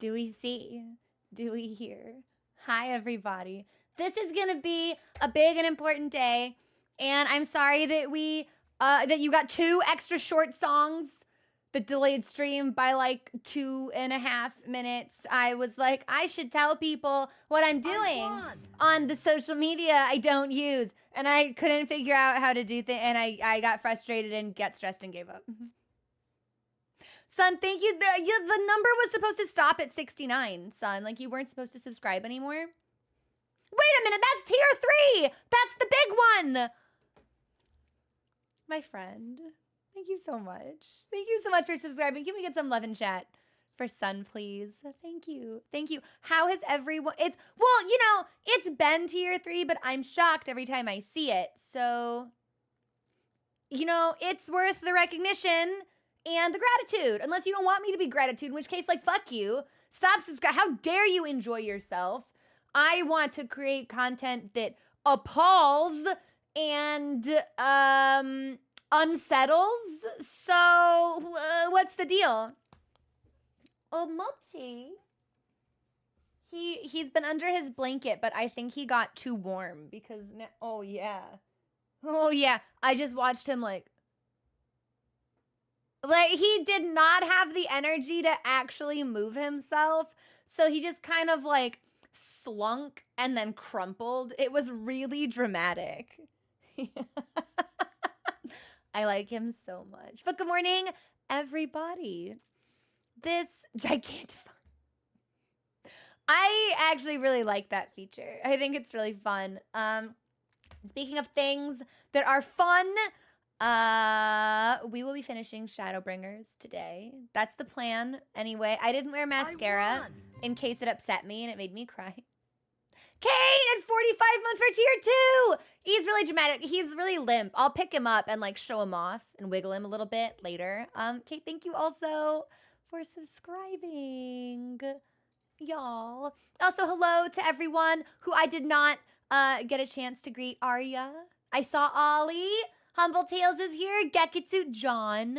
Do we see? Do we hear? Hi, everybody. This is gonna be a big and important day, and I'm sorry that that you got 2 extra short songs that delayed stream by like 2.5 minutes. I was like, I should tell people what I'm doing on the social media I don't use, and I couldn't figure out how to do things, and I got frustrated and got stressed and gave up. Son, thank you. The number was supposed to stop at 69, son. Like, you weren't supposed to subscribe anymore. Wait a minute, that's tier 3. That's the big one. My friend, thank you so much. Thank you so much for subscribing. Can we get some love in chat for Sun, please? Thank you. Thank you. How has everyone... Well, you know, it's been tier 3, but I'm shocked every time I see it. So, you know, it's worth the recognition and the gratitude. Unless you don't want me to be gratitude, in which case, like, fuck you. Stop subscribe. How dare you enjoy yourself? I want to create content that appalls and unsettles. So, what's the deal? Oh, Mochi. He's been under his blanket, but I think he got too warm because now, oh yeah. I just watched him like he did not have the energy to actually move himself. So he just kind of like slunk and then crumpled. It was really dramatic. I like him so much. But good morning, everybody. This gigantic... I actually really like that feature. I think it's really fun. Speaking of things that are fun, we will be finishing Shadowbringers today. That's the plan. Anyway, I didn't wear mascara in case it upset me and it made me cry. Kate at 45 months for tier 2. He's really dramatic. He's really limp. I'll pick him up and like show him off and wiggle him a little bit later. Kate, thank you also for subscribing, y'all. Also, hello to everyone who I did not get a chance to greet. Arya. I saw Ollie. Humble Tales is here. Gekitsu John.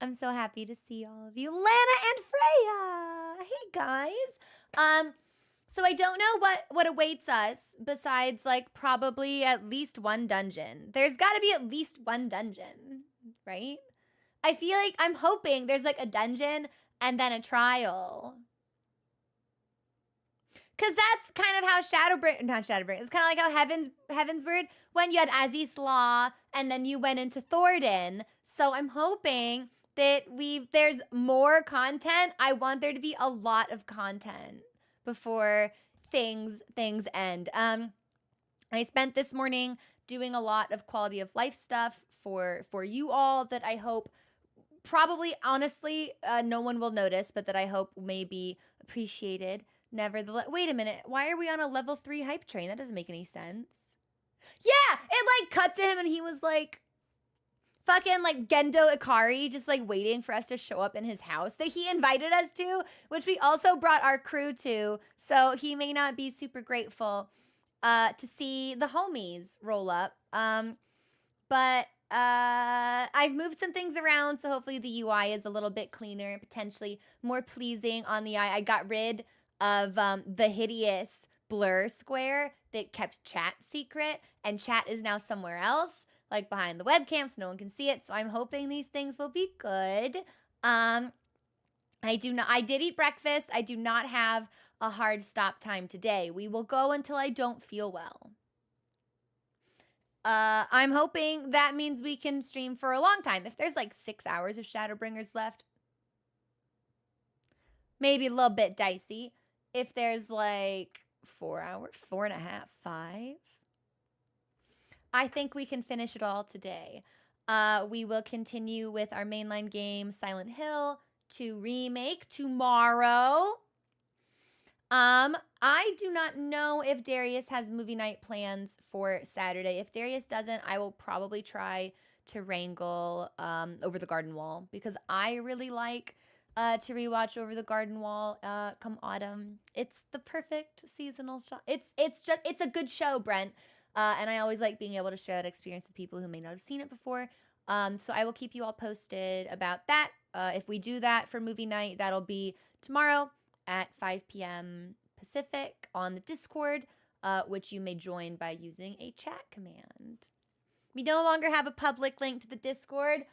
I'm so happy to see all of you. Lana and Freya. Hey, guys. So I don't know what awaits us besides, like, probably at least one dungeon. There's got to be at least one dungeon, right? I feel like I'm hoping there's, like, a dungeon and then a trial. Because that's kind of how not Shadowbringers, it's kind of like how Heavensward, when you had Aziz Law and then you went into Thornton. So I'm hoping that there's more content. I want there to be a lot of content before things end. I spent this morning doing a lot of quality of life stuff for you all that I hope probably, honestly, no one will notice, but that I hope may be appreciated. Nevertheless, wait a minute. Why are we on a level 3 hype train? That doesn't make any sense. Yeah, it like cut to him and he was like fucking like Gendo Ikari just like waiting for us to show up in his house that he invited us to, which we also brought our crew to. So he may not be super grateful to see the homies roll up. But I've moved some things around, so hopefully the UI is a little bit cleaner, potentially more pleasing on the eye. I got rid of the hideous blur square that kept chat secret, and chat is now somewhere else, like behind the webcam, so no one can see it. So I'm hoping these things will be good. I did eat breakfast. I do not have a hard stop time today. We will go until I don't feel well. I'm hoping that means we can stream for a long time. If there's like 6 hours of Shadowbringers left, maybe a little bit dicey. If there's like 4 hours, 4.5, 5, I think we can finish it all today. We will continue with our mainline game, Silent Hill 2 Remake, tomorrow. I do not know if Darius has movie night plans for Saturday. If Darius doesn't, I will probably try to wrangle Over the Garden Wall, because I really like to rewatch Over the Garden Wall come autumn. It's the perfect seasonal show. It's a good show, Brent. And I always like being able to share that experience with people who may not have seen it before. So I will keep you all posted about that. If we do that for movie night, that'll be tomorrow. at 5 p.m. Pacific on the Discord, which you may join by using a chat command. We no longer have a public link to the Discord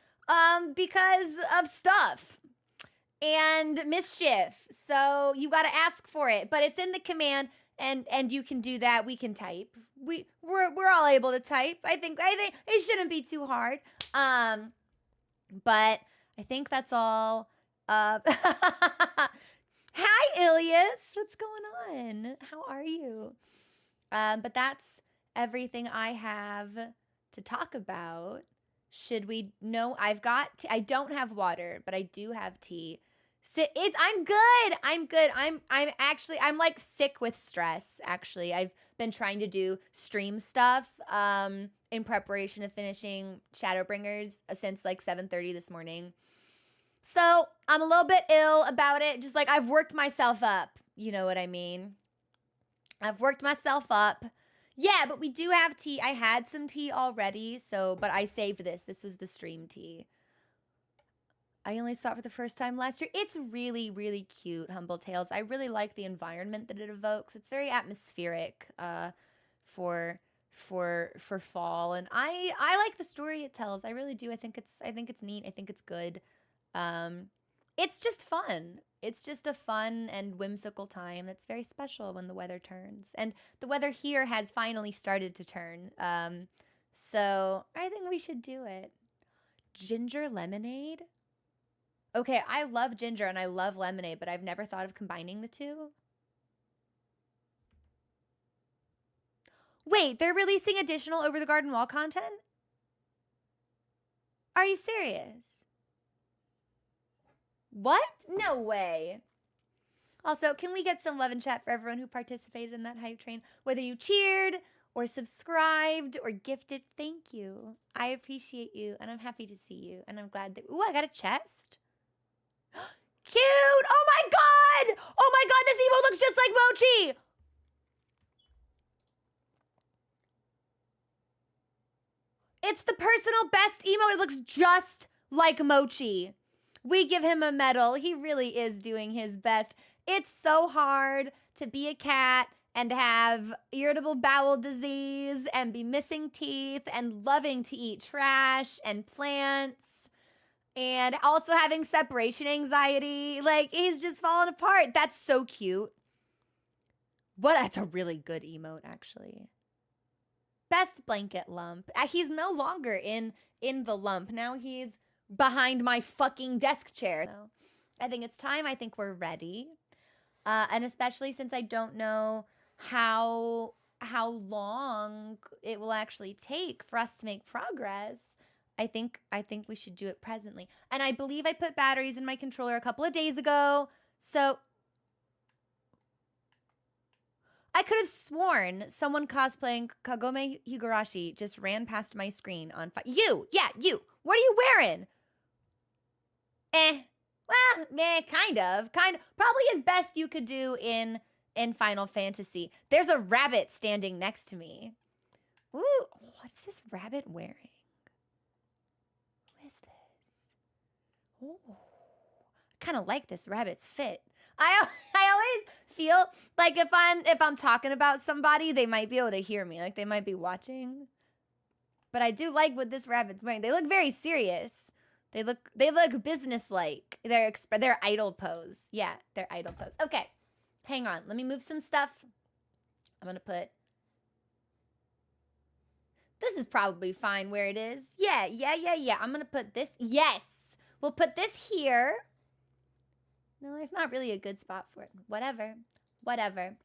because of stuff and mischief. So you got to ask for it, but it's in the command, and you can do that. We can type. We're all able to type. I think it shouldn't be too hard. But I think that's all. Hi, Ilias. What's going on? How are you? But that's everything I have to talk about. Should we? No, I've got. I don't have water, but I do have tea. I'm good. I'm like sick with stress. Actually, I've been trying to do stream stuff in preparation of finishing Shadowbringers since like 7:30 this morning. So I'm a little bit ill about it. Just like I've worked myself up. You know what I mean? I've worked myself up. Yeah, but we do have tea. I had some tea already, but I saved this. This was the stream tea. I only saw it for the first time last year. It's really, really cute, Humble Tales. I really like the environment that it evokes. It's very atmospheric for fall, and I like the story it tells. I really do. I think it's neat. I think it's good. It's just fun. It's just a fun and whimsical time that's very special when the weather turns. And the weather here has finally started to turn. So I think we should do it. Ginger lemonade? Okay, I love ginger and I love lemonade, but I've never thought of combining the two. Wait, they're releasing additional Over the Garden Wall content? Are you serious? What? No way. Also, can we get some love and chat for everyone who participated in that hype train? Whether you cheered or subscribed or gifted, thank you. I appreciate you, and I'm happy to see you, and I'm glad that... Ooh, I got a chest. Cute! Oh my god! Oh my god, this emote looks just like Mochi! It's the personal best emote. It looks just like Mochi. We give him a medal. He really is doing his best. It's so hard to be a cat and have irritable bowel disease and be missing teeth and loving to eat trash and plants and also having separation anxiety. Like, he's just falling apart. That's so cute. That's a really good emote, actually. Best blanket lump. He's no longer in the lump. Now he's behind my fucking desk chair. So I think it's time. I think we're ready. And especially since I don't know how long it will actually take for us to make progress, I think we should do it presently. And I believe I put batteries in my controller a couple of days ago. So I could have sworn someone cosplaying Kagome Higurashi just ran past my screen on you. Yeah, you. What are you wearing? Well, meh, kind of. Probably as best you could do in Final Fantasy. There's a rabbit standing next to me. Ooh, what's this rabbit wearing? Who is this? Ooh, I kind of like this rabbit's fit. I always feel like if I'm talking about somebody, they might be able to hear me. Like they might be watching. But I do like what this rabbit's wearing. They look very serious. They look businesslike. Their idle pose. Yeah, their idle pose. Okay, hang on. Let me move some stuff. I'm gonna put. This is probably fine where it is. Yeah. I'm gonna put this. Yes, we'll put this here. No, there's not really a good spot for it. Whatever.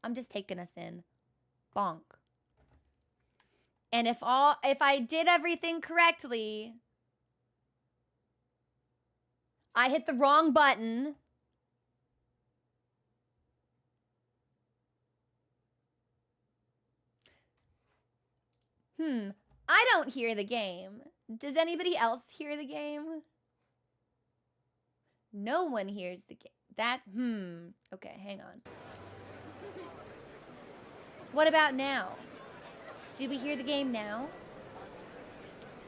I'm just taking us in. Bonk. And if I did everything correctly. I hit the wrong button. I don't hear the game. Does anybody else hear the game? No one hears the game. That's, okay, hang on. What about now? Do we hear the game now?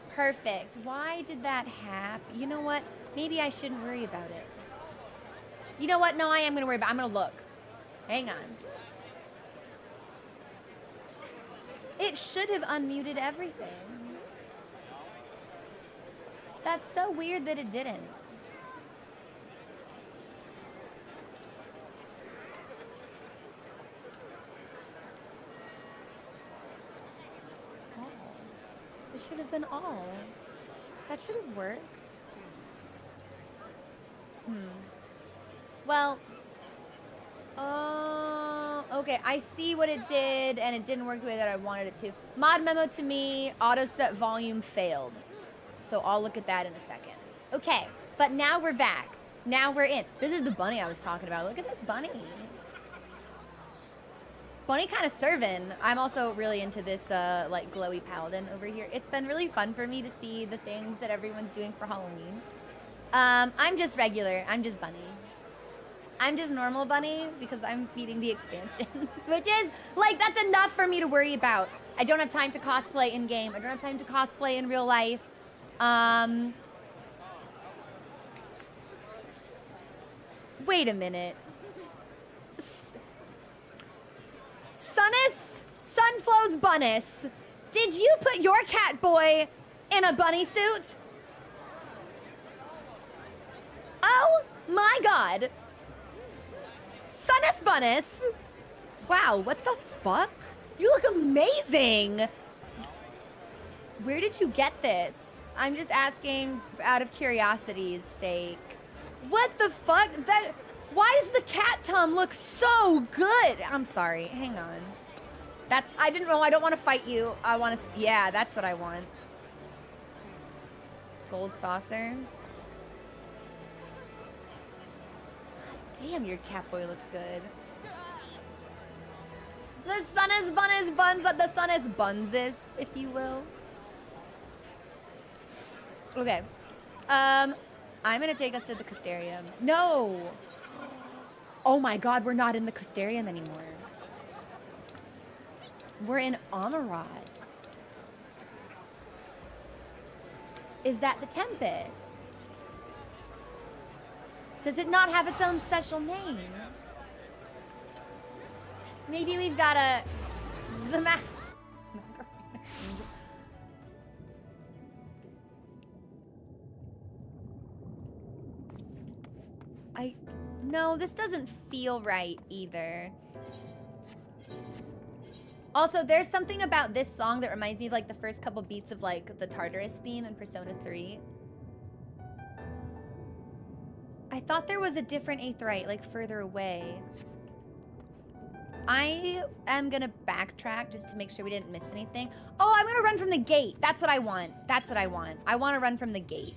Perfect. Why did that happen? You know what? Maybe I shouldn't worry about it. You know what? No, I am going to worry about it. I'm going to look. Hang on. It should have unmuted everything. That's so weird that it didn't. Oh. It should have been all. That should have worked. Well, okay, I see what it did, and it didn't work the way that I wanted it to. Mod memo to me, auto set volume failed. So I'll look at that in a second. Okay, but now we're back. Now we're in. This is the bunny I was talking about. Look at this bunny. Bunny kind of serving. I'm also really into this like glowy paladin over here. It's been really fun for me to see the things that everyone's doing for Halloween. I'm just regular. I'm just bunny. I'm just normal bunny because I'm feeding the expansion, which is like, that's enough for me to worry about. I don't have time to cosplay in game. I don't have time to cosplay in real life. Wait a minute. Sunflow's Bunnis, did you put your cat boy in a bunny suit? Oh my god. Sunnis Bunnis. Wow, what the fuck? You look amazing. Where did you get this? I'm just asking out of curiosity's sake. What the fuck? Why does the cat tum look so good? I'm sorry, hang on. I didn't know, I don't want to fight you. I want to, yeah, that's what I want. Gold saucer. Damn, your cat boy looks good. The sun is buns, the sun is bunses, if you will. Okay. I'm gonna take us to the Custarium. No! Oh my god, we're not in the Custarium anymore. We're in Amarad. Is that the Tempest? Does it not have its own special name? Maybe we've got the map. No, this doesn't feel right either. Also, there's something about this song that reminds me of like the first couple beats of like the Tartarus theme in Persona 3. I thought there was a different Aetheryte like further away. I am gonna backtrack just to make sure we didn't miss anything. Oh, I'm gonna run from the gate. That's what I want. That's what I want. I want to run from the gate.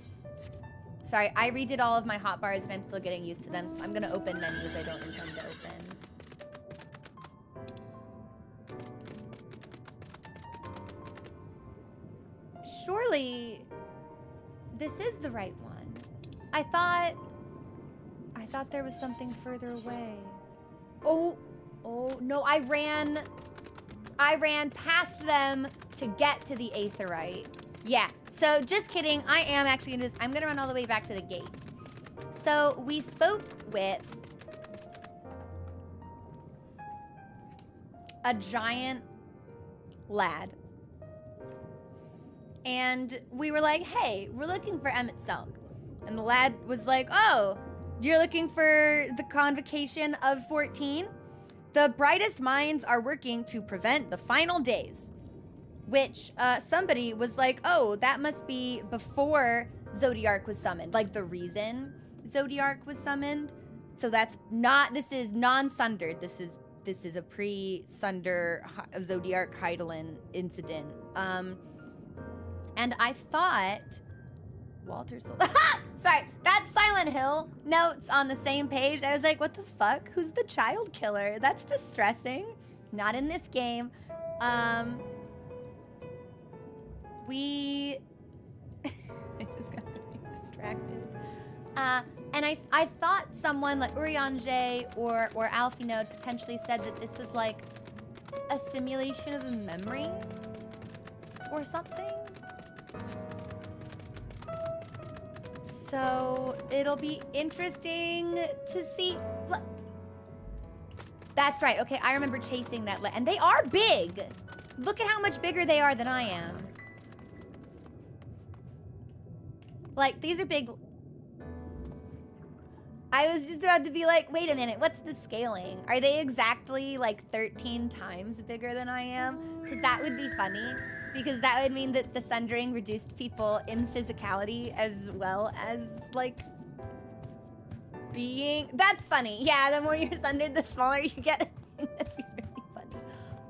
Sorry, I redid all of my hotbars and I'm still getting used to them, so I'm gonna open menus I don't intend to open. Surely, this is the right one. I thought there was something further away. Oh, no, I ran past them to get to the Aetheryte. Yeah, so just kidding. I am actually I'm gonna run all the way back to the gate. So we spoke with a giant lad. And we were like, hey, we're looking for Emmett Selk. And the lad was like, oh, you're looking for the convocation of 14? The brightest minds are working to prevent the final days. Which somebody was like, oh, that must be before Zodiark was summoned. Like the reason Zodiark was summoned. So that's not, this is non-sundered. This is a pre-sunder Zodiark Heidelin incident. And I thought Walter sorry, that's Silent Hill notes on the same page. I was like, what the fuck? Who's the child killer? That's distressing. Not in this game. I just got really distracted. And I thought someone like Urianger or Alfie Node potentially said that this was like a simulation of a memory or something. So it'll be interesting to see. That's right. Okay, I remember chasing that. And they are big. Look at how much bigger they are than I am. Like, these are big. I was just about to be like, wait a minute, what's the scaling? Are they exactly like 13 times bigger than I am? Because that would be funny. Because that would mean that the sundering reduced people in physicality as well as like being. That's funny. Yeah, the more you're sundered, the smaller you get. That'd be really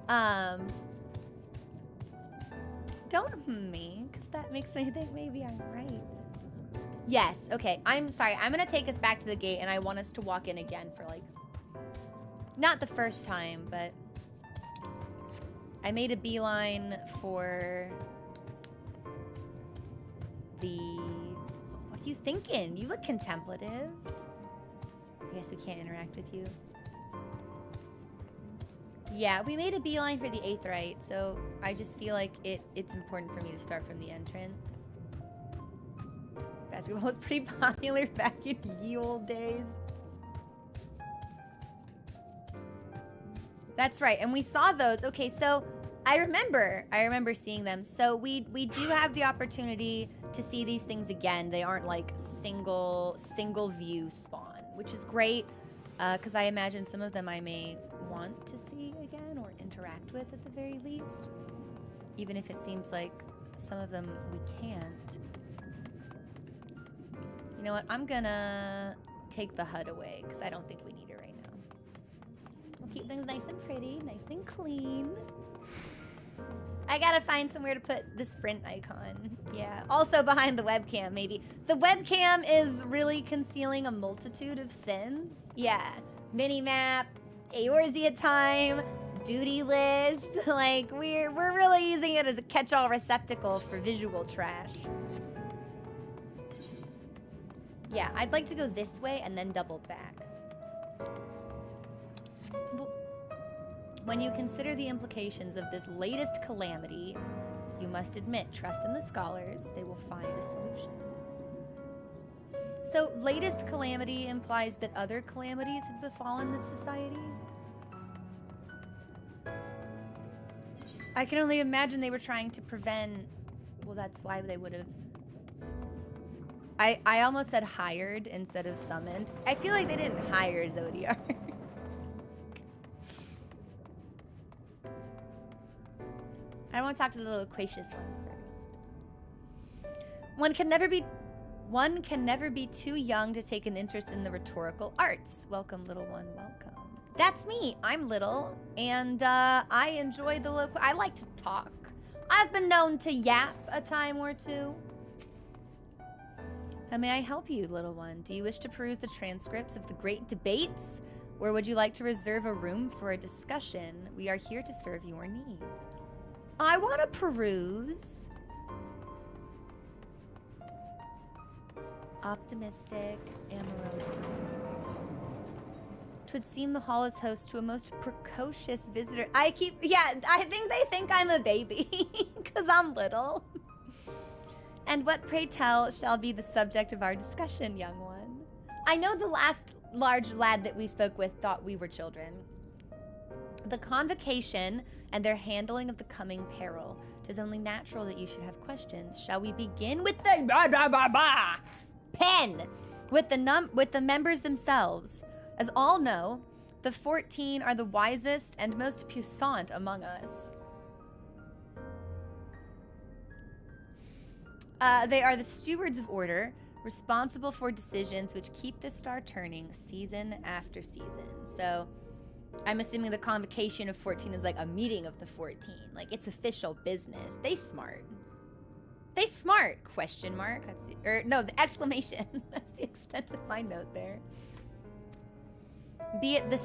funny. Don't me, because that makes me think maybe I'm right. Yes, okay, I'm sorry. I'm gonna take us back to the gate and I want us to walk in again for like, not the first time, but I made a beeline for the, what are you thinking? You look contemplative. I guess we can't interact with you. Yeah, we made a beeline for the Aetheryte, so I just feel like it's important for me to start from the entrance. Basketball was pretty popular back in ye old days. That's right, and we saw those. Okay, so I remember seeing them. So we do have the opportunity to see these things again. They aren't like single view spawn, which is great, because I imagine some of them I may want to see again or interact with at the very least, even if it seems like some of them we can't. You know what? I'm gonna take the HUD away because I don't think we need it right now. We'll keep things nice and pretty, nice and clean. I gotta find somewhere to put the sprint icon. Yeah. Also behind the webcam, maybe. The webcam is really concealing a multitude of sins. Yeah. Minimap, Eorzea time, duty list. Like, we're really using it as a catch-all receptacle for visual trash. Yeah, I'd like to go this way and then double back. When you consider the implications of this latest calamity, you must admit, trust in the scholars. They will find a solution. So, latest calamity implies that other calamities have befallen this society? I can only imagine they were trying to prevent... Well, that's why they would have... I almost said hired instead of summoned. I feel like they didn't hire Zodiar. I want to talk to the loquacious one first. One can never be too young to take an interest in the rhetorical arts. Welcome, little one, welcome. That's me. I'm little, and I enjoy the I like to talk. I've been known to yap a time or two. How may I help you, little one? Do you wish to peruse the transcripts of the great debates? Or would you like to reserve a room for a discussion? We are here to serve your needs. I want to peruse. Optimistic, Amarodin. 'Twould seem the hall is host to a most precocious visitor. I think they think I'm a baby, because I'm little. And what, pray tell, shall be the subject of our discussion, young one? I know the last large lad that we spoke with thought we were children. The convocation and their handling of the coming peril. 'Tis only natural that you should have questions. Shall we begin with the pen? With the members themselves. As all know, the 14 are the wisest and most puissant among us. They are the stewards of order, responsible for decisions which keep the star turning season after season. So, I'm assuming the convocation of 14 is like a meeting of the 14. Like, it's official business. They smart. They smart, question mark. That's no, the exclamation. That's the extent of my note there. Be it the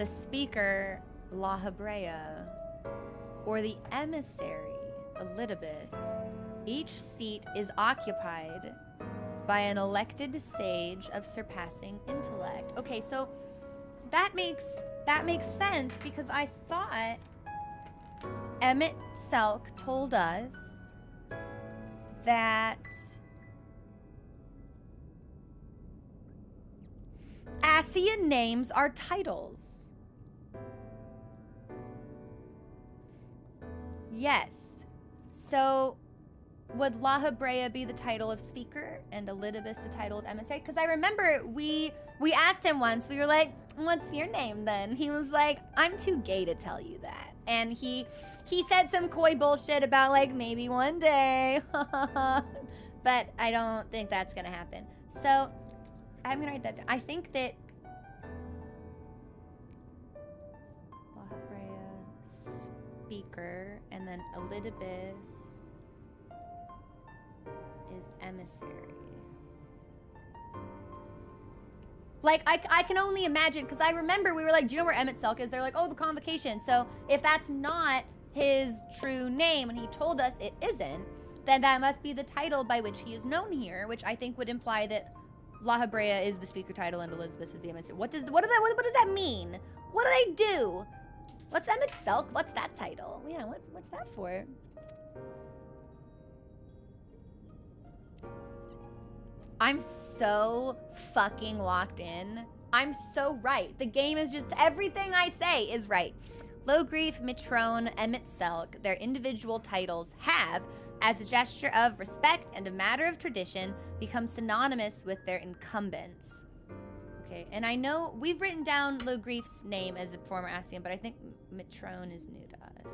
speaker, La Hebrea, or the emissary, Elidibus, each seat is occupied by an elected sage of surpassing intellect. Okay, so that makes sense, because I thought Emmett Selk told us that Asian names are titles. Yes. So would La Habrea be the title of speaker and Elidibus the title of emissary? Because I remember we asked him once, we were like, what's your name then? He was like, I'm too gay to tell you that. And he said some coy bullshit about like maybe one day. But I don't think that's gonna happen. So I'm gonna write that down. I think that La Habrea speaker and then Elidibus is emissary. Like, I can only imagine, because I remember we were like, do you know where Emmett Selk is? They're like, oh, the convocation. So if that's not his true name, and he told us it isn't, then that must be the title by which he is known here, which I think would imply that La Habrea is the speaker title and Elizabeth is the emissary. What does that mean? What do they do? What's Emmett Selk? What's that title? Yeah, what's that for? I'm so fucking locked in. I'm so right. The game is just, everything I say is right. Logrief, Mitrone, Emmett Selk, their individual titles have, as a gesture of respect and a matter of tradition, become synonymous with their incumbents. Okay, and I know we've written down Logrief's name as a former Asian, but I think Mitrone is new to us.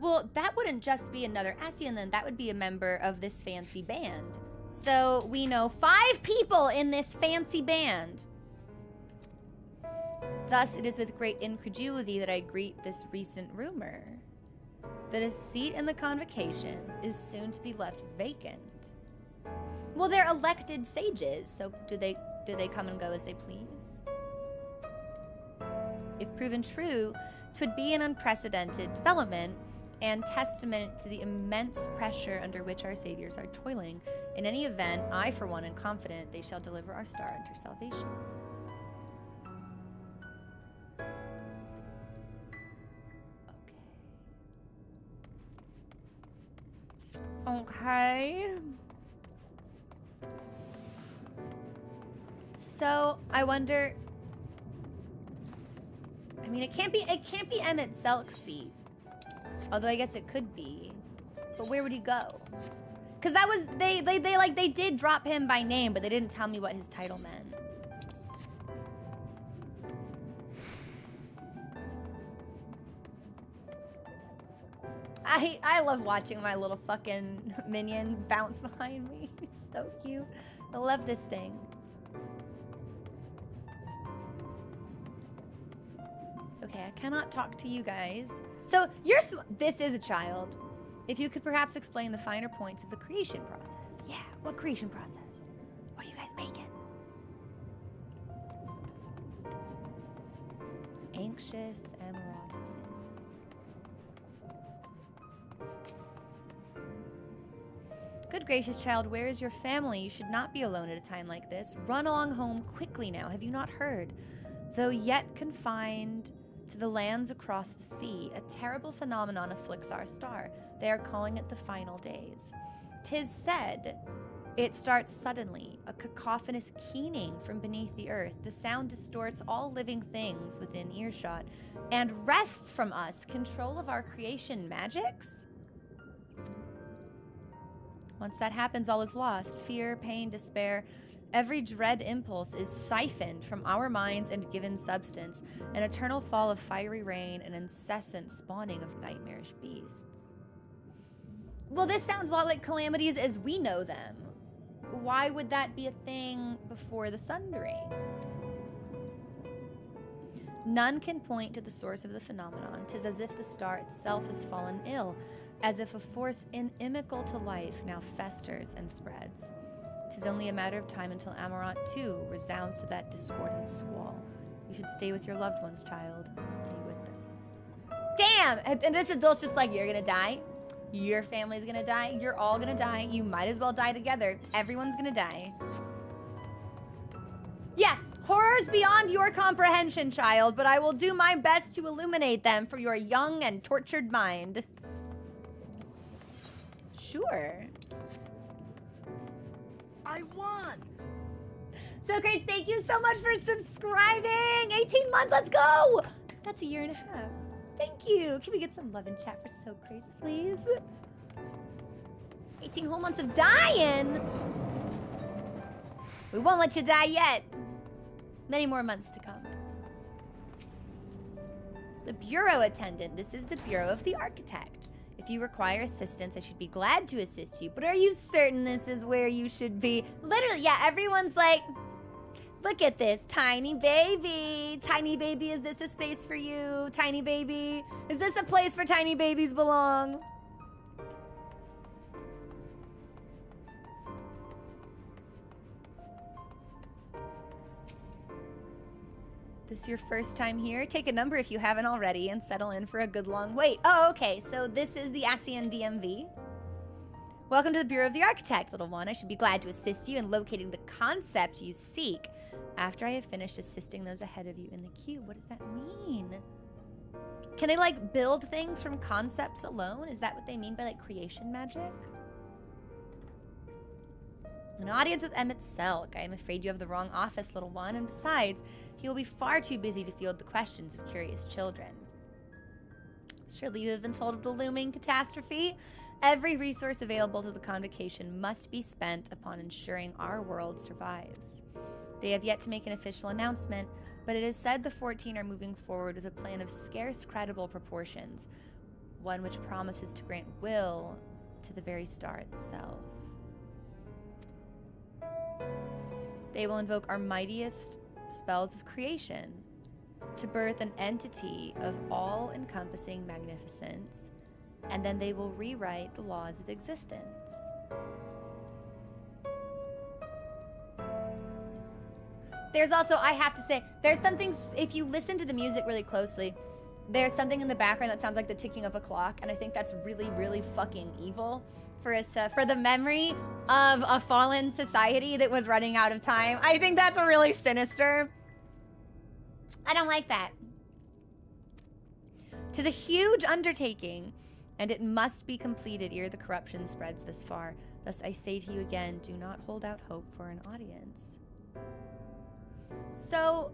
Well, that wouldn't just be another Asian then, that would be a member of this fancy band. So we know 5 people in this fancy band. Thus, it is with great incredulity that I greet this recent rumor that a seat in the convocation is soon to be left vacant. Well, they're elected sages, so do they come and go as they please? If proven true, 'twould be an unprecedented development and testament to the immense pressure under which our saviors are toiling. In any event, I, for one, am confident they shall deliver our star unto salvation. Okay. So, I wonder... I mean, it can't be Emmett Selk's seat. Although I guess it could be. But where would he go? Because that was, they did drop him by name, but they didn't tell me what his title meant. I love watching my little fucking minion bounce behind me. It's so cute. I love this thing. Okay, I cannot talk to you guys. So, this is a child. If you could perhaps explain the finer points of the creation process. Yeah, what creation process? What are you guys making? Anxious Emerald. Good gracious child, where is your family? You should not be alone at a time like this. Run along home quickly now, have you not heard? Though yet confined to the lands across the sea, a terrible phenomenon afflicts our star. They are calling it the final days. 'Tis said, it starts suddenly, a cacophonous keening from beneath the earth. The sound distorts all living things within earshot, and wrests from us control of our creation magics? Once that happens, all is lost. Fear, pain, despair. Every dread impulse is siphoned from our minds and given substance, an eternal fall of fiery rain, an incessant spawning of nightmarish beasts. Well, this sounds a lot like calamities as we know them. Why would that be a thing before the Sundering? None can point to the source of the phenomenon. 'Tis as if the star itself has fallen ill, as if a force inimical to life now festers and spreads. 'Tis only a matter of time until Amarant, too, resounds to that discordant squall. You should stay with your loved ones, child. Stay with them. Damn! And this adult's just like, you're gonna die. Your family's gonna die. You're all gonna die. You might as well die together. Everyone's gonna die. Yeah, Horrors beyond your comprehension, child, but I will do my best to illuminate them for your young and tortured mind. Sure. I won! So great, thank you so much for subscribing. 18 months, let's go. That's a year and a half. Thank you. Can we get some love in chat for So Grace, please? 18 whole months of dying. We won't let you die yet. Many more months to come. The bureau attendant. This is the bureau of the architect. If you require assistance, I should be glad to assist you. But are you certain this is where you should be? Literally, yeah, everyone's like, look at this, tiny baby. Tiny baby, is this a space for you? Tiny baby, is this a place where tiny babies belong? This your first time here? Take a number if you haven't already and settle in for a good long wait. Oh, okay, so this is the ASEAN DMV. Welcome to the Bureau of the Architect, little one. I should be glad to assist you in locating the concept you seek after I have finished assisting those ahead of you in the queue. What does that mean? Can they, like, build things from concepts alone? Is that what they mean by, like, creation magic? An audience with Emmett Selk. I am afraid you have the wrong office, little one, and besides, he will be far too busy to field the questions of curious children. Surely you have been told of the looming catastrophe. Every resource available to the convocation must be spent upon ensuring our world survives. They have yet to make an official announcement, but it is said the 14 are moving forward with a plan of scarce credible proportions, one which promises to grant will to the very star itself. They will invoke our mightiest spells of creation to birth an entity of all-encompassing magnificence, and then they will rewrite the laws of existence. There's also, I have to say, there's something, if you listen to the music really closely, there's something in the background that sounds like the ticking of a clock, and I think that's really, really fucking evil for us, for the memory of a fallen society that was running out of time. I think that's really sinister. I don't like that. 'Tis a huge undertaking, and it must be completed ere the corruption spreads this far. Thus I say to you again, do not hold out hope for an audience. So,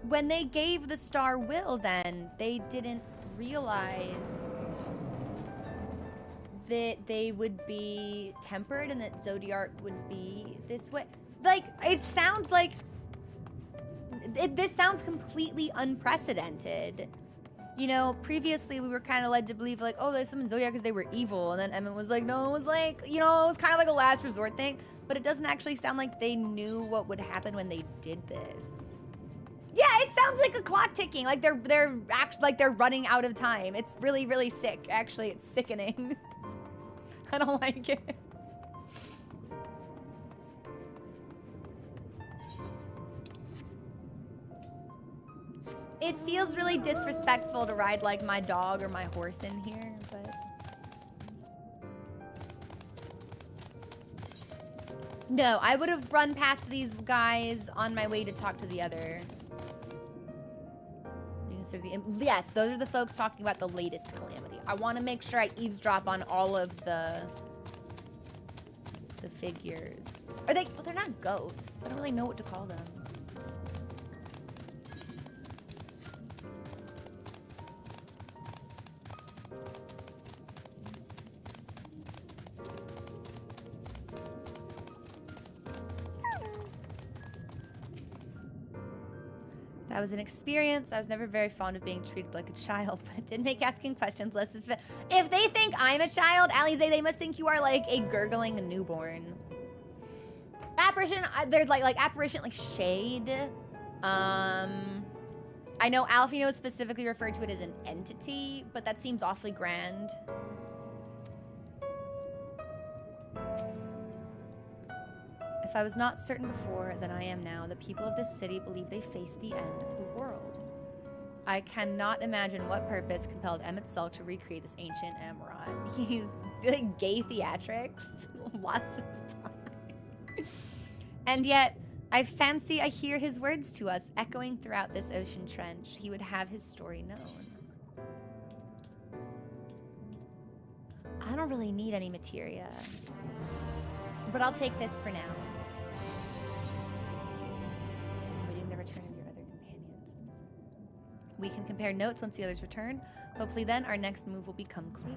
when they gave the star will, then, they didn't realize that they would be tempered and that Zodiark would be this way. Like, it sounds like... this sounds completely unprecedented. You know, previously we were kind of led to believe, like, oh, there's some Zodiac because they were evil. And then Emmett was like, no, it was like, you know, it was kind of like a last resort thing. But it doesn't actually sound like they knew what would happen when they did this. Yeah, it sounds like a clock ticking. Like they're actually, like they're running out of time. It's really, really sick. Actually, it's sickening. I don't like it. It feels really disrespectful to ride like my dog or my horse in here, but... No, I would have run past these guys on my way to talk to the other... Yes, those are the folks talking about the latest calamity. I want to make sure I eavesdrop on all of the figures. Are they... Well, they're not ghosts. I don't really know what to call them. That was an experience. I was never very fond of being treated like a child, but it did make asking questions less suspicious. If they think I'm a child, Alize, they must think you are like a gurgling newborn. Apparition, there's like apparition, like shade. I know Alfino specifically referred to it as an entity, but that seems awfully grand. If I was not certain before than I am now, the people of this city believe they face the end of the world. I cannot imagine what purpose compelled Emmett Selk to recreate this ancient Amarant. He's like gay theatrics lots of time. And yet, I hear his words to us, echoing throughout this ocean trench. He would have his story known. I don't really need any materia, but I'll take this for now. Waiting the return of your other companions. We can compare notes once the others return. Hopefully then our next move will become clear.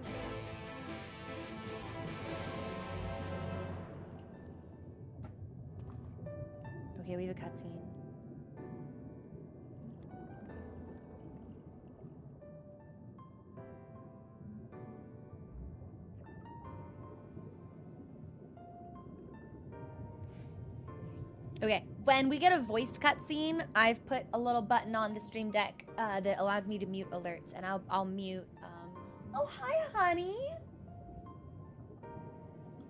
Okay, we have a cutscene. Okay, when we get a voiced cutscene, I've put a little button on the Stream Deck that allows me to mute alerts, and I'll mute. Oh, hi, honey.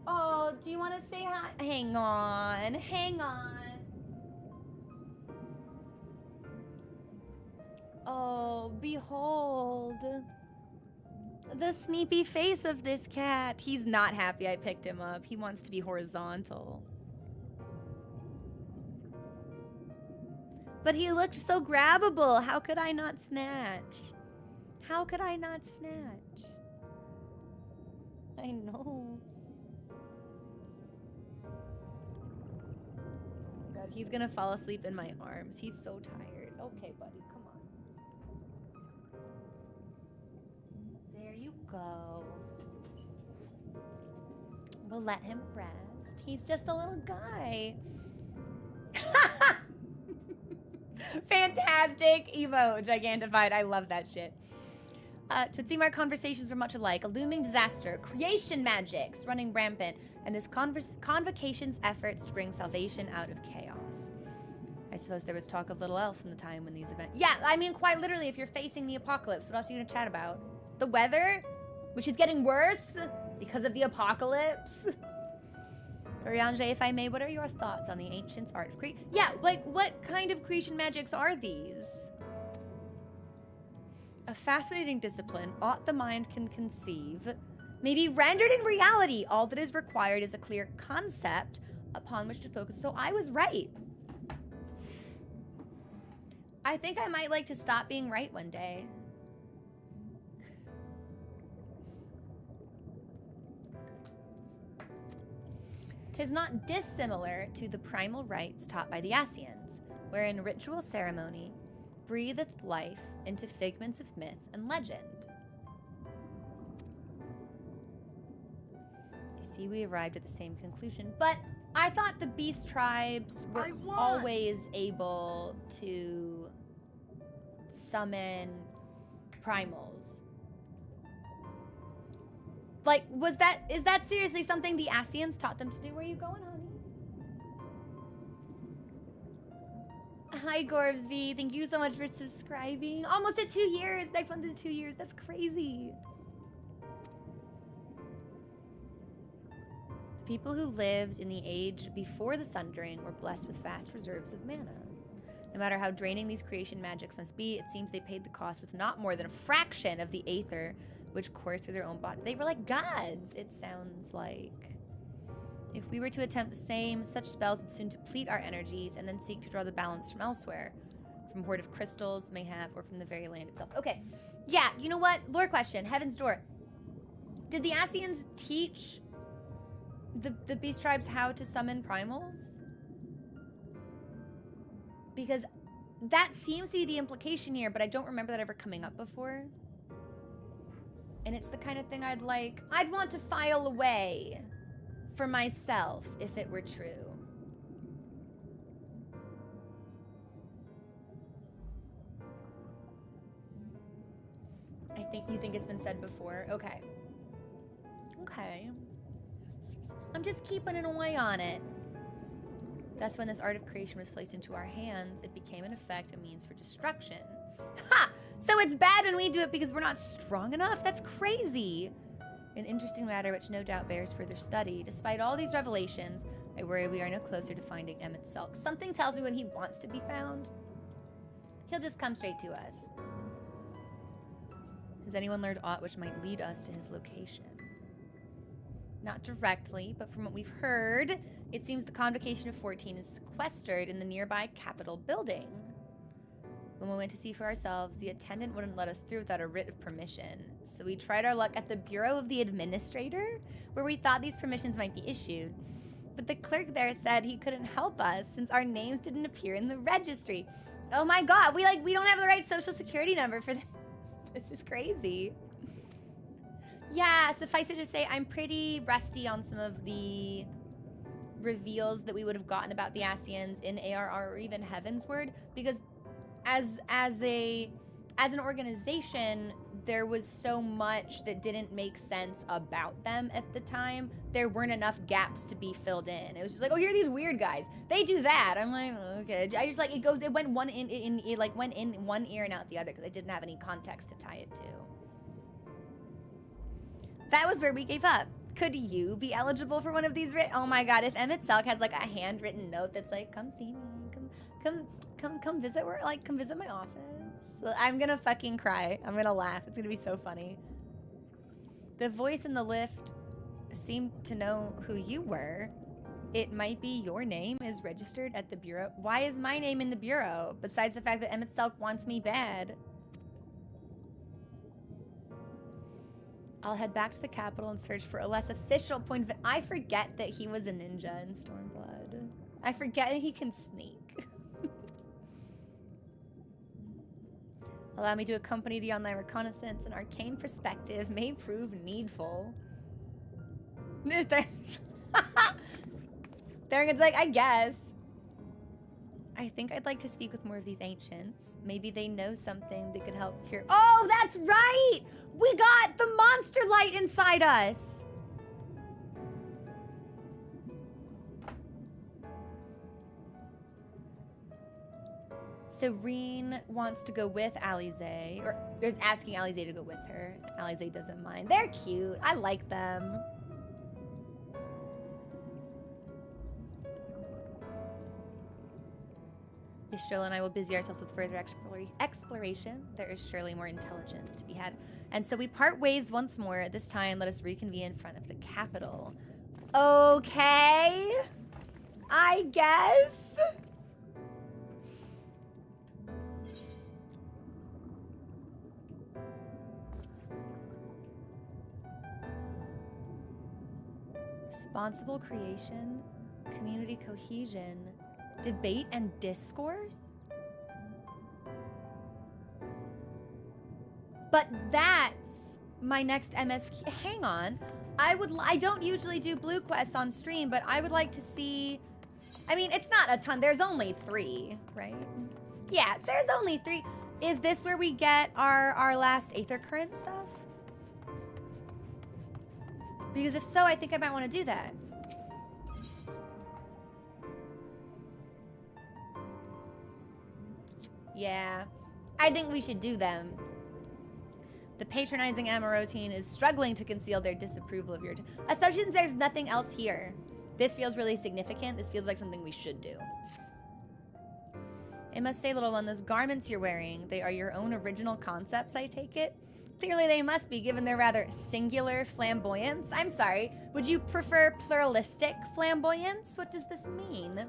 Oh, do you want to say hi? Hang on, hang on. Oh, behold the sneepy face of this cat. He's not happy I picked him up. He wants to be horizontal. But he looked so grabbable. How could I not snatch? How could I not snatch? I know. Oh God, he's gonna fall asleep in my arms. He's so tired. Okay, buddy, come on. There you go. We'll let him rest. He's just a little guy. Fantastic emote, gigantified. I love that shit. It would seem our conversations were much alike. A looming disaster, creation magics running rampant, and this convocation's efforts to bring salvation out of chaos. I suppose there was talk of little else in the time when these events... Yeah, I mean, quite literally, if you're facing the apocalypse, what else are you going to chat about? The weather? Which is getting worse because of the apocalypse? Oriange, if I may, what are your thoughts on the ancients' art of creation? Yeah, like, what kind of creation magics are these? A fascinating discipline, aught the mind can conceive, may be rendered in reality. All that is required is a clear concept upon which to focus. So I was right. I think I might like to stop being right one day. Tis not dissimilar to the primal rites taught by the Asians, wherein ritual ceremony breatheth life into figments of myth and legend. I see we arrived at the same conclusion, but I thought the beast tribes were always able to summon primals. Like, is that seriously something the Asians taught them to do? Where are you going, honey? Hi, Gorbsby. Thank you so much for subscribing. Almost at 2 years. Next month is 2 years. That's crazy. People who lived in the age before the Sundering were blessed with vast reserves of mana. No matter how draining these creation magics must be, it seems they paid the cost with not more than a fraction of the aether which coursed through their own body. They were like gods, it sounds like. If we were to attempt the same, such spells would soon deplete our energies and then seek to draw the balance from elsewhere. From Hoard of Crystals, mayhap, or from the very land itself. Okay, yeah, you know what? Lore question, Heaven's Door. Did the Asians teach the beast tribes how to summon primals? Because that seems to be the implication here, but I don't remember that ever coming up before. And it's the kind of thing I'd want to file away for myself if it were true. You think it's been said before? Okay. Okay. I'm just keeping an eye on it. Thus, when this art of creation was placed into our hands, it became in effect a means for destruction. Ha! So it's bad when we do it because we're not strong enough? That's crazy. An interesting matter which no doubt bears further study. Despite all these revelations, I worry we are no closer to finding Emmett Selk. Something tells me when he wants to be found, he'll just come straight to us. Has anyone learned aught which might lead us to his location? Not directly, but from what we've heard, it seems the Convocation of 14 is sequestered in the nearby Capitol building. When we went to see for ourselves, the attendant wouldn't let us through without a writ of permission. So we tried our luck at the Bureau of the Administrator, where we thought these permissions might be issued. But the clerk there said he couldn't help us since our names didn't appear in the registry. Oh my god, we don't have the right social security number for this. This is crazy. Yeah, suffice it to say, I'm pretty rusty on some of the reveals that we would have gotten about the Ascians in ARR or even Heavensward, because as an organization, there was so much that didn't make sense about them at the time. There weren't enough gaps to be filled in. It was just like, oh, here are these weird guys. They do that. I'm like, okay. I just like it went one went in one ear and out the other because I didn't have any context to tie it to. That was where we gave up. Could you be eligible for one of these? Oh my god, if Emmett Selk has like a handwritten note that's like, come see me, come visit where, like, come visit my office. I'm gonna fucking cry. I'm gonna laugh. It's gonna be so funny. The voice in the lift seemed to know who you were. It might be your name is registered at the bureau. Why is my name in the bureau? Besides the fact that Emmett Selk wants me bad. I'll head back to the Capitol and search for a less official point of... I forget that he was a ninja in Stormblood. I forget that he can sneak. Allow me to accompany the online reconnaissance. An arcane perspective may prove needful. Therigan's like, I guess. I think I'd like to speak with more of these ancients. Maybe they know something that could help cure... Oh, that's right! We got the monster light inside us! Serene wants to go with Alize, or is asking Alize to go with her. Alize doesn't mind. They're cute. I like them. Ystrel and I will busy ourselves with further exploration. There is surely more intelligence to be had. And so we part ways once more. This time, let us reconvene in front of the Capitol. Okay. I guess. Responsible creation, community cohesion, debate and discourse? But that's my next MSQ. Hang on. I don't usually do blue quests on stream, but I would like to see... I mean, it's not a ton. There's only 3, right? Yeah, there's only 3. Is this where we get our last Aether Current stuff? Because if so, I think I might want to do that. Yeah, I think we should do them. The patronizing Amarotine is struggling to conceal their disapproval of your... Especially since there's nothing else here. This feels really significant. This feels like something we should do. I must say, little one, those garments you're wearing, they are your own original concepts, I take it? Clearly they must be, given their rather singular flamboyance. I'm sorry, would you prefer pluralistic flamboyance? What does this mean?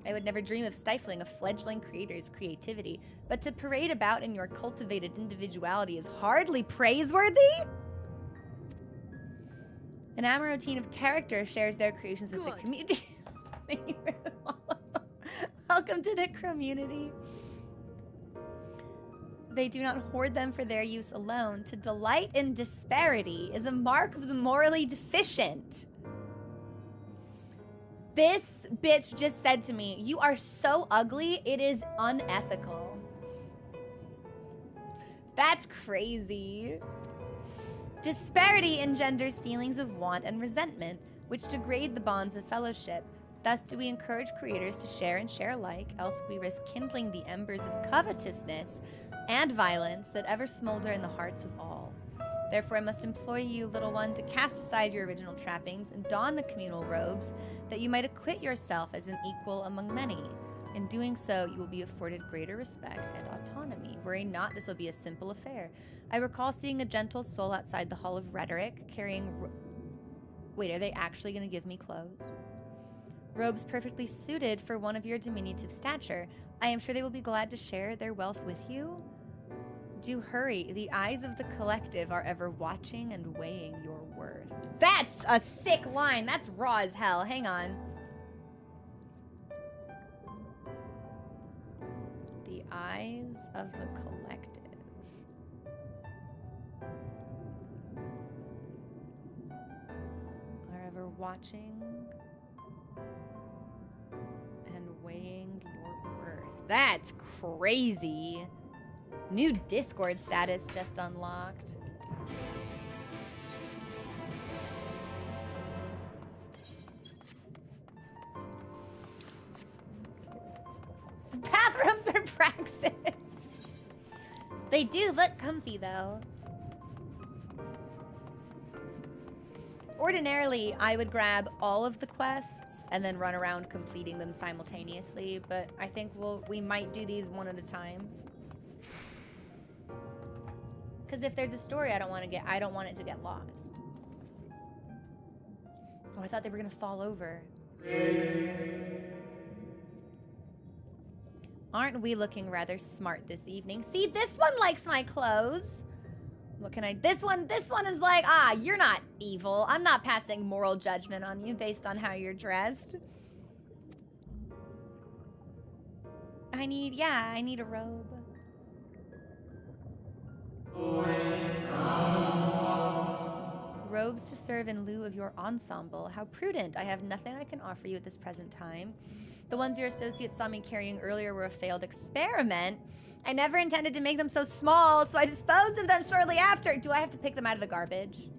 I would never dream of stifling a fledgling creator's creativity, but to parade about in your cultivated individuality is hardly praiseworthy? An Amarotine of character shares their creations with the community. Welcome to the community. They do not hoard them for their use alone. To delight in disparity is a mark of the morally deficient. This bitch just said to me, you are so ugly, it is unethical. That's crazy. Disparity engenders feelings of want and resentment, which degrade the bonds of fellowship. Thus do we encourage creators to share and share alike, else we risk kindling the embers of covetousness and violence that ever smolder in the hearts of all. Therefore I must implore you, little one, to cast aside your original trappings and don the communal robes, that you might acquit yourself as an equal among many. In doing so, you will be afforded greater respect and autonomy. Worry not, this will be a simple affair. I recall seeing a gentle soul outside the Hall of Rhetoric, carrying Wait, are they actually going to give me clothes? Robes perfectly suited for one of your diminutive stature. I am sure they will be glad to share their wealth with you. Do hurry. The eyes of the collective are ever watching and weighing your worth. That's a sick line. That's raw as hell. Hang on. The eyes of the collective are ever watching and weighing your worth. That's crazy. New Discord status just unlocked. Bathrooms are praxis. They do look comfy though. Ordinarily, I would grab all of the quests and then run around completing them simultaneously, but I think we might do these one at a time. Because if there's a story I don't want it to get lost. Oh, I thought they were gonna fall over. Aren't we looking rather smart this evening? See, this one likes my clothes. What can I... This one is like, you're not evil. I'm not passing moral judgment on you based on how you're dressed. I need a robe. Robes to serve in lieu of your ensemble. How prudent. I have nothing I can offer you at this present time. The ones your associates saw me carrying earlier were a failed experiment. I never intended to make them so small, so I disposed of them shortly after. Do I have to pick them out of the garbage?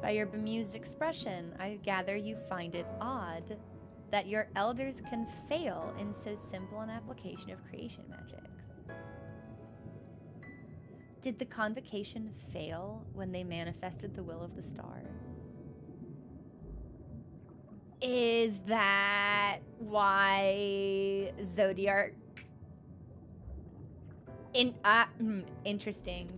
By your bemused expression, I gather you find it odd that your elders can fail in so simple an application of creation magics. Did the convocation fail when they manifested the will of the star? Is that why Zodiac... Interesting.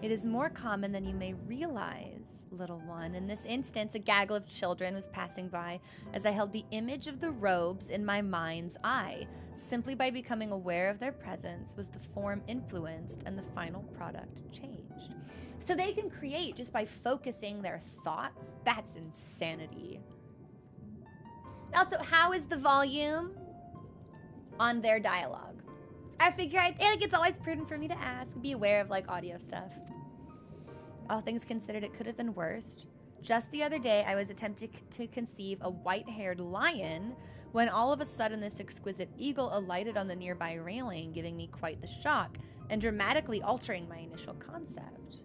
It is more common than you may realize, little one. In this instance, a gaggle of children was passing by as I held the image of the robes in my mind's eye. Simply by becoming aware of their presence was the form influenced and the final product changed. So they can create just by focusing their thoughts? That's insanity. Also, how is the volume on their dialogue? I figure it's always prudent for me to ask, be aware of like audio stuff. All things considered, it could have been worse. Just the other day, I was attempting to conceive a white-haired lion when all of a sudden this exquisite eagle alighted on the nearby railing, giving me quite the shock and dramatically altering my initial concept.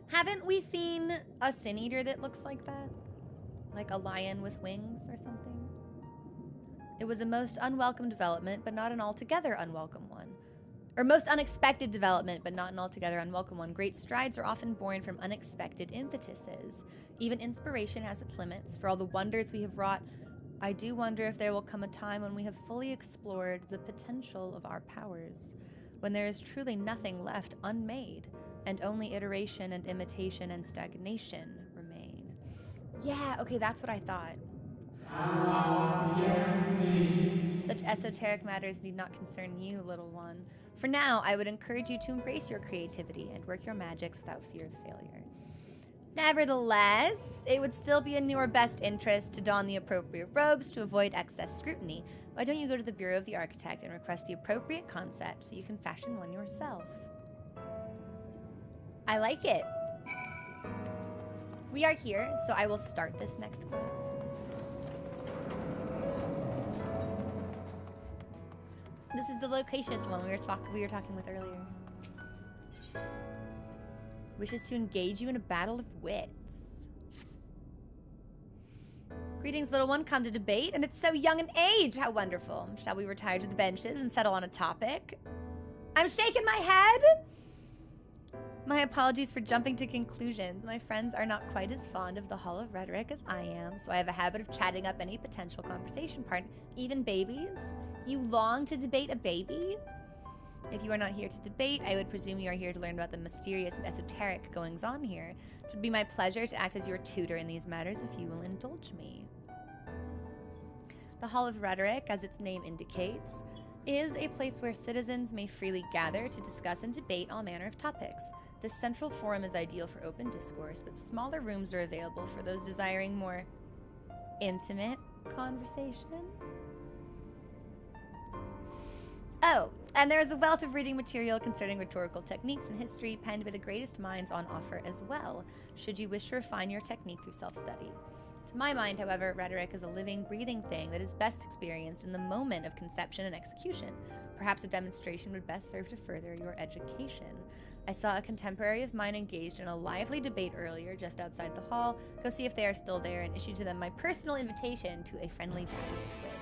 Haven't we seen a sin eater that looks like that? Like a lion with wings or something? It was a most unwelcome development, but not an altogether unwelcome one. Or most unexpected development, but not an altogether unwelcome one. Great strides are often born from unexpected impetuses. Even inspiration has its limits. For all the wonders we have wrought, I do wonder if there will come a time when we have fully explored the potential of our powers, when there is truly nothing left unmade, and only iteration and imitation and stagnation remain. Yeah, okay, that's what I thought. Such esoteric matters need not concern you, little one. For now, I would encourage you to embrace your creativity and work your magics without fear of failure. Nevertheless, it would still be in your best interest to don the appropriate robes to avoid excess scrutiny. Why don't you go to the Bureau of the Architect and request the appropriate concept so you can fashion one yourself? I like it. We are here, so I will start this next quest. This is the loquacious one we were talking with earlier. Wishes to engage you in a battle of wits. Greetings, little one. Come to debate, and it's so young in age. How wonderful. Shall we retire to the benches and settle on a topic? I'm shaking my head. My apologies for jumping to conclusions. My friends are not quite as fond of the Hall of Rhetoric as I am, so I have a habit of chatting up any potential conversation partner, even babies. You long to debate a baby? If you are not here to debate, I would presume you are here to learn about the mysterious and esoteric goings-on here. It would be my pleasure to act as your tutor in these matters if you will indulge me. The Hall of Rhetoric, as its name indicates, is a place where citizens may freely gather to discuss and debate all manner of topics. This central forum is ideal for open discourse, but smaller rooms are available for those desiring more intimate conversation. Oh, and there is a wealth of reading material concerning rhetorical techniques and history penned by the greatest minds on offer as well, should you wish to refine your technique through self-study. To my mind, however, rhetoric is a living, breathing thing that is best experienced in the moment of conception and execution. Perhaps a demonstration would best serve to further your education. I saw a contemporary of mine engaged in a lively debate earlier just outside the hall. Go see if they are still there and issue to them my personal invitation to a friendly battle of wits.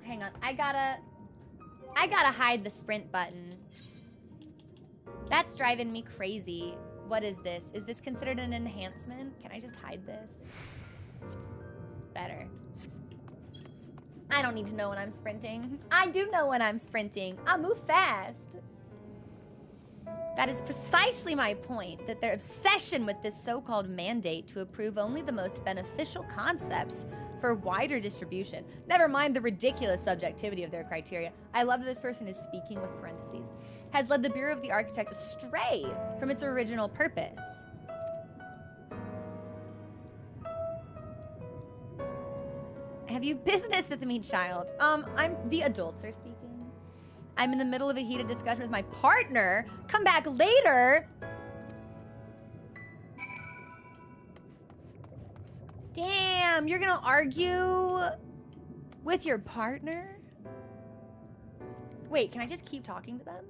Hang on, I gotta hide the sprint button. That's driving me crazy. What is this? Is this considered an enhancement? Can I just hide this? Better. I don't need to know when I'm sprinting. I do know when I'm sprinting. I move fast. That is precisely my point, that their obsession with this so-called mandate to approve only the most beneficial concepts for wider distribution. Never mind the ridiculous subjectivity of their criteria. I love that this person is speaking with parentheses. Has led the Bureau of the Architect astray from its original purpose. Have you business with me, child? The adults are speaking. I'm in the middle of a heated discussion with my partner. Come back later. Damn, you're gonna argue with your partner? Wait, can I just keep talking to them?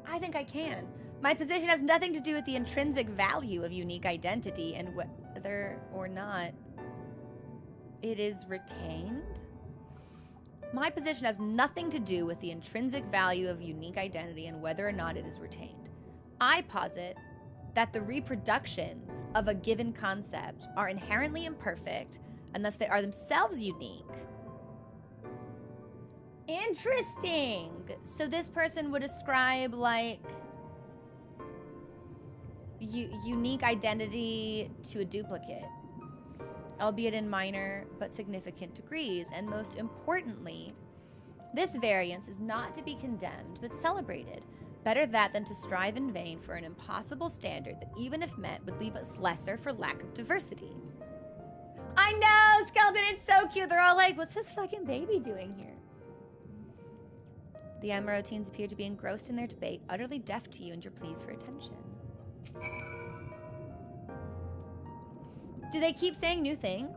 I think I can. My position has nothing to do with the intrinsic value of unique identity and whether or not it is retained. My position has nothing to do with the intrinsic value of unique identity and whether or not it is retained. I posit that the reproductions of a given concept are inherently imperfect and thus they are themselves unique. Interesting. So this person would ascribe like unique identity to a duplicate, albeit in minor but significant degrees. And most importantly, this variance is not to be condemned but celebrated. Better that than to strive in vain for an impossible standard that, even if met, would leave us lesser for lack of diversity. I know, Skeleton, it's so cute. They're all like, what's this fucking baby doing here? The Amaroteens appear to be engrossed in their debate, utterly deaf to you and your pleas for attention. Do they keep saying new things?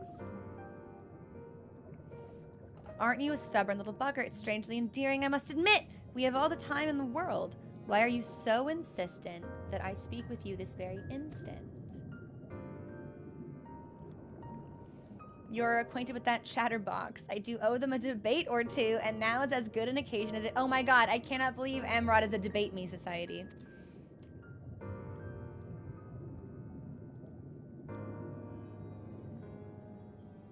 Aren't you a stubborn little bugger? It's strangely endearing, I must admit. We have all the time in the world. Why are you so insistent that I speak with you this very instant? You're acquainted with that chatterbox. I do owe them a debate or two, and now is as good an occasion as it. Oh my god, I cannot believe Amrod is a debate me society.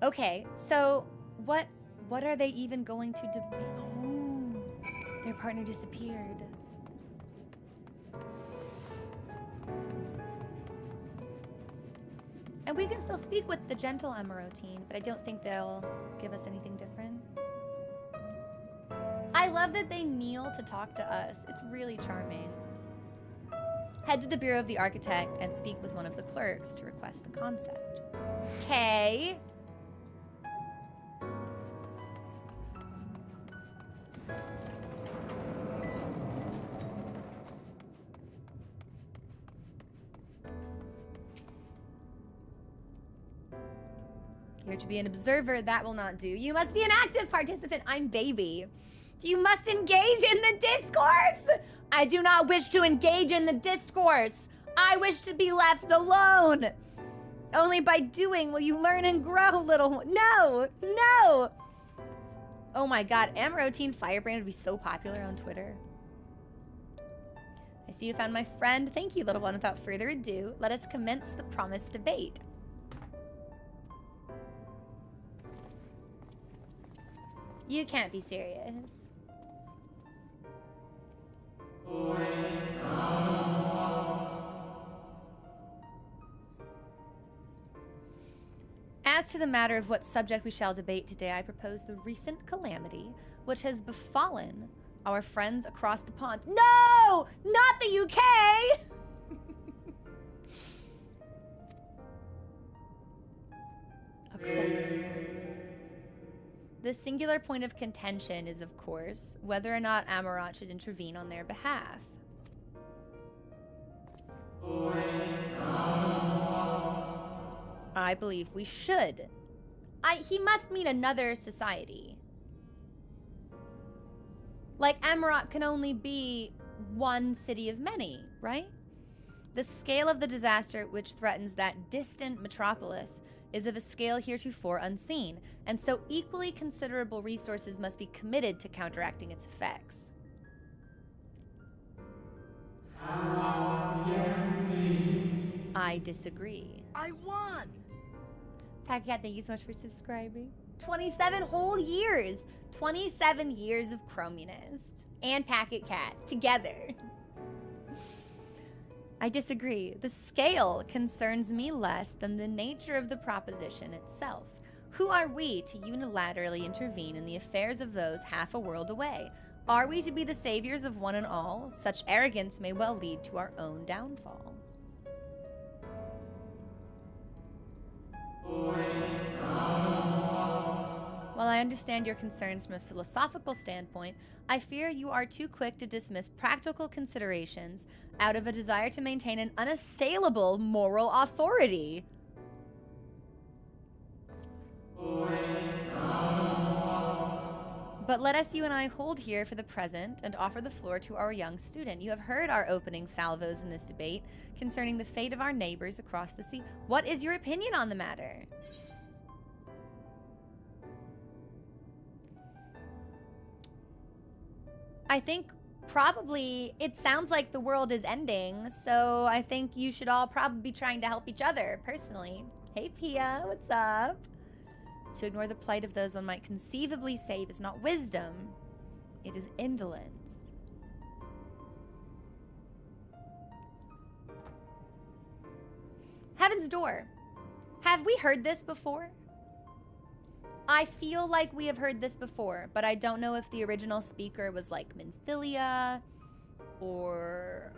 Okay, so what are they even going to debate? Oh, their partner disappeared. And we can still speak with the gentle Amarotine, but I don't think they'll give us anything different. I love that they kneel to talk to us. It's really charming. Head to the Bureau of the Architect and speak with one of the clerks to request the concept. Okay. Here to be an observer, that will not do. You must be an active participant. I'm baby. You must engage in the discourse. I do not wish to engage in the discourse. I wish to be left alone. Only by doing will you learn and grow, little one. No, no. Oh my God, Amarotine Firebrand would be so popular on Twitter. I see you found my friend. Thank you, little one. Without further ado, let us commence the promised debate. You can't be serious. As to the matter of what subject we shall debate today, I propose the recent calamity which has befallen our friends across the pond. No! Not the UK! The singular point of contention is, of course, whether or not Amarot should intervene on their behalf. I believe we should. He must mean another society. Like, Amarot can only be one city of many, right? The scale of the disaster which threatens that distant metropolis is of a scale heretofore unseen, and so equally considerable resources must be committed to counteracting its effects. I disagree. I won! Packet, thank you so much for subscribing. 27 whole years! 27 years of Chromunist and Packet Cat together. I disagree. The scale concerns me less than the nature of the proposition itself. Who are we to unilaterally intervene in the affairs of those half a world away? Are we to be the saviors of one and all? Such arrogance may well lead to our own downfall. While I understand your concerns from a philosophical standpoint, I fear you are too quick to dismiss practical considerations out of a desire to maintain an unassailable moral authority. But let us, you and I, hold here for the present and offer the floor to our young student. You have heard our opening salvos in this debate concerning the fate of our neighbors across the sea. What is your opinion on the matter? I think probably it sounds like the world is ending, so I think you should all probably be trying to help each other, personally. Hey, Pia, what's up? To ignore the plight of those one might conceivably save is not wisdom, it is indolence. Heaven's Door. Have we heard this before? I feel like we have heard this before, but I don't know if the original speaker was like Minfilia or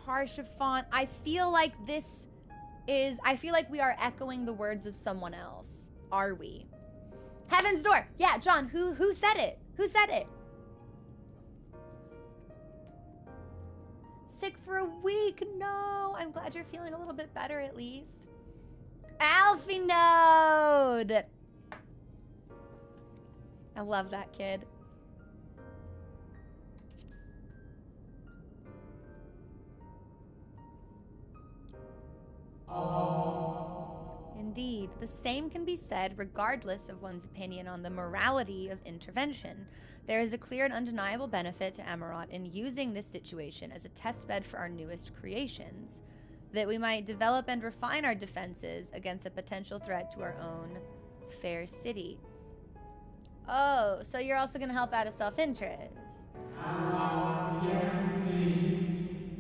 Harshaphon. I feel like we are echoing the words of someone else. Are we? Heaven's Door. Yeah, John, who said it? Who said it? Sick for a week. No, I'm glad you're feeling a little bit better at least. Alfie Node. I love that kid. Indeed, the same can be said regardless of one's opinion on the morality of intervention. There is a clear and undeniable benefit to Amarot in using this situation as a testbed for our newest creations, that we might develop and refine our defenses against a potential threat to our own fair city. Oh, so you're also going to help out of self-interest.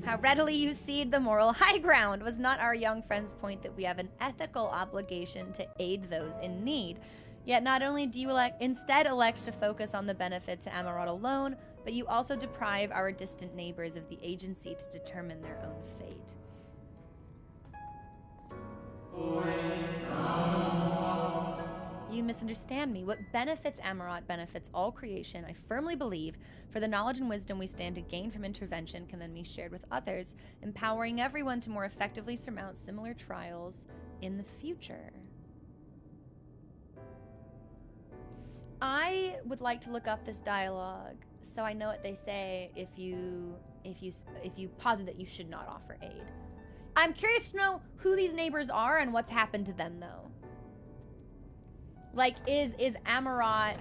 How readily you cede the moral high ground. Was not our young friend's point that we have an ethical obligation to aid those in need? Yet not only do you instead elect to focus on the benefit to Amarot alone, but you also deprive our distant neighbors of the agency to determine their own fate. You misunderstand me. What benefits Amarot benefits all creation, I firmly believe, for the knowledge and wisdom we stand to gain from intervention can then be shared with others, empowering everyone to more effectively surmount similar trials in the future. I would like to look up this dialogue so I know what they say if you posit that you should not offer aid. I'm curious to know who these neighbors are and what's happened to them, though. Like, is Amarat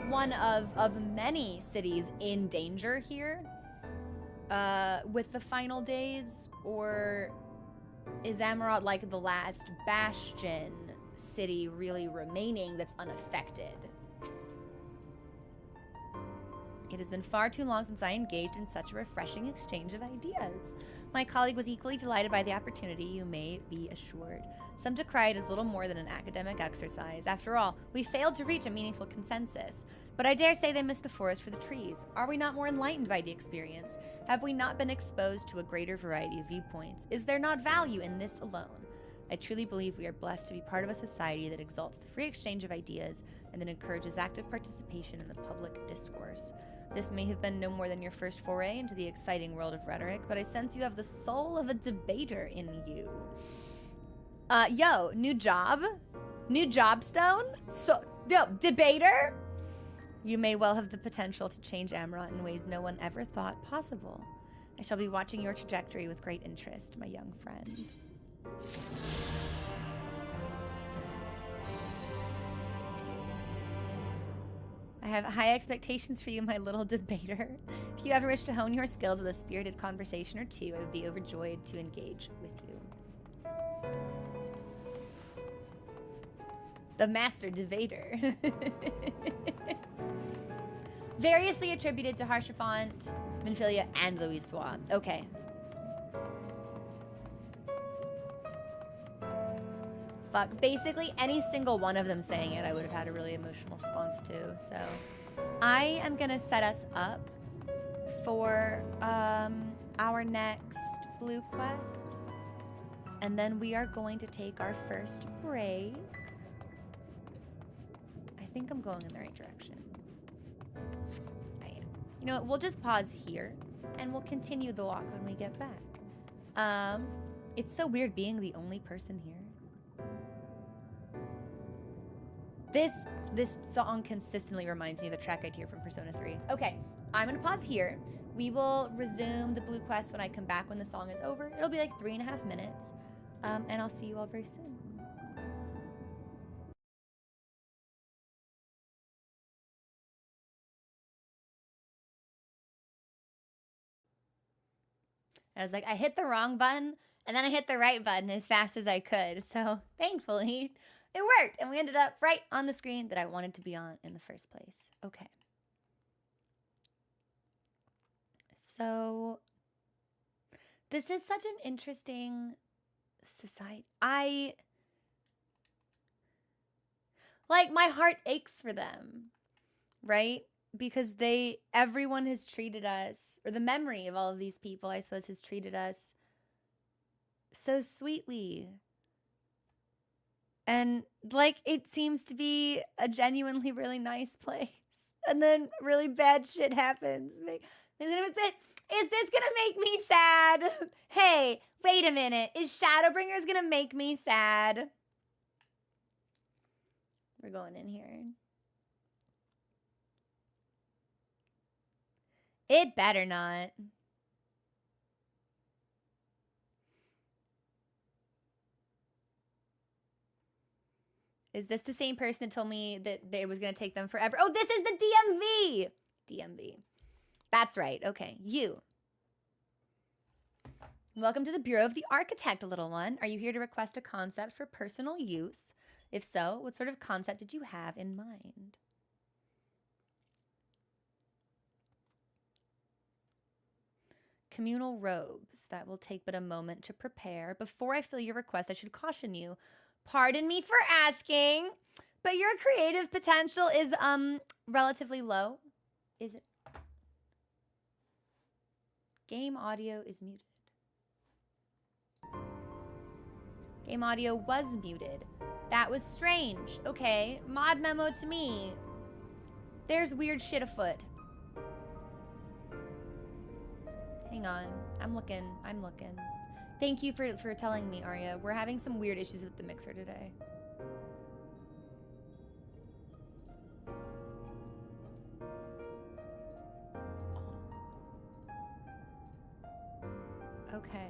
one of many cities in danger here with the final days? Or is Amarat like the last bastion city really remaining that's unaffected? It has been far too long since I engaged in such a refreshing exchange of ideas. My colleague was equally delighted by the opportunity, you may be assured. Some decry it as little more than an academic exercise. After all, we failed to reach a meaningful consensus. But I dare say they missed the forest for the trees. Are we not more enlightened by the experience? Have we not been exposed to a greater variety of viewpoints? Is there not value in this alone? I truly believe we are blessed to be part of a society that exalts the free exchange of ideas and that encourages active participation in the public discourse. This may have been no more than your first foray into the exciting world of rhetoric, but I sense you have the soul of a debater in you. Yo, new job? New jobstone? So, yo, debater? You may well have the potential to change Amarat in ways no one ever thought possible. I shall be watching your trajectory with great interest, my young friend. I have high expectations for you, my little debater. If you ever wish to hone your skills with a spirited conversation or two, I would be overjoyed to engage with you. The master debater. Variously attributed to Haurchefant, Minfilia, and Louisoix. Okay. Fuck. Basically, any single one of them saying it, I would have had a really emotional response to. So, I am gonna set us up for our next blue quest, and then we are going to take our first break. I think I'm going in the right direction. I am. You know what? We'll just pause here, and we'll continue the walk when we get back. It's so weird being the only person here. This song consistently reminds me of a track I'd hear from Persona 3. Okay, I'm gonna pause here. We will resume the blue quest when I come back when the song is over. It'll be like 3.5 minutes. And I'll see you all very soon. I was like, I hit the wrong button, and then I hit the right button as fast as I could. So thankfully, it worked, and we ended up right on the screen that I wanted to be on in the first place. Okay. So, this is such an interesting society. Like, my heart aches for them, right? Because everyone has treated us, or the memory of all of these people, I suppose, has treated us so sweetly. And, like, it seems to be a genuinely really nice place. And then really bad shit happens. Is this gonna make me sad? Hey, wait a minute. Is Shadowbringers gonna make me sad? We're going in here. It better not. Is this the same person that told me that it was going to take them forever? Oh, this is the DMV! DMV. That's right. Okay. You. Welcome to the Bureau of the Architect, little one. Are you here to request a concept for personal use? If so, what sort of concept did you have in mind? Communal robes. That will take but a moment to prepare. Before I fill your request, I should caution you. Pardon me for asking, but your creative potential is relatively low. Is it? Game audio is muted. Game audio was muted. That was strange. Okay, mod memo to me. There's weird shit afoot. Hang on, I'm looking. Thank you for telling me, Arya. We're having some weird issues with the mixer today. Okay.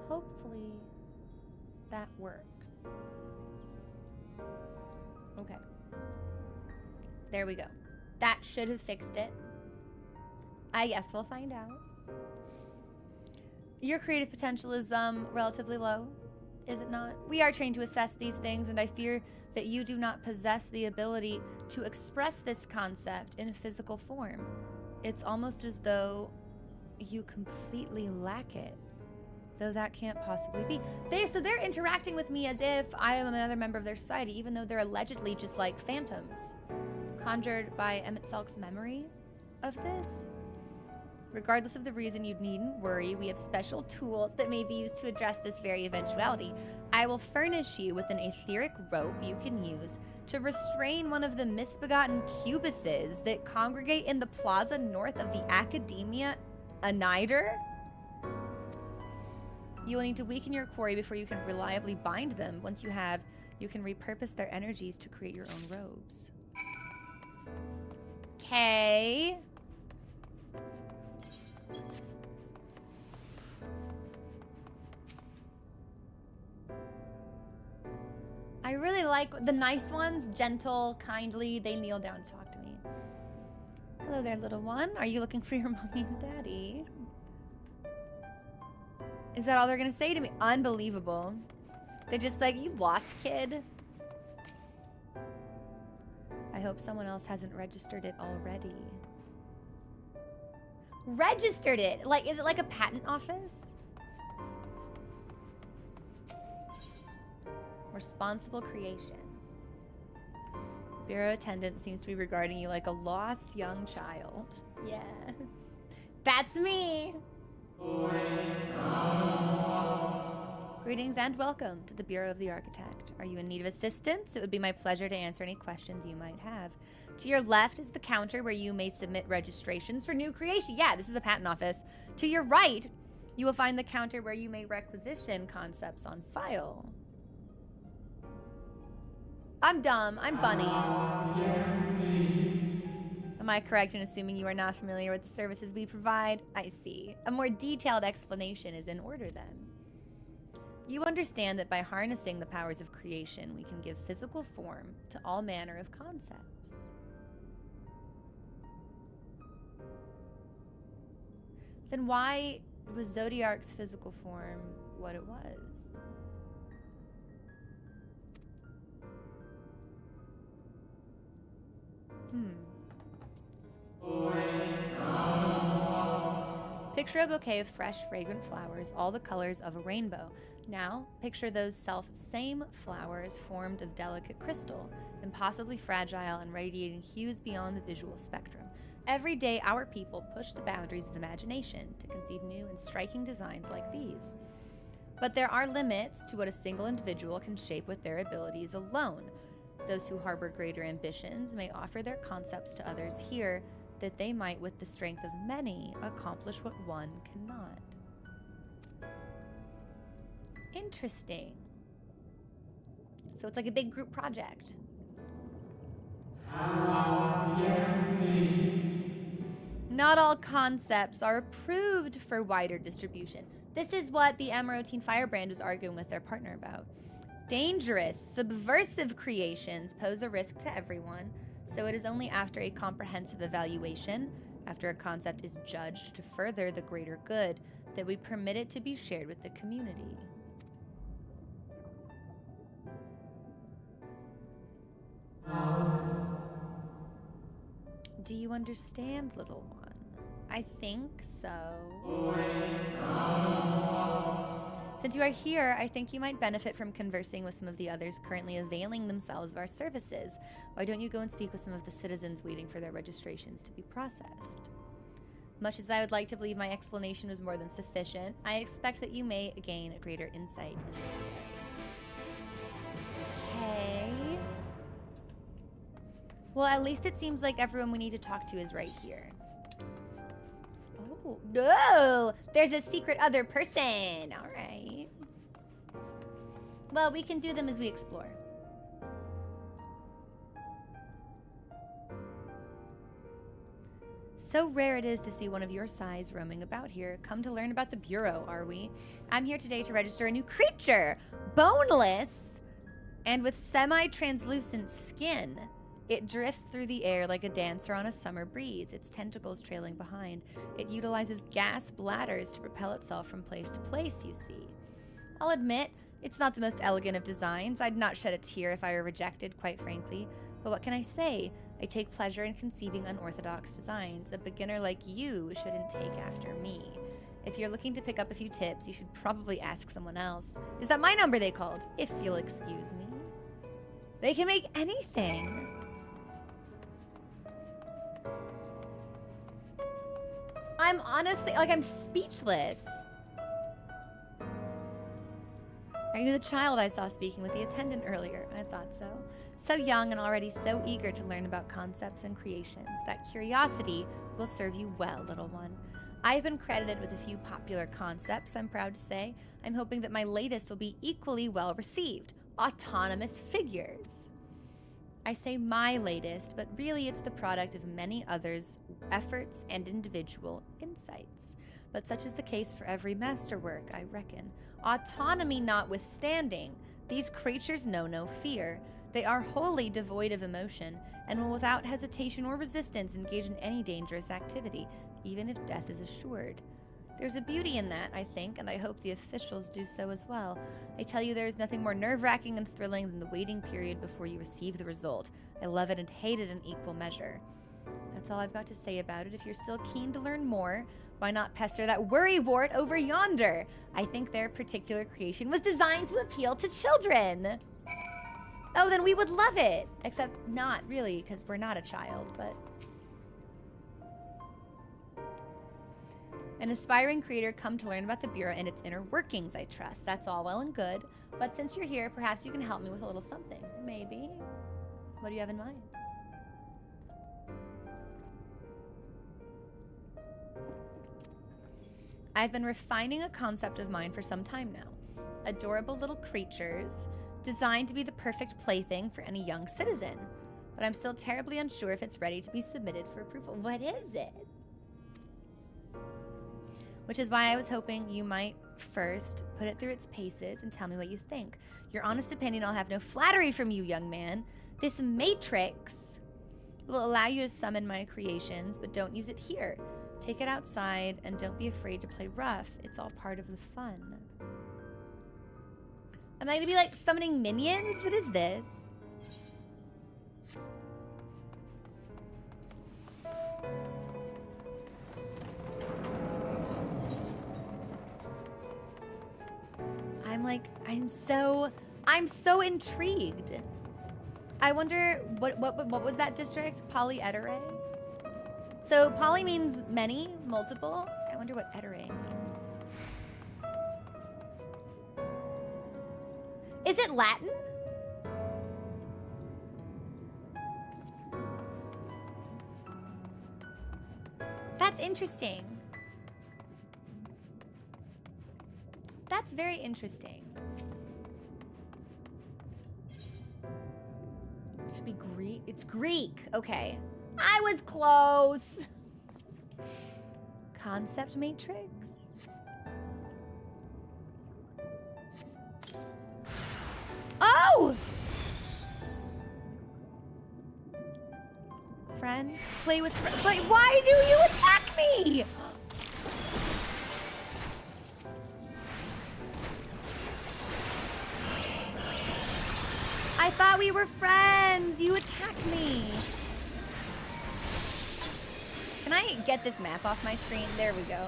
Hopefully that works. Okay. There we go. That should have fixed it. I guess we'll find out. Your creative potential is relatively low, is it not? We are trained to assess these things, and I fear that you do not possess the ability to express this concept in a physical form. It's almost as though you completely lack it, though that can't possibly be. So they're interacting with me as if I am another member of their society, even though they're allegedly just like phantoms, conjured by Emmett Salk's memory of this. Regardless of the reason, you needn't worry. We have special tools that may be used to address this very eventuality. I will furnish you with an etheric rope you can use to restrain one of the misbegotten cubuses that congregate in the plaza north of the Academia Anider. You will need to weaken your quarry before you can reliably bind them. Once you have, you can repurpose their energies to create your own robes. Okay. I really like the nice ones, gentle, kindly. They kneel down to talk to me. Hello there, little one. Are you looking for your mommy and daddy? Is that all they're gonna say to me? Unbelievable. They're just like, you lost, kid. I hope someone else hasn't registered it already. Registered it? Like, is it like a patent office? Responsible creation. Bureau attendant seems to be regarding you like a lost young child. Yeah. That's me. Greetings and welcome to the Bureau of the Architect. Are you in need of assistance? It would be my pleasure to answer any questions you might have. To your left is the counter where you may submit registrations for new creation. Yeah, this is a patent office. To your right, you will find the counter where you may requisition concepts on file. I'm dumb. I'm Bunny. Am I correct in assuming you are not familiar with the services we provide? I see. A more detailed explanation is in order then. You understand that by harnessing the powers of creation, we can give physical form to all manner of concepts. Then why was Zodiark's physical form what it was? Picture a bouquet of fresh, fragrant flowers, all the colors of a rainbow. Now, picture those self-same flowers formed of delicate crystal, impossibly fragile and radiating hues beyond the visual spectrum. Every day, our people push the boundaries of imagination to conceive new and striking designs like these. But there are limits to what a single individual can shape with their abilities alone. Those who harbor greater ambitions may offer their concepts to others here, that they might, with the strength of many, accomplish what one cannot. Interesting. So it's like a big group project. Not all concepts are approved for wider distribution. This is what the Amarotine Firebrand was arguing with their partner about. Dangerous, subversive creations pose a risk to everyone, so it is only after a comprehensive evaluation, after a concept is judged to further the greater good, that we permit it to be shared with the community. Do you understand, little one? I think so. Since you are here, I think you might benefit from conversing with some of the others currently availing themselves of our services. Why don't you go and speak with some of the citizens waiting for their registrations to be processed? Much as I would like to believe my explanation was more than sufficient, I expect that you may gain a greater insight in this area. Okay. Well, at least it seems like everyone we need to talk to is right here. Oh, no! There's a secret other person! Alright. Well, we can do them as we explore. So rare it is to see one of your size roaming about here. Come to learn about the Bureau, are we? I'm here today to register a new creature. Boneless and with semi-translucent skin. It drifts through the air like a dancer on a summer breeze, its tentacles trailing behind. It utilizes gas bladders to propel itself from place to place, you see. I'll admit, it's not the most elegant of designs. I'd not shed a tear if I were rejected, quite frankly. But what can I say? I take pleasure in conceiving unorthodox designs. A beginner like you shouldn't take after me. If you're looking to pick up a few tips, you should probably ask someone else. Is that my number they called? If you'll excuse me. They can make anything. I'm honestly, like, I'm speechless. Are you the child I saw speaking with the attendant earlier? I thought so. So young and already so eager to learn about concepts and creations. That curiosity will serve you well, little one. I've been credited with a few popular concepts, I'm proud to say. I'm hoping that my latest will be equally well received. Autonomous figures. I say my latest, but really it's the product of many others' efforts and individual insights. But such is the case for every masterwork, I reckon. Autonomy notwithstanding, these creatures know no fear. They are wholly devoid of emotion, and will without hesitation or resistance engage in any dangerous activity, even if death is assured. There's a beauty in that, I think, and I hope the officials do so as well. I tell you, there is nothing more nerve-wracking and thrilling than the waiting period before you receive the result. I love it and hate it in equal measure. That's all I've got to say about it. If you're still keen to learn more, why not pester that worrywart over yonder? I think their particular creation was designed to appeal to children. Oh, then we would love it. Except not really, because we're not a child, but... An aspiring creator come to learn about the Bureau and its inner workings, I trust. That's all well and good. But since you're here, perhaps you can help me with a little something. Maybe. What do you have in mind? I've been refining a concept of mine for some time now. Adorable little creatures designed to be the perfect plaything for any young citizen. But I'm still terribly unsure if it's ready to be submitted for approval. What is it? Which is why I was hoping you might first put it through its paces and tell me what you think. Your honest opinion, I'll have no flattery from you, young man. This matrix will allow you to summon my creations, but don't use it here. Take it outside and don't be afraid to play rough. It's all part of the fun. Am I gonna be like summoning minions? What is this? I'm so intrigued. I wonder what was that district? Polyedere? So poly means many, multiple. I wonder what edere means. Is it Latin? That's interesting. That's very interesting. Should be Greek. It's Greek. Okay. I was close. Concept matrix. Oh! Friend, play with friend. But why do you attack me? I thought we were friends. You attacked me. Can I get this map off my screen? There we go.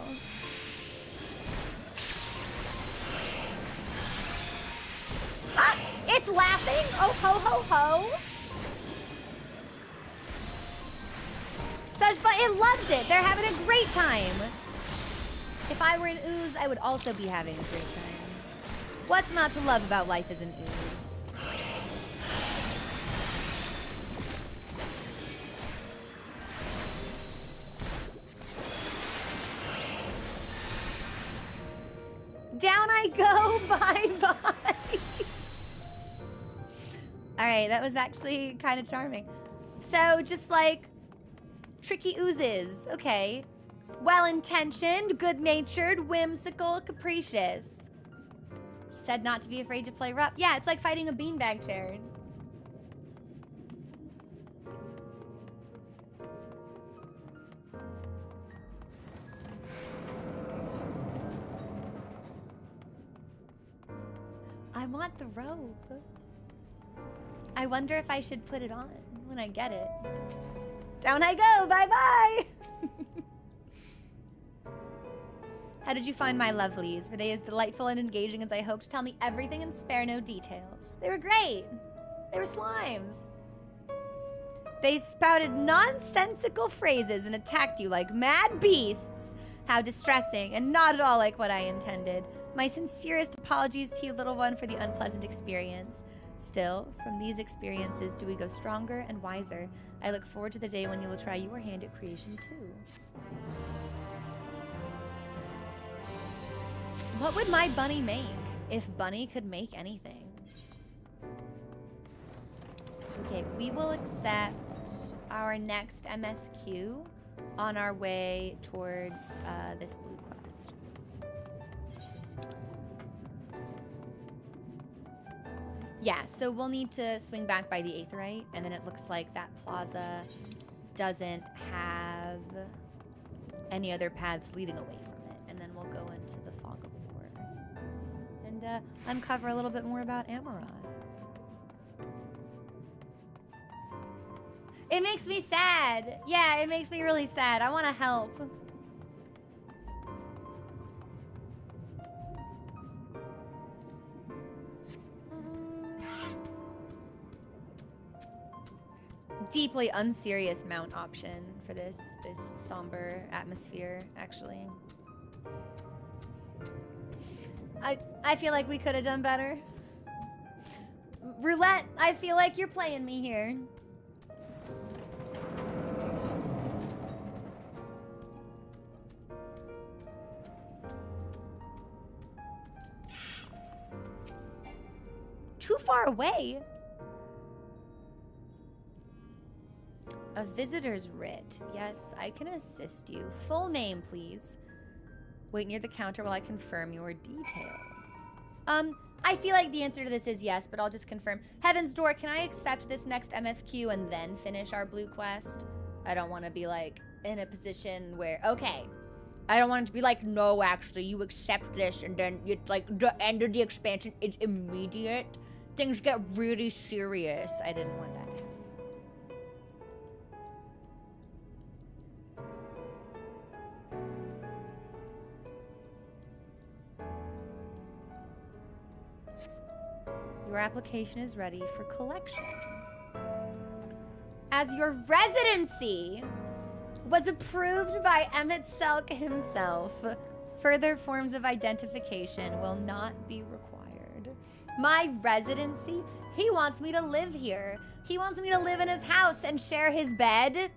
Ah, it's laughing. Oh, ho, ho, ho. Such fun. It loves it. They're having a great time. If I were an ooze, I would also be having a great time. What's not to love about life as an ooze? Down I go. Bye-bye. All right, that was actually kind of charming. So just like tricky oozes. Okay. Well-intentioned, good-natured, whimsical, capricious. He said not to be afraid to play rough. Yeah, it's like fighting a beanbag chair. I want the robe. I wonder if I should put it on when I get it. Down I go. Bye-bye. How did you find my lovelies? Were they as delightful and engaging as I hoped? Tell me everything and spare no details. They were great. They were slimes. They spouted nonsensical phrases and attacked you like mad beasts. How distressing, and not at all like what I intended. My sincerest apologies to you, little one, for the unpleasant experience. Still, from these experiences do we go stronger and wiser. I look forward to the day when you will try your hand at creation too. What would my bunny make if Bunny could make anything? Okay, we will accept our next MSQ on our way towards this blue quest. Yeah, so we'll need to swing back by the Aetheryte, and then it looks like that plaza doesn't have any other paths leading away from it. And then we'll go into the Fog of War and uncover a little bit more about Amarot. It makes me sad. Yeah, it makes me really sad. I want to help. Deeply unserious mount option for this somber atmosphere, actually. I feel like we could have done better. Roulette, I feel like you're playing me here. Too far away. A visitor's writ. Yes, I can assist you. Full name, please. Wait near the counter while I confirm your details. I feel like the answer to this is yes, but I'll just confirm. Heaven's Door, can I accept this next MSQ and then finish our blue quest? I don't want to be like in a position where, okay. I don't want it to be like, no, actually, you accept this and then it's like the end of the expansion is immediate. Things get really serious. I didn't want that to happen. Your application is ready for collection. As your residency was approved by Emmett Selk himself, further forms of identification will not be required. My residency? He wants me to live here. He wants me to live in his house and share his bed.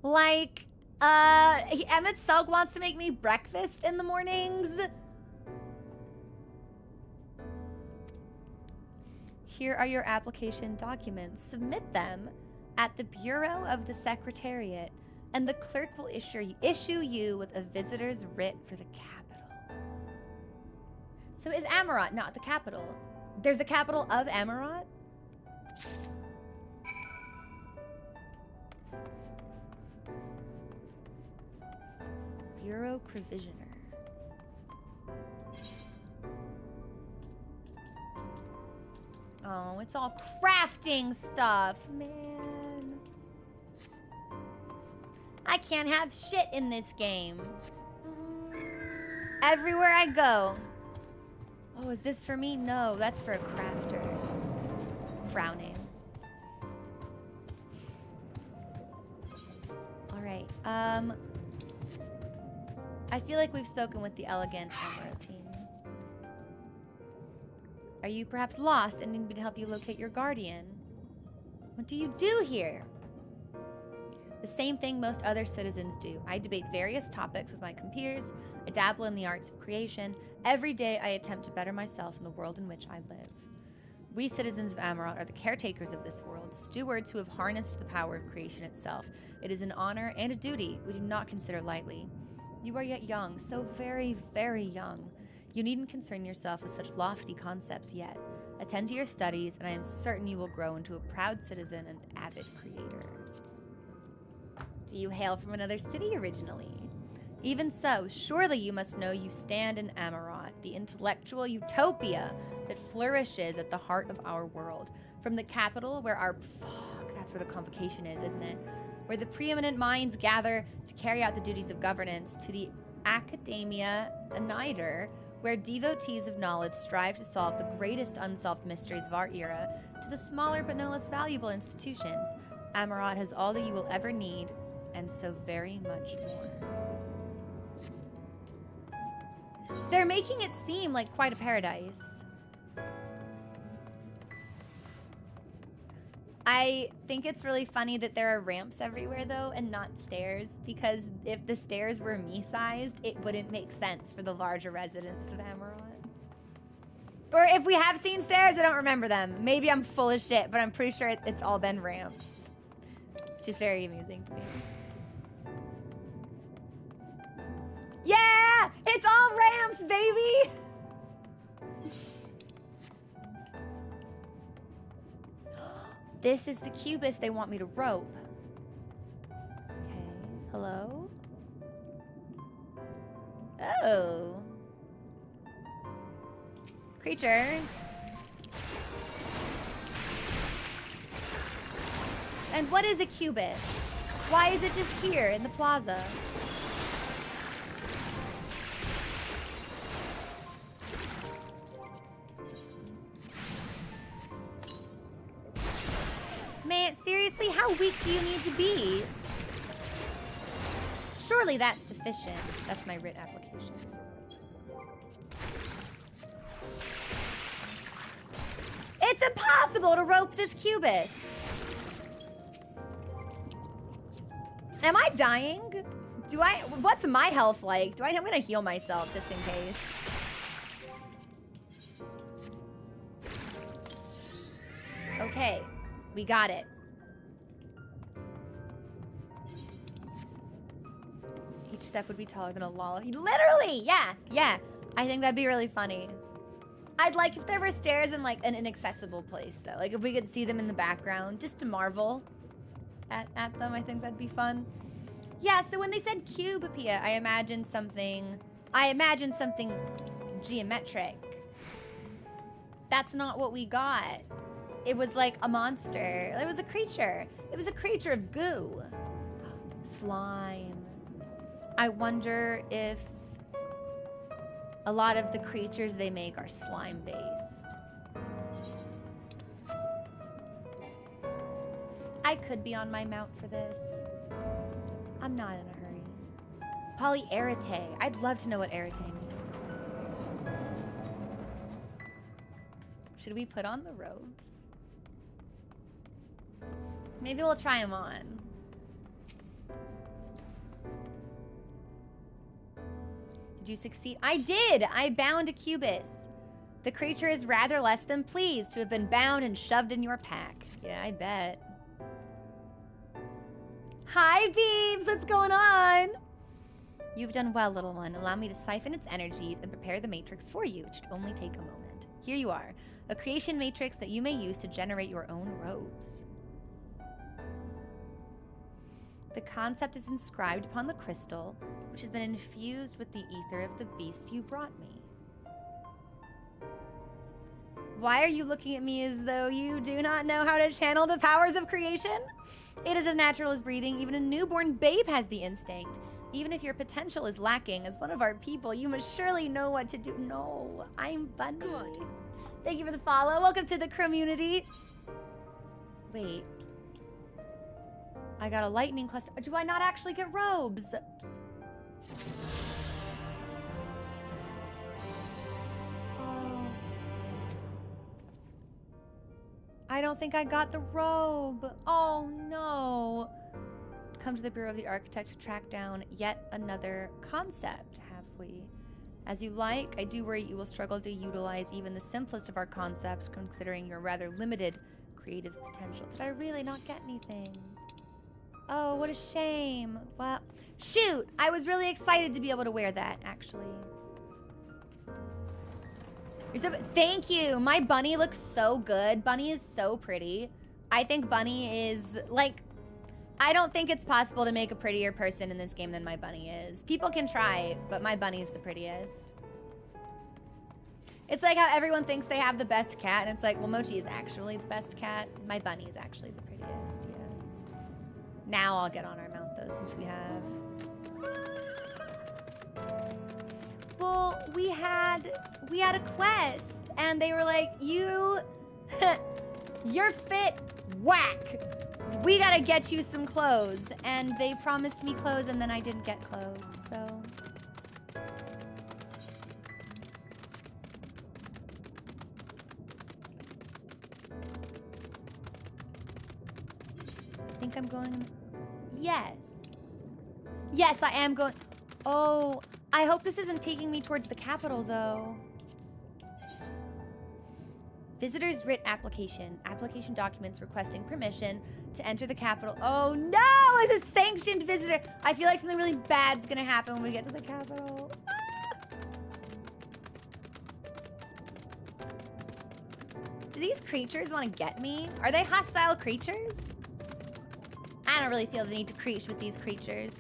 Like, Emmett Selk wants to make me breakfast in the mornings. Here are your application documents. Submit them at the Bureau of the Secretariat, and the clerk will issue you with a visitor's writ for the capital. So is Amarot not the capital? There's a capital of Amarot? Bureau Provisioner. Oh, it's all crafting stuff, man. I can't have shit in this game. Everywhere I go. Oh, is this for me? No, that's for a crafter. Frowning. All right. I feel like we've spoken with the elegant Emerald team. Are you perhaps lost and need me to help you locate your guardian? What do you do here? The same thing most other citizens do. I debate various topics with my compeers. I dabble in the arts of creation. Every day I attempt to better myself in the world in which I live. We citizens of Amarant are the caretakers of this world, stewards who have harnessed the power of creation itself. It is an honor and a duty we do not consider lightly. You are yet young, so very, very young. You needn't concern yourself with such lofty concepts yet. Attend to your studies, and I am certain you will grow into a proud citizen and avid creator. Do you hail from another city originally? Even so, surely you must know you stand in Amarant, the intellectual utopia that flourishes at the heart of our world. From the capital where that's where the convocation is, isn't it? Where the preeminent minds gather to carry out the duties of governance, to the Academia Anider, where devotees of knowledge strive to solve the greatest unsolved mysteries of our era, to the smaller but no less valuable institutions. Amarant has all that you will ever need, and so very much more. They're making it seem like quite a paradise. I think it's really funny that there are ramps everywhere, though, and not stairs, because if the stairs were me-sized, it wouldn't make sense for the larger residents of Amarant. Or if we have seen stairs, I don't remember them. Maybe I'm full of shit, but I'm pretty sure it's all been ramps. Which is very amusing to me. Yeah! It's all ramps, baby! This is the cubist they want me to rope. Okay, hello? Oh. Creature. And what is a cubist? Why is it just here in the plaza? Man, seriously, how weak do you need to be? Surely that's sufficient. That's my writ application. It's impossible to rope this cubist. Am I dying? What's my health like? I'm gonna heal myself just in case. Okay. We got it. Each step would be taller than a wall. Literally! Yeah. I think that'd be really funny. I'd like if there were stairs in like an inaccessible place, though. Like if we could see them in the background, just to marvel at them. I think that'd be fun. Yeah, so when they said Cubopia, I imagined something geometric. That's not what we got. It was like a monster. It was a creature. It was a creature of goo. Slime. I wonder if a lot of the creatures they make are slime-based. I could be on my mount for this. I'm not in a hurry. Polyarete. I'd love to know what arete means. Should we put on the robes? Maybe we'll try them on. Did you succeed? I did! I bound a cubist. The creature is rather less than pleased to have been bound and shoved in your pack. Yeah, I bet. Hi, Beebs! What's going on? You've done well, little one. Allow me to siphon its energies and prepare the matrix for you. It should only take a moment. Here you are. A creation matrix that you may use to generate your own robes. The concept is inscribed upon the crystal, which has been infused with the ether of the beast you brought me. Why are you looking at me as though you do not know how to channel the powers of creation? It is as natural as breathing. Even a newborn babe has the instinct. Even if your potential is lacking, as one of our people, you must surely know what to do. No, I'm funny. Good. Thank you for the follow. Welcome to the community. Wait. I got a lightning cluster. Do I not actually get robes? Oh. I don't think I got the robe. Oh no. Come to the Bureau of the Architect to track down yet another concept, have we? As you like, I do worry you will struggle to utilize even the simplest of our concepts, considering your rather limited creative potential. Did I really not get anything? Oh, what a shame. Well, shoot! I was really excited to be able to wear that, actually. Thank you! My bunny looks so good. Bunny is so pretty. I think Bunny is, like... I don't think it's possible to make a prettier person in this game than my bunny is. People can try, but my bunny's the prettiest. It's like how everyone thinks they have the best cat, and it's like, well, Mochi is actually the best cat. My bunny is actually the prettiest, yeah. Now I'll get on our mount, though, since we have... Well, we had a quest, and they were like, you're fit, whack. We gotta get you some clothes. And they promised me clothes, and then I didn't get clothes, so. I think I'm going, yes. Yes, I am going, oh, I hope this isn't taking me towards the capital, though. Visitor's writ application. Application documents requesting permission to enter the capital. Oh no, it's a sanctioned visitor. I feel like something really bad's gonna happen when we get to the capital. Ah! Do these creatures want to get me? Are they hostile creatures? I don't really feel the need to creech with these creatures.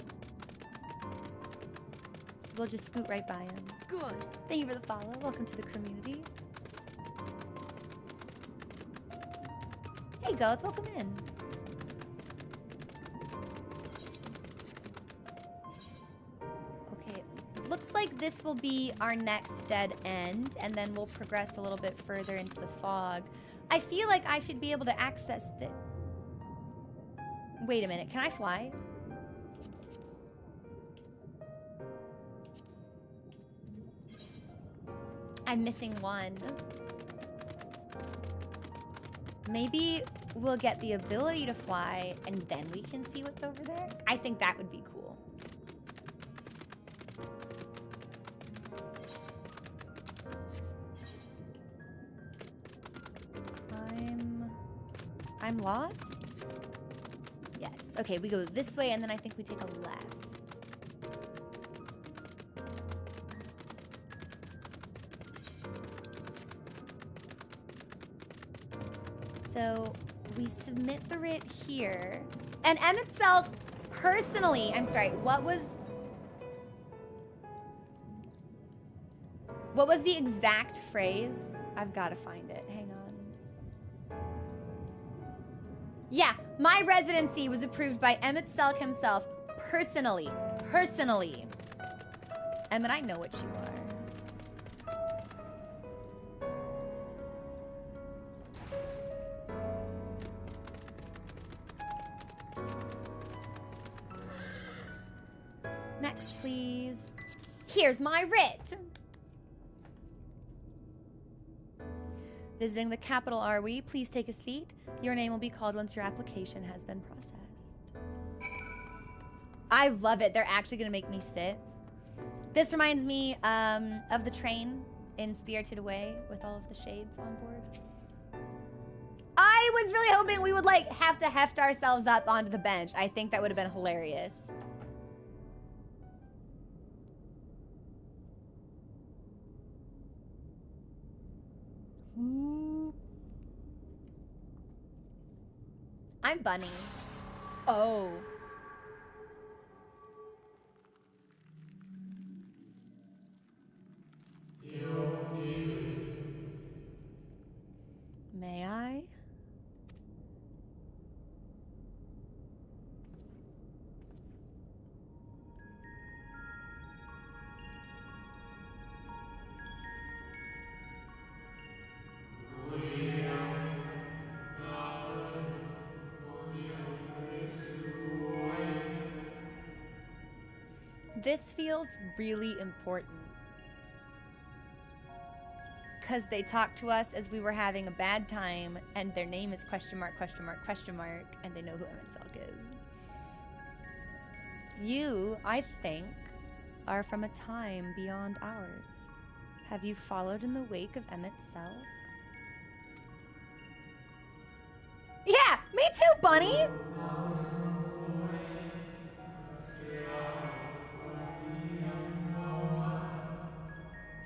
So we'll just scoot right by them. Good. Thank you for the follow. Welcome to the community. Hey, Goth, welcome in. Okay, looks like this will be our next dead end, and then we'll progress a little bit further into the fog. I feel like I should be able to access the... Wait a minute, can I fly? I'm missing one. Maybe we'll get the ability to fly, and then we can see what's over there. I think that would be cool. I'm lost? Yes. Okay, we go this way, and then I think we take a left. So we submit the writ here. And Emmett Selk, personally, I'm sorry, what was the exact phrase? I've got to find it. Hang on. Yeah, my residency was approved by Emmett Selk himself, personally. Personally. Emmett, I know what you are. Next, please. Here's my writ. Visiting the capital, are we? Please take a seat. Your name will be called once your application has been processed. I love it. They're actually going to make me sit. This reminds me of the train in Spirited Away with all of the shades on board. I was really hoping we would like have to heft ourselves up onto the bench. I think that would have been hilarious. I'm Bunny. Oh. May I? This feels really important. Because they talked to us as we were having a bad time, and their name is question mark, question mark, question mark, and they know who Emmett Selk is. You, I think, are from a time beyond ours. Have you followed in the wake of Emmett Selk? Yeah, me too, Bunny!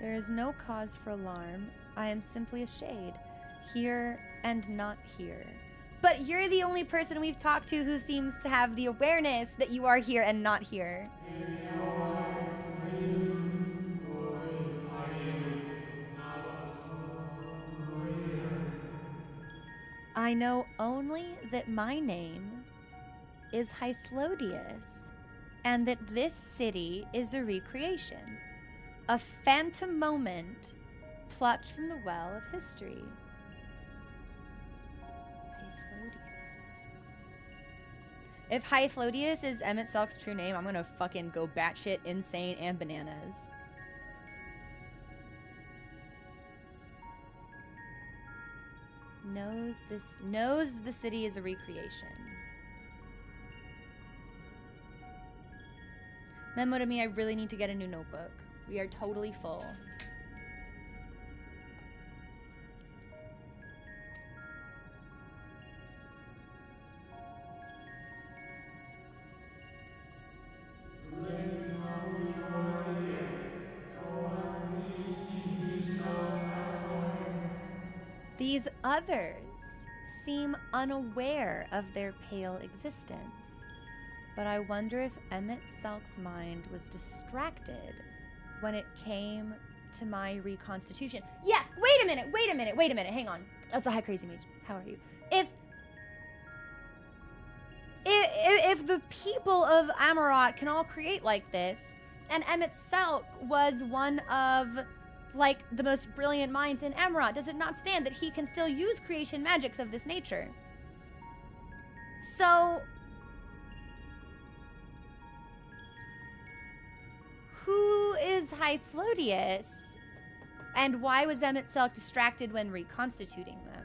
There is no cause for alarm. I am simply a shade, here and not here. But you're the only person we've talked to who seems to have the awareness that you are here and not here. I know only that my name is Hythlodius, and that this city is a recreation, a phantom moment plucked from the well of history. If Hythlodius is Emmett Selk's true name, I'm gonna fucking go batshit insane and bananas. Knows the city is a recreation. Memo to me, I really need to get a new notebook. We are totally full. These others seem unaware of their pale existence, but I wonder if Emmett Selk's mind was distracted when it came to my reconstitution. Yeah, wait a minute, hang on. That's a high crazy mage. How are you? If the people of Amarot can all create like this, and Emmett Selk was one of like the most brilliant minds in Amarot, does it not stand that he can still use creation magics of this nature? So who is Hythlodius, and why was Emmett Selk distracted when reconstituting them?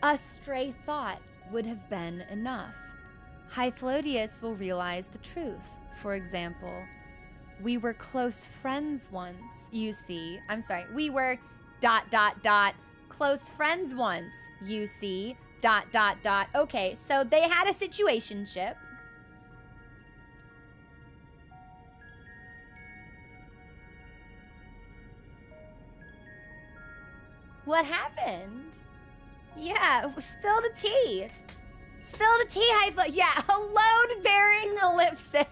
A stray thought would have been enough. Hythlodius will realize the truth. For example, we were close friends once, you see. I'm sorry, we were ... close friends once, you see ... Okay, so they had a situationship. What happened? Yeah, spill the tea. Spill the tea, Hythlodius. Yeah, a load-bearing ellipsis.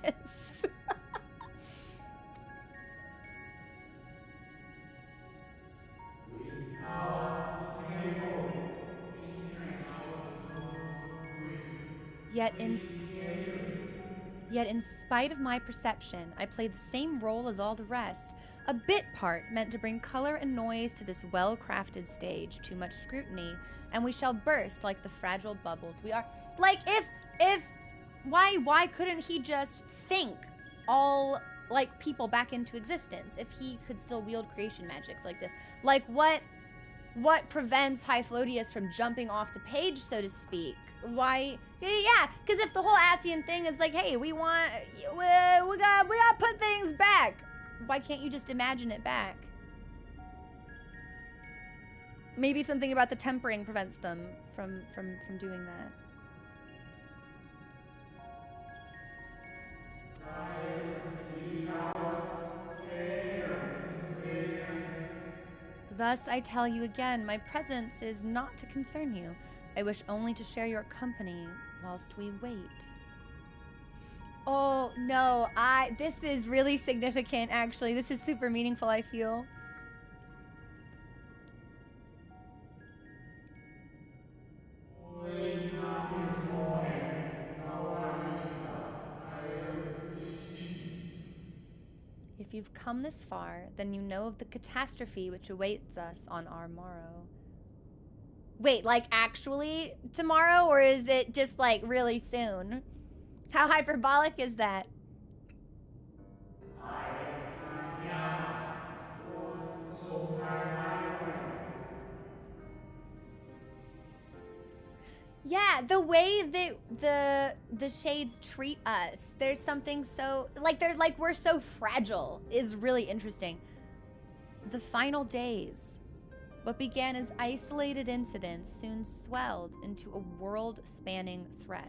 Yet in spite of my perception, I played the same role as all the rest. A bit part meant to bring color and noise to this well-crafted stage. Too much scrutiny, and we shall burst like the fragile bubbles we are. Like, why couldn't he just think all, like, people back into existence if he could still wield creation magics like this? Like, what prevents Hythlodius from jumping off the page, so to speak? Why? Yeah, because if the whole Asian thing is like, hey, we gotta put things back. Why can't you just imagine it back? Maybe something about the tempering prevents them from doing that. Thus, I tell you again, my presence is not to concern you. I wish only to share your company whilst we wait. Oh, no, this is really significant, actually. This is super meaningful, I feel. If you've come this far, then you know of the catastrophe which awaits us on our morrow. Wait, like actually tomorrow, or is it just like really soon? How hyperbolic is that? Yeah, the way that the shades treat us, there's something so like they're like we're so fragile is really interesting. The final days, what began as isolated incidents soon swelled into a world-spanning threat.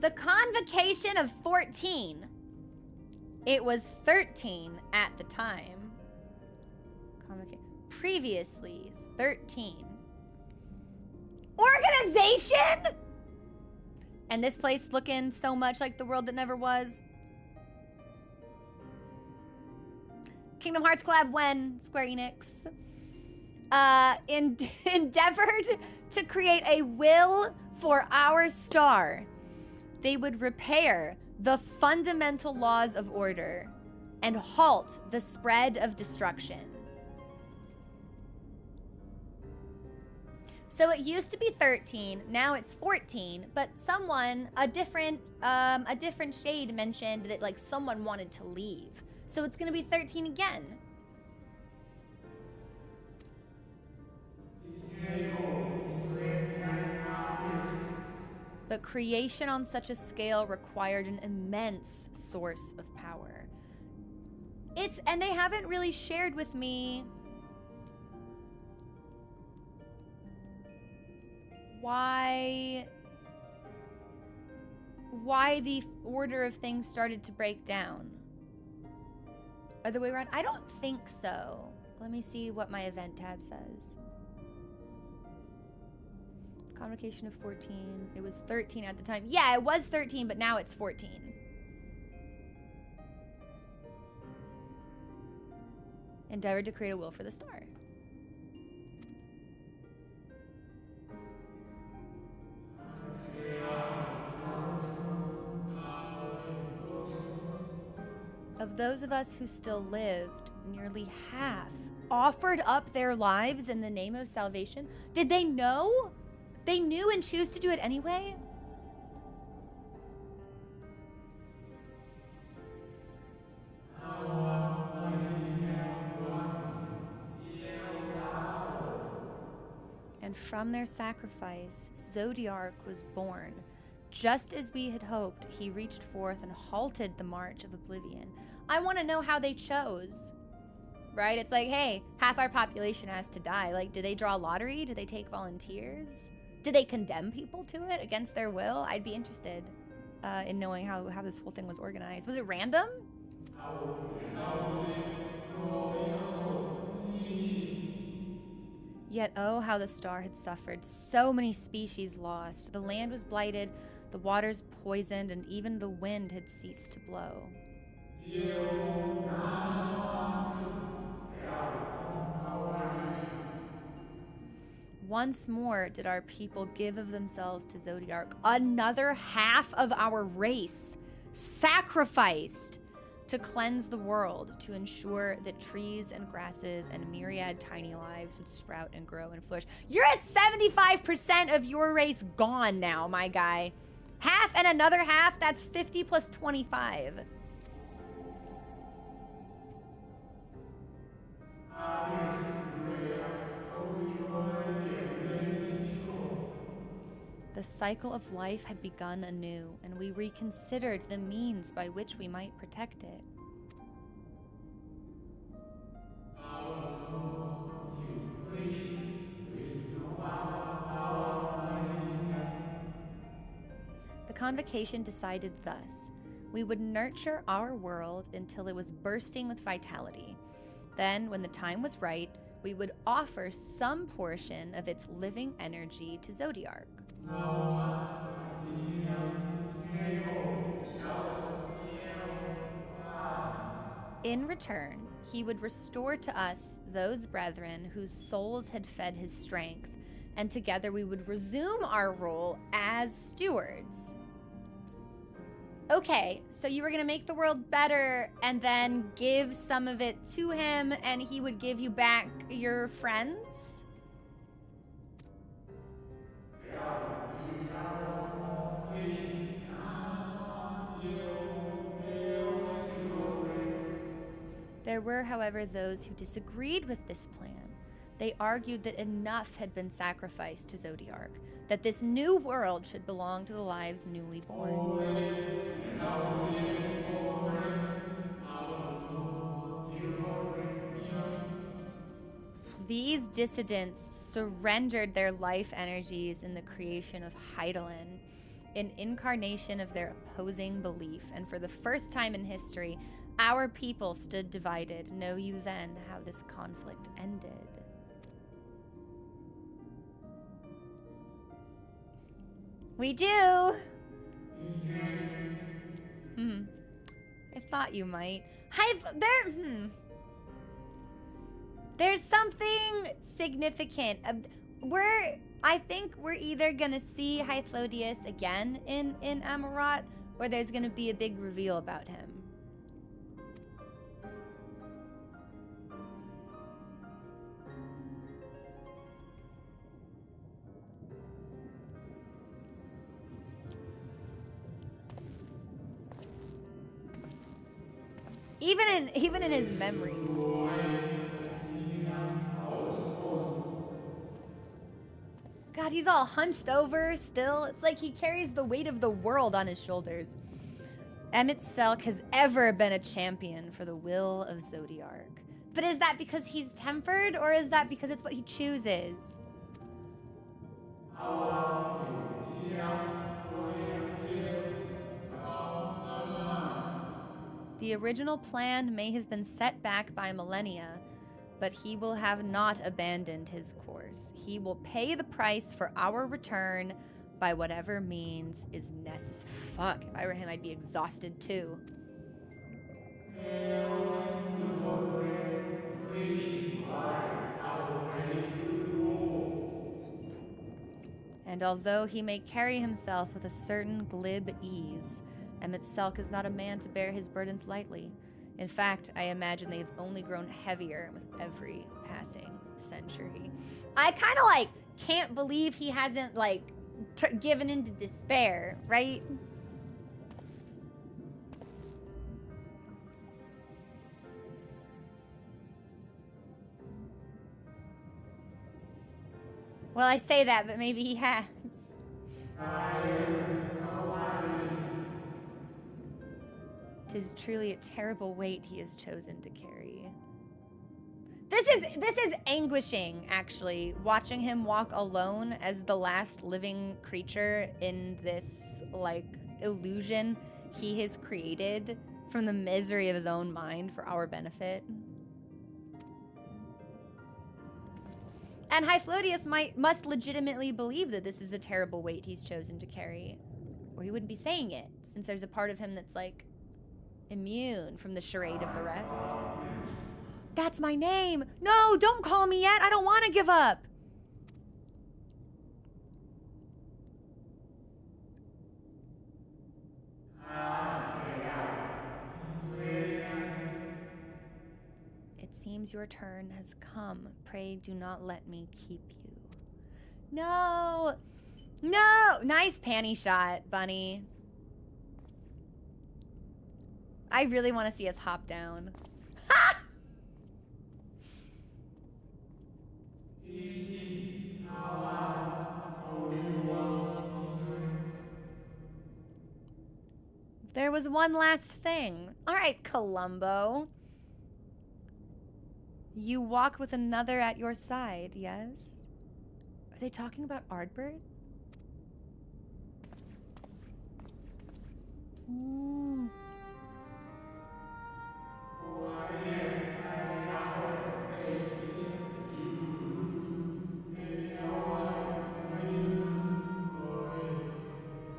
The convocation of 14. It was 13 at the time. Previously 13. Organization? And this place looking so much like the world that never was. Kingdom Hearts collab when Square Enix endeavored to create a will for our star. They would repair the fundamental laws of order and halt the spread of destruction. So it used to be 13, now it's 14, but someone, a different shade mentioned that like someone wanted to leave. So it's gonna be 13 again. But creation on such a scale required an immense source of power. And they haven't really shared with me why the order of things started to break down. Other way around? I don't think so. Let me see what my event tab says. Convocation of 14. It was 13 at the time. Yeah, it was 13, but now it's 14. Endeavored to create a will for the star. Of those of us who still lived, nearly half offered up their lives in the name of salvation. Did they know? They knew and choose to do it anyway? And from their sacrifice, Zodiark was born. Just as we had hoped, he reached forth and halted the march of oblivion. I want to know how they chose. Right? It's like, hey, half our population has to die. Like, do they draw a lottery? Do they take volunteers? Did they condemn people to it against their will? I'd be interested in knowing how this whole thing was organized. Was it random? Yet, oh, how the star had suffered. So many species lost. The land was blighted, the waters poisoned, and even the wind had ceased to blow. Once more did our people give of themselves to Zodiark. Another half of our race sacrificed to cleanse the world, to ensure that trees and grasses and myriad tiny lives would sprout and grow and flourish. You're at 75% of your race gone now, my guy. Half and another half, that's 50 plus 25. The cycle of life had begun anew, and we reconsidered the means by which we might protect it. The convocation decided thus. We would nurture our world until it was bursting with vitality. Then, when the time was right, we would offer some portion of its living energy to Zodiark. In return, he would restore to us those brethren whose souls had fed his strength, and together we would resume our role as stewards. Okay, so you were gonna make the world better and then give some of it to him, and he would give you back your friends? There were, however, those who disagreed with this plan. They argued that enough had been sacrificed to Zodiark, that this new world should belong to the lives newly born. These dissidents surrendered their life energies in the creation of Heidelin, an incarnation of their opposing belief, and for the first time in history, our people stood divided. Know you then how this conflict ended? We do! I thought you might. There's something significant. I think we're either gonna see Hythlodius again in Amarat, or there's gonna be a big reveal about him. Even in his memory. God, he's all hunched over still. It's like he carries the weight of the world on his shoulders. Emmett Selk has ever been a champion for the will of Zodiark. But is that because he's tempered, or is that because it's what he chooses? The original plan may have been set back by millennia, but he will have not abandoned his course. He will pay the price for our return by whatever means is necessary. Fuck, if I were him, I'd be exhausted too. And although he may carry himself with a certain glib ease, Emmett Selk is not a man to bear his burdens lightly. In fact, I imagine they've only grown heavier with every passing century. I kind of like can't believe he hasn't like given into despair, right? Well, I say that, but maybe he has. Tis truly a terrible weight he has chosen to carry. This is anguishing, actually, watching him walk alone as the last living creature in this, like, illusion he has created from the misery of his own mind for our benefit. And Hythlodius must legitimately believe that this is a terrible weight he's chosen to carry, or he wouldn't be saying it, since there's a part of him that's, like, immune from the charade of the rest. That's my name! No, don't call me yet! I don't want to give up! It seems your turn has come. Pray do not let me keep you. No! No! Nice panty shot, Bunny. I really want to see us hop down. Ha! There was one last thing. All right, Columbo. You walk with another at your side, yes? Are they talking about Ardbert? Ooh.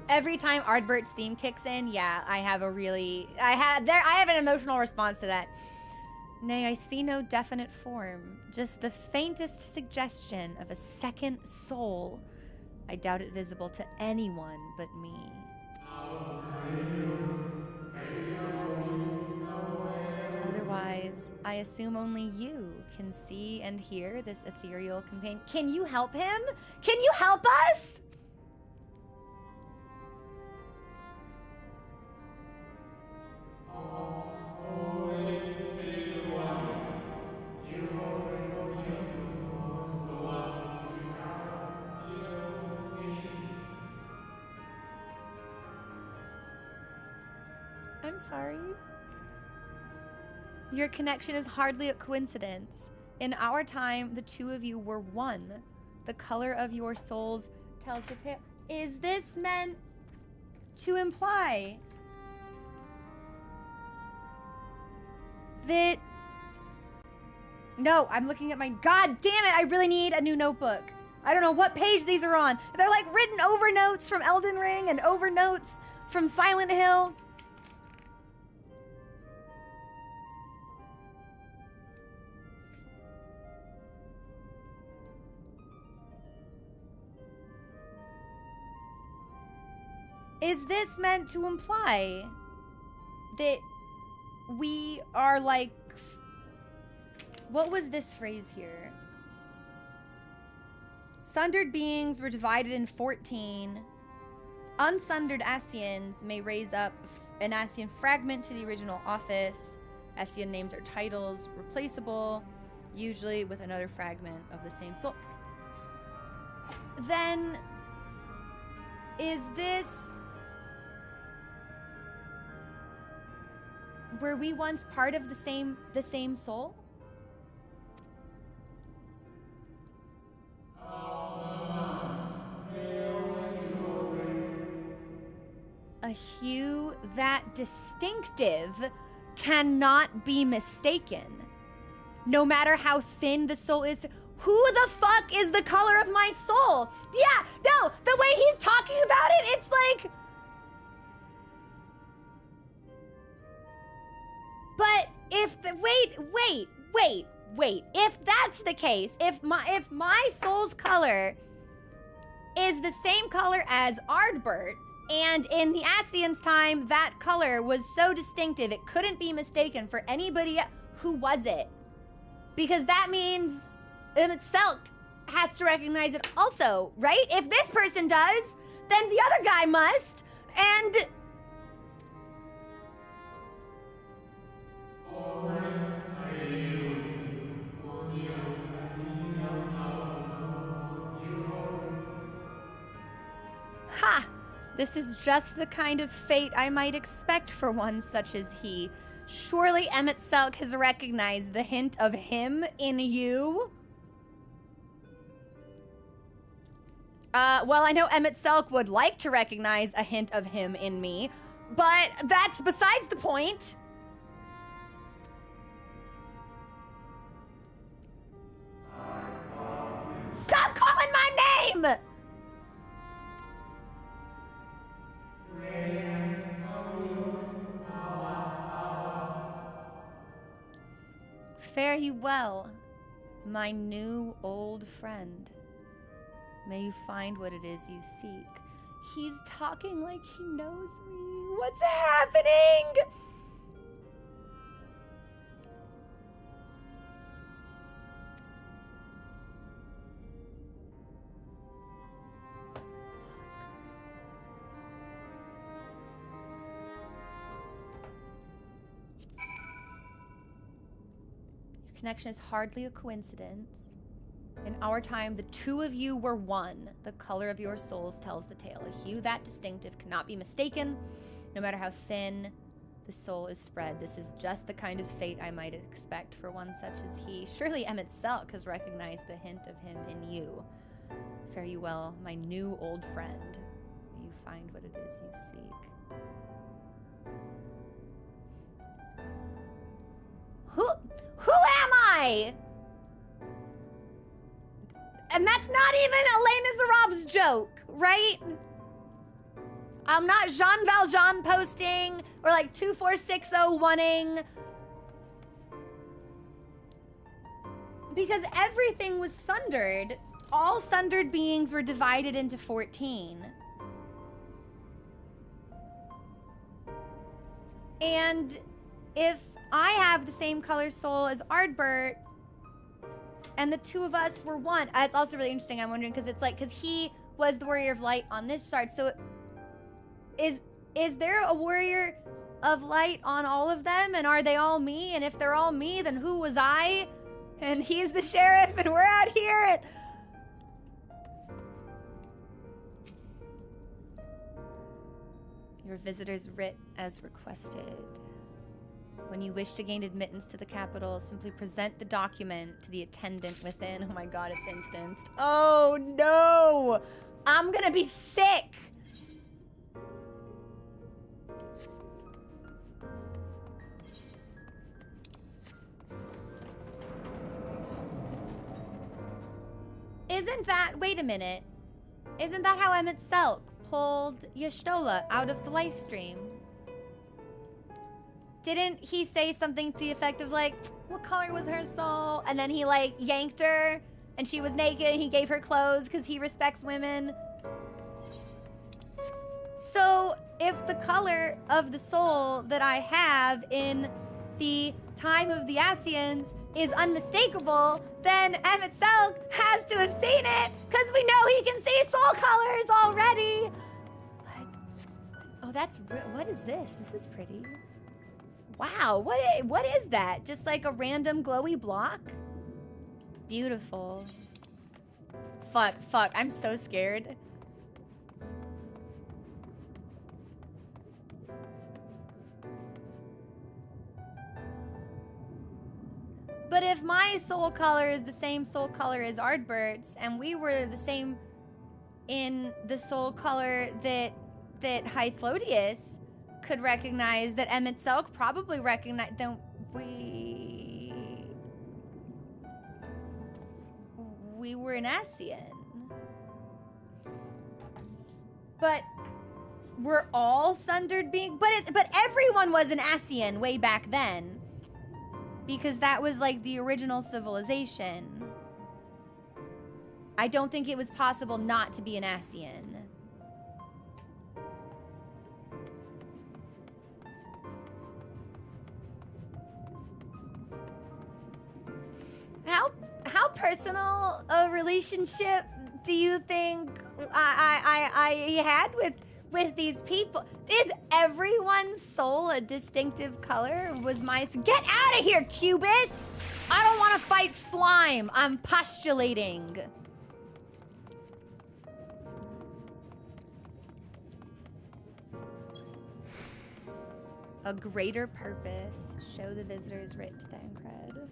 Every time Ardbert's theme kicks in, yeah, I have an emotional response to that. Nay, I see no definite form, just the faintest suggestion of a second soul. I doubt it visible to anyone but me. Otherwise, I assume only you can see and hear this ethereal companion. Can you help him? Can you help us? I'm sorry. Your connection is hardly a coincidence. In our time, the two of you were one. The color of your souls tells the tale. Is this meant to imply that... No, I'm looking at my... God damn it, I really need a new notebook. I don't know what page these are on. They're like written over notes from Elden Ring and over notes from Silent Hill. Is this meant to imply that we are like... What was this phrase here? Sundered beings were divided in 14. Unsundered Ascians may raise up an Ascian fragment to the original office. Ascian names are titles, replaceable, usually with another fragment of the same soul. Then, is this... Were we once part of the same soul? A hue that distinctive cannot be mistaken. No matter how thin the soul is. Who the fuck is the color of my soul? Yeah, no, the way he's talking about it, it's like... But if the... Wait. If that's the case, if my soul's color is the same color as Ardbert, and in the Ascian's time, that color was so distinctive, it couldn't be mistaken for anybody else. Who was it? Because that means Selk has to recognize it also, right? If this person does, then the other guy must, and... Ha! This is just the kind of fate I might expect for one such as he. Surely Emmett Selk has recognized the hint of him in you? Well, I know Emmett Selk would like to recognize a hint of him in me, but that's besides the point. Stop calling my name! Fare you well, my new old friend. May you find what it is you seek. He's talking like he knows me. What's happening? Connection is hardly a coincidence. In our time, the two of you were one. The color of your souls tells the tale. A hue that distinctive cannot be mistaken, no matter how thin the soul is spread. This is just the kind of fate I might expect for one such as he. Surely Emmett Selk has recognized the hint of him in you. Fare you well, my new old friend. May you find what it is you seek. Who am I? And that's not even a Les Miserables joke, right? I'm not Jean Valjean posting or like 24601ing. Because everything was sundered. All sundered beings were divided into 14. And if I have the same color soul as Ardbert, and the two of us were one. It's also really interesting, I'm wondering, because it's like, because he was the Warrior of Light on this chart, so is there a Warrior of Light on all of them, and are they all me? And if they're all me, then who was I? And he's the sheriff, and we're out here, Your visitor's writ as requested. When you wish to gain admittance to the capital, simply present the document to the attendant within. Oh my god, it's instanced. Oh no! I'm gonna be sick! Isn't that, wait a minute. Isn't that how Emmett Selk pulled Y'shtola out of the life stream? Didn't he say something to the effect of like, what color was her soul? And then he like yanked her and she was naked and he gave her clothes because he respects women. So if the color of the soul that I have in the time of the Asians is unmistakable, then Emmett Selk has to have seen it because we know he can see soul colors already. Oh, that's, what is this? This is pretty. Wow, what is that? Just like a random glowy block? Beautiful. Fuck, I'm so scared. But if my soul color is the same soul color as Ardbert's, and we were the same in the soul color that Hythlodius could recognize, that Emmett Selk probably recognized, then we were an Asian. But we're all sundered being, but everyone was an Asian way back then. Because that was like the original civilization. I don't think it was possible not to be an Asian. How personal a relationship do you think I had with these people? Is everyone's soul a distinctive color? Was my... Get out of here, Cubis! I don't want to fight slime. I'm postulating. A greater purpose. Show the visitors writ to Thancred.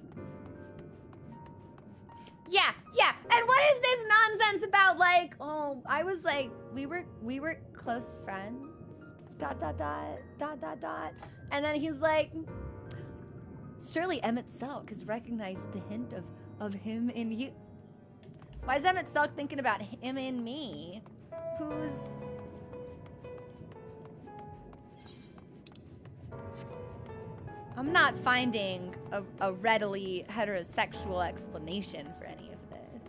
Yeah. And what is this nonsense about, like, oh, I was like, we were close friends. ... And then he's like, surely Emmett Selk has recognized the hint of him in you. Why is Emmett Selk thinking about him in me? Who's... I'm not finding a readily heterosexual explanation for any of this.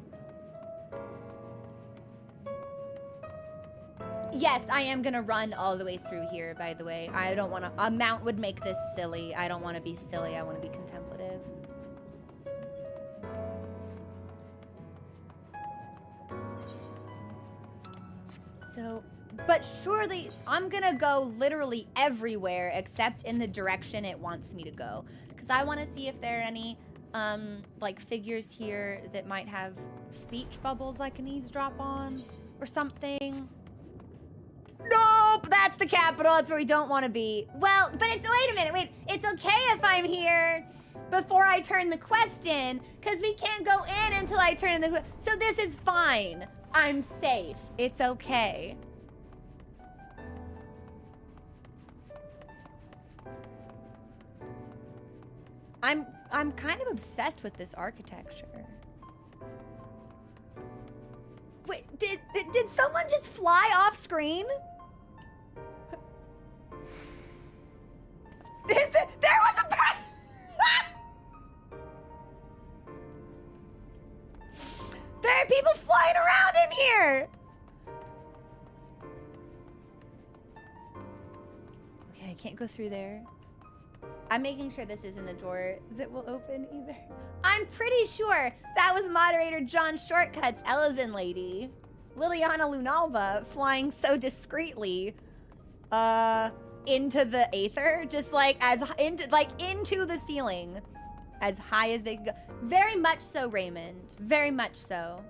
Yes, I am gonna run all the way through here, by the way. I don't want to... A mount would make this silly. I don't want to be silly. I want to be contemplative. So... But surely, I'm gonna go literally everywhere except in the direction it wants me to go. Because I want to see if there are any, like, figures here that might have speech bubbles I can eavesdrop on or something. Nope, that's the capital. That's where we don't want to be. Well, but it's, wait a minute, wait. It's okay if I'm here before I turn the quest in, because we can't go in until I turn in the quest. So this is fine. I'm safe. It's okay. I'm kind of obsessed with this architecture. Wait, did someone just fly off screen? There was a There are people flying around in here. Okay, I can't go through there. I'm making sure this isn't a door that will open either. I'm pretty sure that was moderator John Shortcut's Elizin lady, Liliana Lunalva, flying so discreetly into the aether, just like into the ceiling, as high as they could go. Very much so, Raymond. Very much so.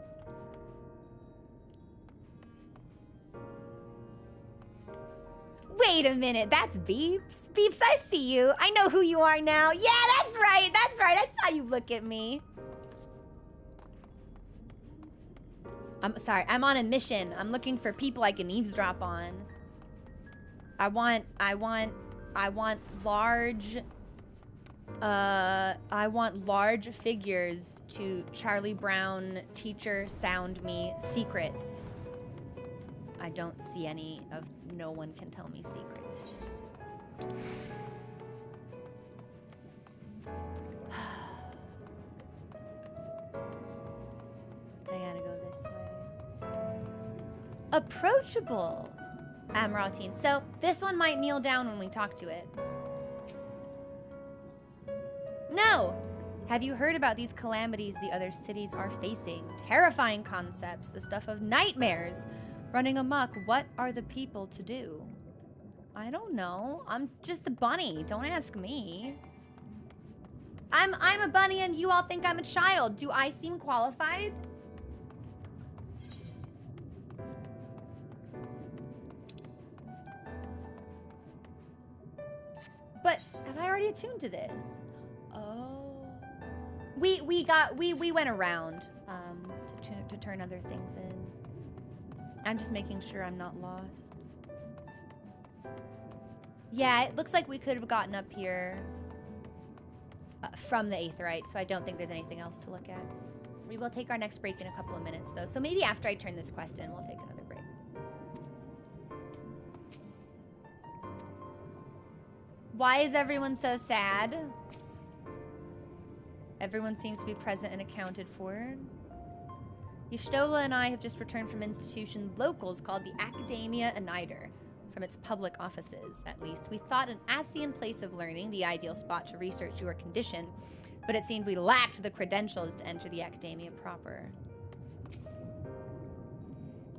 Wait a minute, that's Beeps. Beeps, I see you. I know who you are now. Yeah, that's right, that's right. I saw you look at me. I'm sorry, I'm on a mission. I'm looking for people I can eavesdrop on. I want large figures to Charlie Brown teacher sound me secrets. I don't see any of no one can tell me secrets. I gotta go this way. Approachable, Amaratine. So this one might kneel down when we talk to it. No! Have you heard about these calamities the other cities are facing? Terrifying concepts, the stuff of nightmares. Running amok, what are the people to do? I don't know. I'm just a bunny. Don't ask me. I'm a bunny and you all think I'm a child. Do I seem qualified? But have I already attuned to this? Oh. We went around to turn other things in. I'm just making sure I'm not lost. Yeah, it looks like we could have gotten up here from the Aetheryte, so I don't think there's anything else to look at. We will take our next break in a couple of minutes, though. So maybe after I turn this quest in, we'll take another break. Why is everyone so sad? Everyone seems to be present and accounted for. Yashtola and I have just returned from an institution locals called the Academia Anider. From its public offices, at least. We thought an Asian place of learning, the ideal spot to research your condition, but it seemed we lacked the credentials to enter the Academia proper.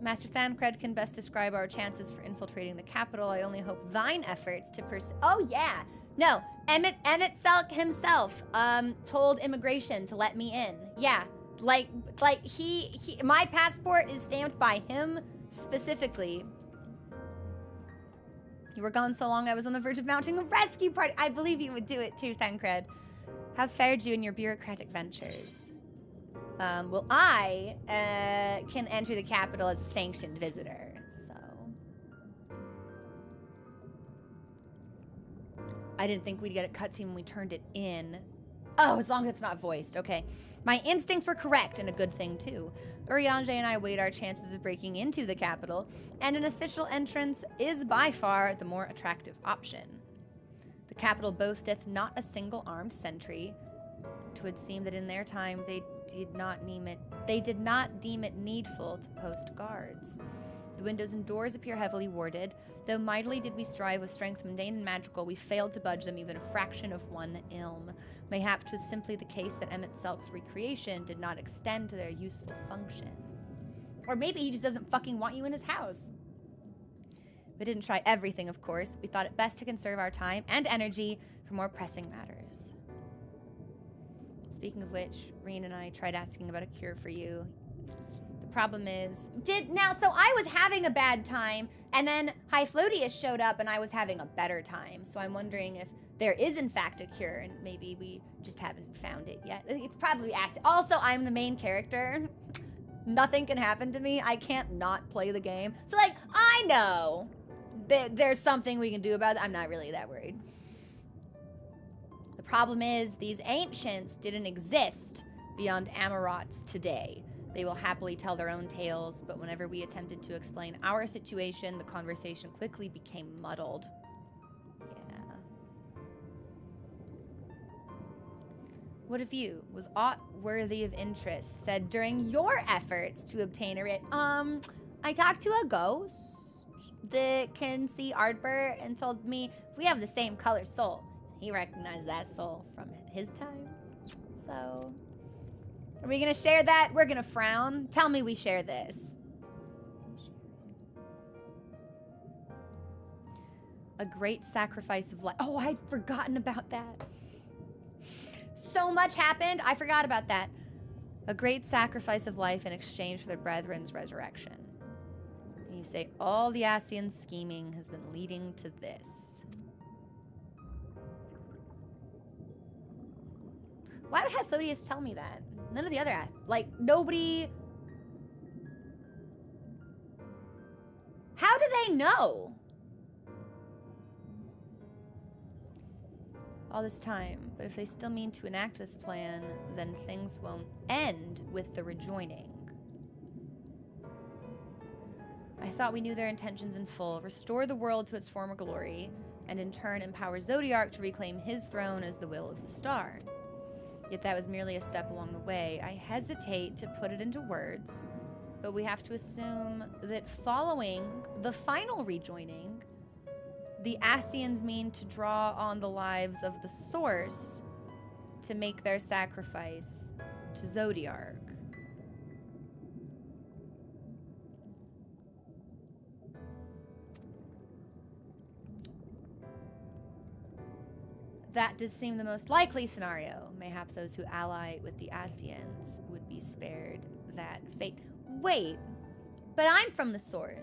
Master Thancred can best describe our chances for infiltrating the capital. I only hope thine efforts to Oh, yeah! No, Emmett Selk himself told immigration to let me in. Yeah, like he my passport is stamped by him specifically. You were gone so long I was on the verge of mounting a rescue party. I believe you would do it too, Thancred. How fared you in your bureaucratic ventures? Well, I can enter the capital as a sanctioned visitor, so. I didn't think we'd get a cutscene when we turned it in. Oh, as long as it's not voiced, okay. My instincts were correct, and a good thing too. Urianger and I weighed our chances of breaking into the capital, and an official entrance is by far the more attractive option. The capital boasteth not a single armed sentry. 'Twould seem that in their time they did not deem it needful to post guards. The windows and doors appear heavily warded, though mightily did we strive with strength mundane and magical, we failed to budge them even a fraction of one ilm. Mayhap 'twas simply the case that Emmett Selk's recreation did not extend to their useful function. Or maybe he just doesn't fucking want you in his house. We didn't try everything, of course, but we thought it best to conserve our time and energy for more pressing matters. Speaking of which, Reen and I tried asking about a cure for you. The problem is... So I was having a bad time, and then Hyflodius showed up and I was having a better time. So I'm wondering if there is in fact a cure, and maybe we just haven't found it yet. It's probably acid. Also, I'm the main character. Nothing can happen to me. I can't not play the game. So like, I know that there's something we can do about it. I'm not really that worried. The problem is these ancients didn't exist beyond Amarots today. They will happily tell their own tales, but whenever we attempted to explain our situation, the conversation quickly became muddled. What of you? Was aught worthy of interest said during your efforts to obtain a writ? I talked to a ghost that can see Ardbur and told me we have the same color soul. He recognized that soul from his time. So, are we gonna share that? We're gonna frown. Tell me we share this. A great sacrifice of life. Oh, I'd forgotten about that. So much happened, I forgot about that. A great sacrifice of life in exchange for their brethren's resurrection. He say all the Ascian scheming has been leading to this. Why would Hethodius tell me that? None of the other, like, nobody... How do they know? All this time, but if they still mean to enact this plan, then things won't end with the rejoining. I thought we knew their intentions in full, restore the world to its former glory, and in turn empower Zodiark to reclaim his throne as the will of the star. Yet that was merely a step along the way. I hesitate to put it into words, but we have to assume that following the final rejoining, the Ascians mean to draw on the lives of the Source to make their sacrifice to Zodiark. That does seem the most likely scenario. Mayhap those who ally with the Ascians would be spared that fate. Wait, but I'm from the Source.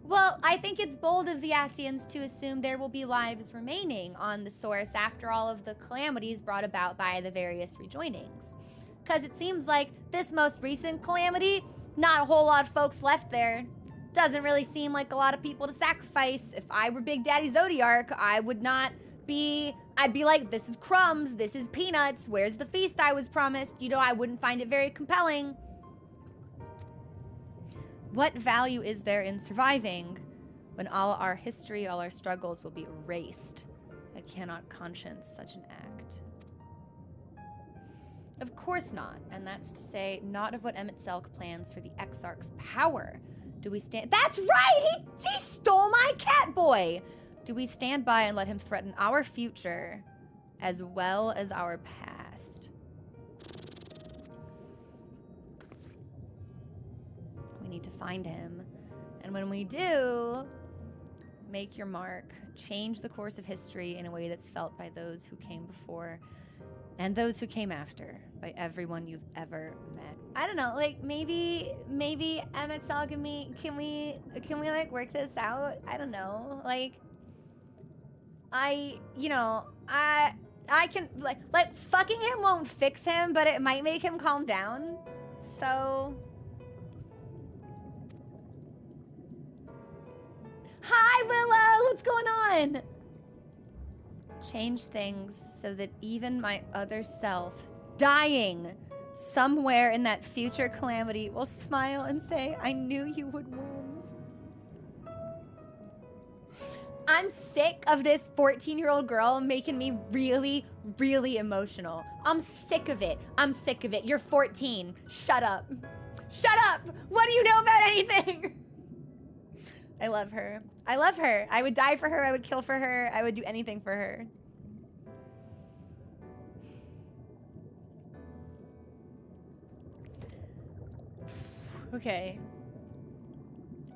Well, I think it's bold of the Ascians to assume there will be lives remaining on the Source after all of the calamities brought about by the various rejoinings. Because it seems like this most recent calamity, not a whole lot of folks left there. Doesn't really seem like a lot of people to sacrifice. If I were Big Daddy Zodiark, I would not be... I'd be like, this is crumbs, this is peanuts, where's the feast I was promised? You know, I wouldn't find it very compelling. What value is there in surviving when all our history, all our struggles will be erased? I cannot conscience such an act. Of course not, and that's to say, not of what Emmett Selk plans for the Exarch's power. Do we stand— That's right! He stole my cat boy! Do we stand by and let him threaten our future as well as our past? We need to find him. And when we do, make your mark. Change the course of history in a way that's felt by those who came before and those who came after, by everyone you've ever met. I don't know, like, maybe Emmett Selk and me, can we like work this out? I don't know, like, I can, like fucking him won't fix him, but it might make him calm down, so. Hi, Willow, what's going on? Change things so that even my other self, dying somewhere in that future calamity, will smile and say, I knew you would win. I'm sick of this 14-year-old girl making me really, really emotional. I'm sick of it. I'm sick of it. You're 14. Shut up. Shut up. What do you know about anything? I love her. I love her. I would die for her. I would kill for her. I would do anything for her. Okay.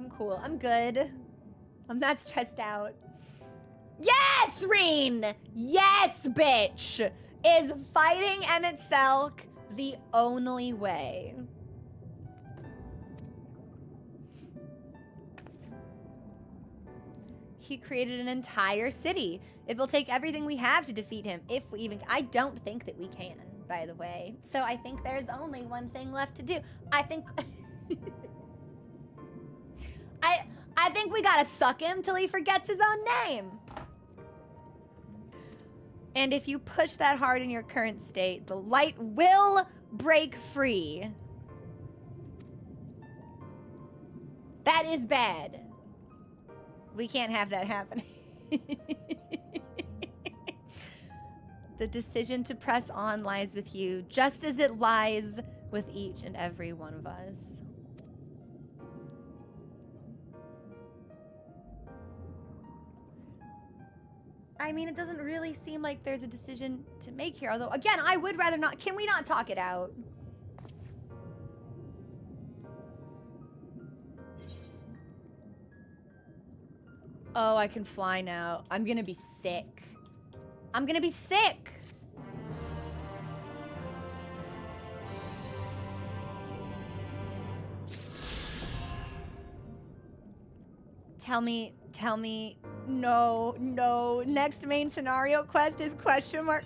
I'm cool. I'm good. I'm not stressed out. Yes, Reen! Yes, bitch! Is fighting Emmett Selk the only way? He created an entire city. It will take everything we have to defeat him, if we even... I don't think that we can, by the way. So I think there's only one thing left to do. I think... I think we gotta suck him till he forgets his own name. And if you push that hard in your current state, the light will break free. That is bad. We can't have that happening. The decision to press on lies with you, just as it lies with each and every one of us. I mean, it doesn't really seem like there's a decision to make here, although, again, I would rather not. Can we not talk it out? Oh, I can fly now. I'm gonna be sick. I'm gonna be sick. Tell me, no, next main scenario quest is question mark.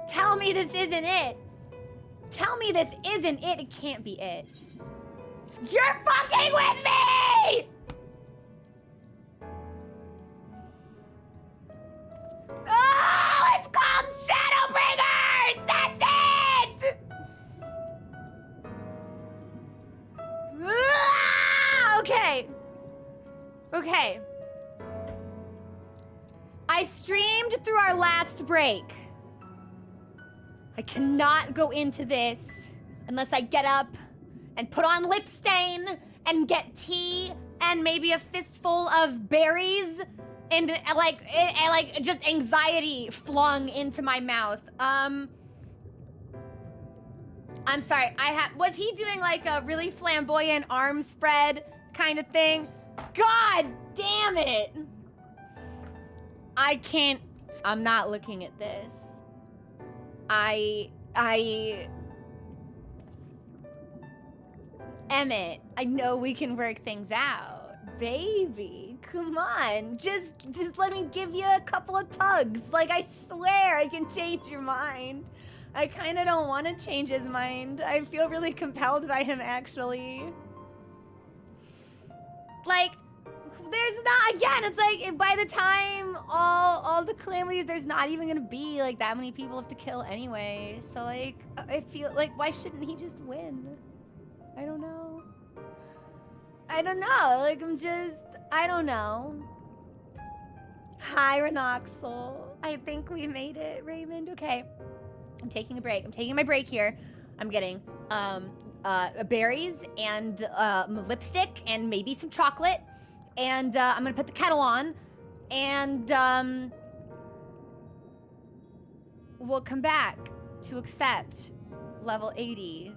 Tell me this isn't it. Tell me this isn't it. It can't be it. You're fucking with me! Oh, it's called Shadowbringers! That's it! Okay. Okay. I streamed through our last break. I cannot go into this unless I get up and put on lip stain and get tea and maybe a fistful of berries and like just anxiety flung into my mouth. I'm sorry. Was he doing like a really flamboyant arm spread kind of thing? God damn it. I can't. I'm not looking at this. Emmett, I know we can work things out. Baby, come on. Just let me give you a couple of tugs. Like, I swear I can change your mind. I kind of don't want to change his mind. I feel really compelled by him, actually. Like, there's not, again, it's like, by the time all the calamities, there's not even gonna be, like, that many people have to kill anyway. So, like, I feel like, why shouldn't he just win? I don't know. Like, I don't know. Hi, Renoxel. I think we made it, Raymond. Okay. I'm taking a break. I'm taking my break here. I'm getting berries and lipstick and maybe some chocolate. And I'm gonna put the kettle on. And we'll come back to accept level 80.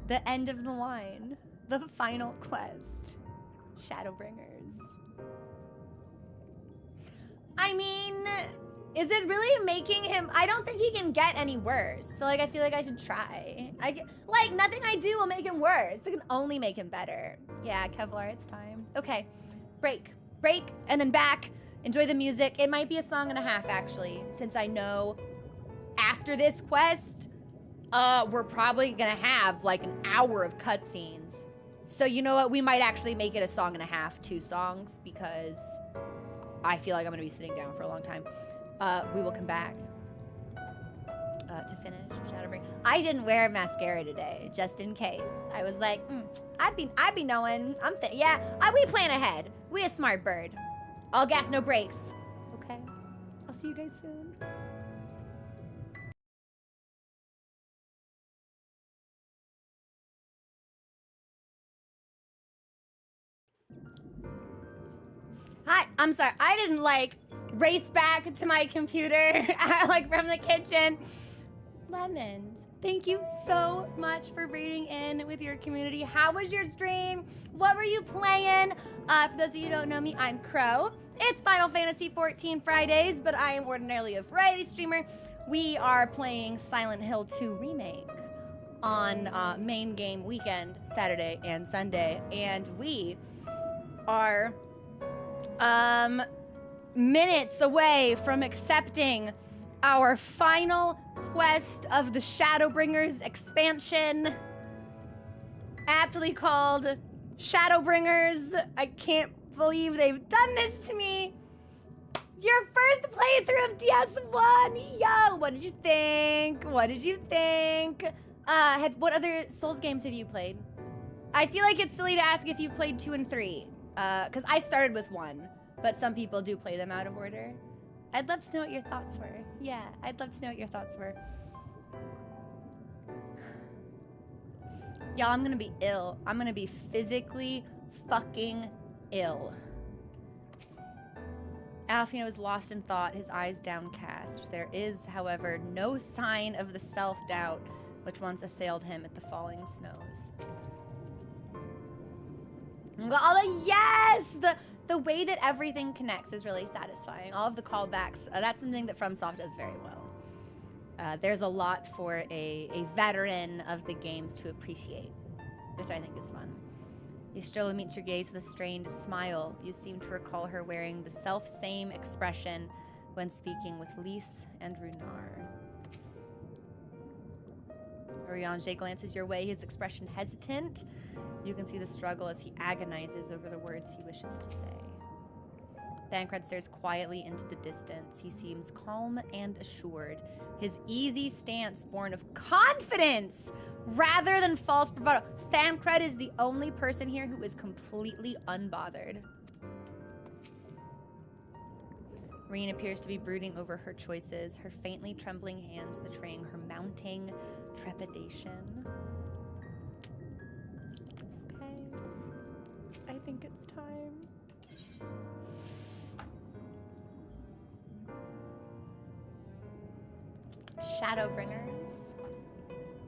The end of the line. The final quest. Shadowbringers. I mean, is it really making him... I don't think he can get any worse. So, like, I feel like I should try. Like, nothing I do will make him worse. It can only make him better. Yeah, Kevlar, it's time. Okay, break, and then back. Enjoy the music. It might be a song and a half, actually, since I know after this quest, we're probably gonna have, like, an hour of cutscenes. So, you know what? We might actually make it a song and a half, 2 songs, because I feel like I'm gonna be sitting down for a long time. We will come back to finish Shadowbringers. I didn't wear mascara today, just in case. I was like, I'd be knowing. We plan ahead. We a smart bird. All gas, no brakes. Okay. I'll see you guys soon. Hi, I'm sorry. I didn't like race back to my computer like from the kitchen. Lemons, thank you so much for raiding in with your community. How was your stream? What were you playing? For those of you who don't know me, I'm Crow. It's Final Fantasy XIV Fridays, but I am ordinarily a variety streamer. We are playing Silent Hill 2 Remake on main game weekend, Saturday and Sunday, and we are minutes away from accepting our final quest of the Shadowbringers expansion, aptly called Shadowbringers. I can't believe they've done this to me. Your first playthrough of DS1. Yo, what did you think? What other Souls games have you played? I feel like it's silly to ask if you've played 2 and 3, because I started with 1, but some people do play them out of order. I'd love to know what your thoughts were. Yeah, I'd love to know what your thoughts were. Y'all, I'm gonna be ill. I'm gonna be physically fucking ill. Alfino is lost in thought, his eyes downcast. There is, however, no sign of the self-doubt which once assailed him at the falling snows. Yes! The way that everything connects is really satisfying. All of the callbacks, that's something that FromSoft does very well. There's a lot for a veteran of the games to appreciate, which I think is fun. Ystrilla meets your gaze with a strained smile. You seem to recall her wearing the self-same expression when speaking with Lys and Runar. Oriange glances your way, his expression hesitant. You can see the struggle as he agonizes over the words he wishes to say. Thancred stares quietly into the distance. He seems calm and assured, his easy stance born of confidence rather than false bravado. Thancred is the only person here who is completely unbothered. Reen appears to be brooding over her choices, her faintly trembling hands betraying her mounting trepidation. Okay. I think it's time. Shadowbringers.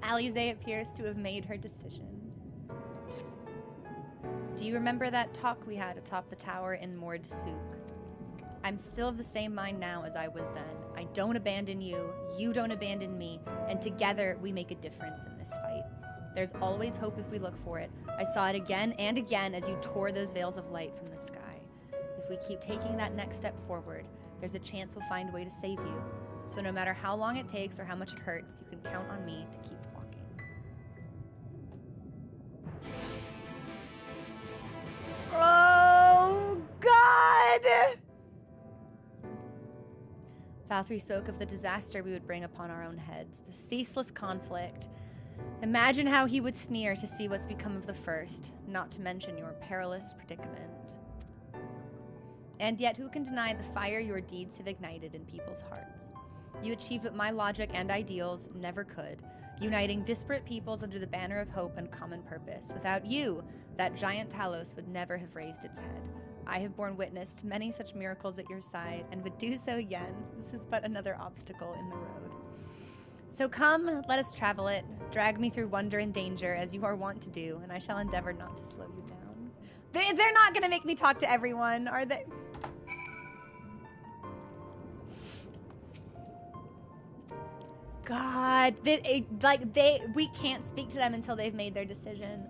Alize appears to have made her decision. Do you remember that talk we had atop the tower in Mord Souk? I'm still of the same mind now as I was then. I don't abandon you, you don't abandon me, and together we make a difference in this fight. There's always hope if we look for it. I saw it again and again as you tore those veils of light from the sky. If we keep taking that next step forward, there's a chance we'll find a way to save you. So no matter how long it takes or how much it hurts, you can count on me to keep walking. Oh, God! Valkyrie spoke of the disaster we would bring upon our own heads, the ceaseless conflict. Imagine how he would sneer to see what's become of the first, not to mention your perilous predicament. And yet, who can deny the fire your deeds have ignited in people's hearts? You achieved what my logic and ideals never could, uniting disparate peoples under the banner of hope and common purpose. Without you, that giant Talos would never have raised its head. I have borne witness to many such miracles at your side, and would do so again. This is but another obstacle in the road. So come, let us travel it. Drag me through wonder and danger, as you are wont to do, and I shall endeavor not to slow you down. They're not gonna make me talk to everyone, are they? God, we can't speak to them until they've made their decision.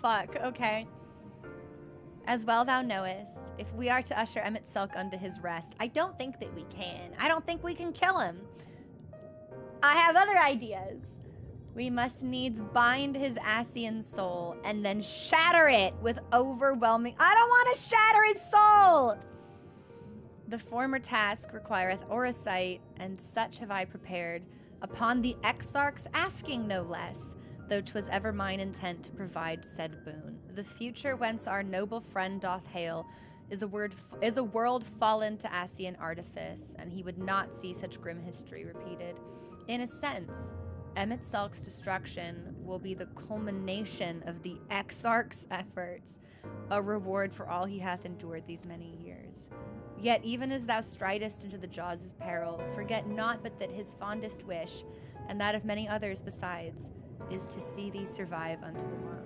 Fuck, okay. As well thou knowest, if we are to usher Emmett Selk unto his rest, I don't think that we can. I don't think we can kill him. I have other ideas. We must needs bind his Asian soul and then shatter it with overwhelming... I don't want to shatter his soul! The former task requireth orasight, and such have I prepared, upon the exarch's asking no less, though 'twas ever mine intent to provide said boon. The future whence our noble friend doth hail is a world fallen to Asian artifice, and he would not see such grim history repeated. In a sense, Emmett Selk's destruction will be the culmination of the exarch's efforts, a reward for all he hath endured these many years. Yet even as thou stridest into the jaws of peril, forget not but that his fondest wish, and that of many others besides, is to see thee survive unto the morrow.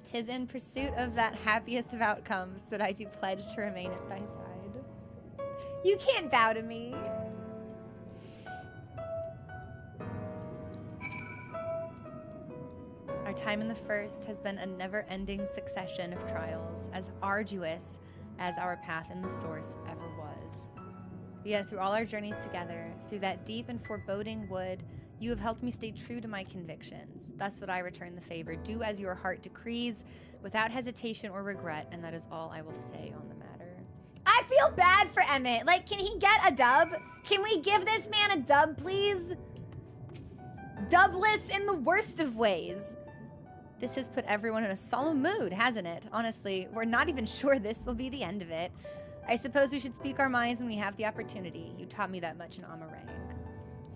'Tis in pursuit of that happiest of outcomes that I do pledge to remain at thy side. You can't bow to me. Our time in the First has been a never-ending succession of trials, as arduous as our path in the Source ever was. Yet through all our journeys together, through that deep and foreboding wood, you have helped me stay true to my convictions. Thus would I return the favor. Do as your heart decrees, without hesitation or regret, and that is all I will say on the matter. I feel bad for Emmett. Like, can he get a dub? Can we give this man a dub, please? Dubless in the worst of ways. This has put everyone in a solemn mood, hasn't it? Honestly, we're not even sure this will be the end of it. I suppose we should speak our minds when we have the opportunity. You taught me that much in Amarang.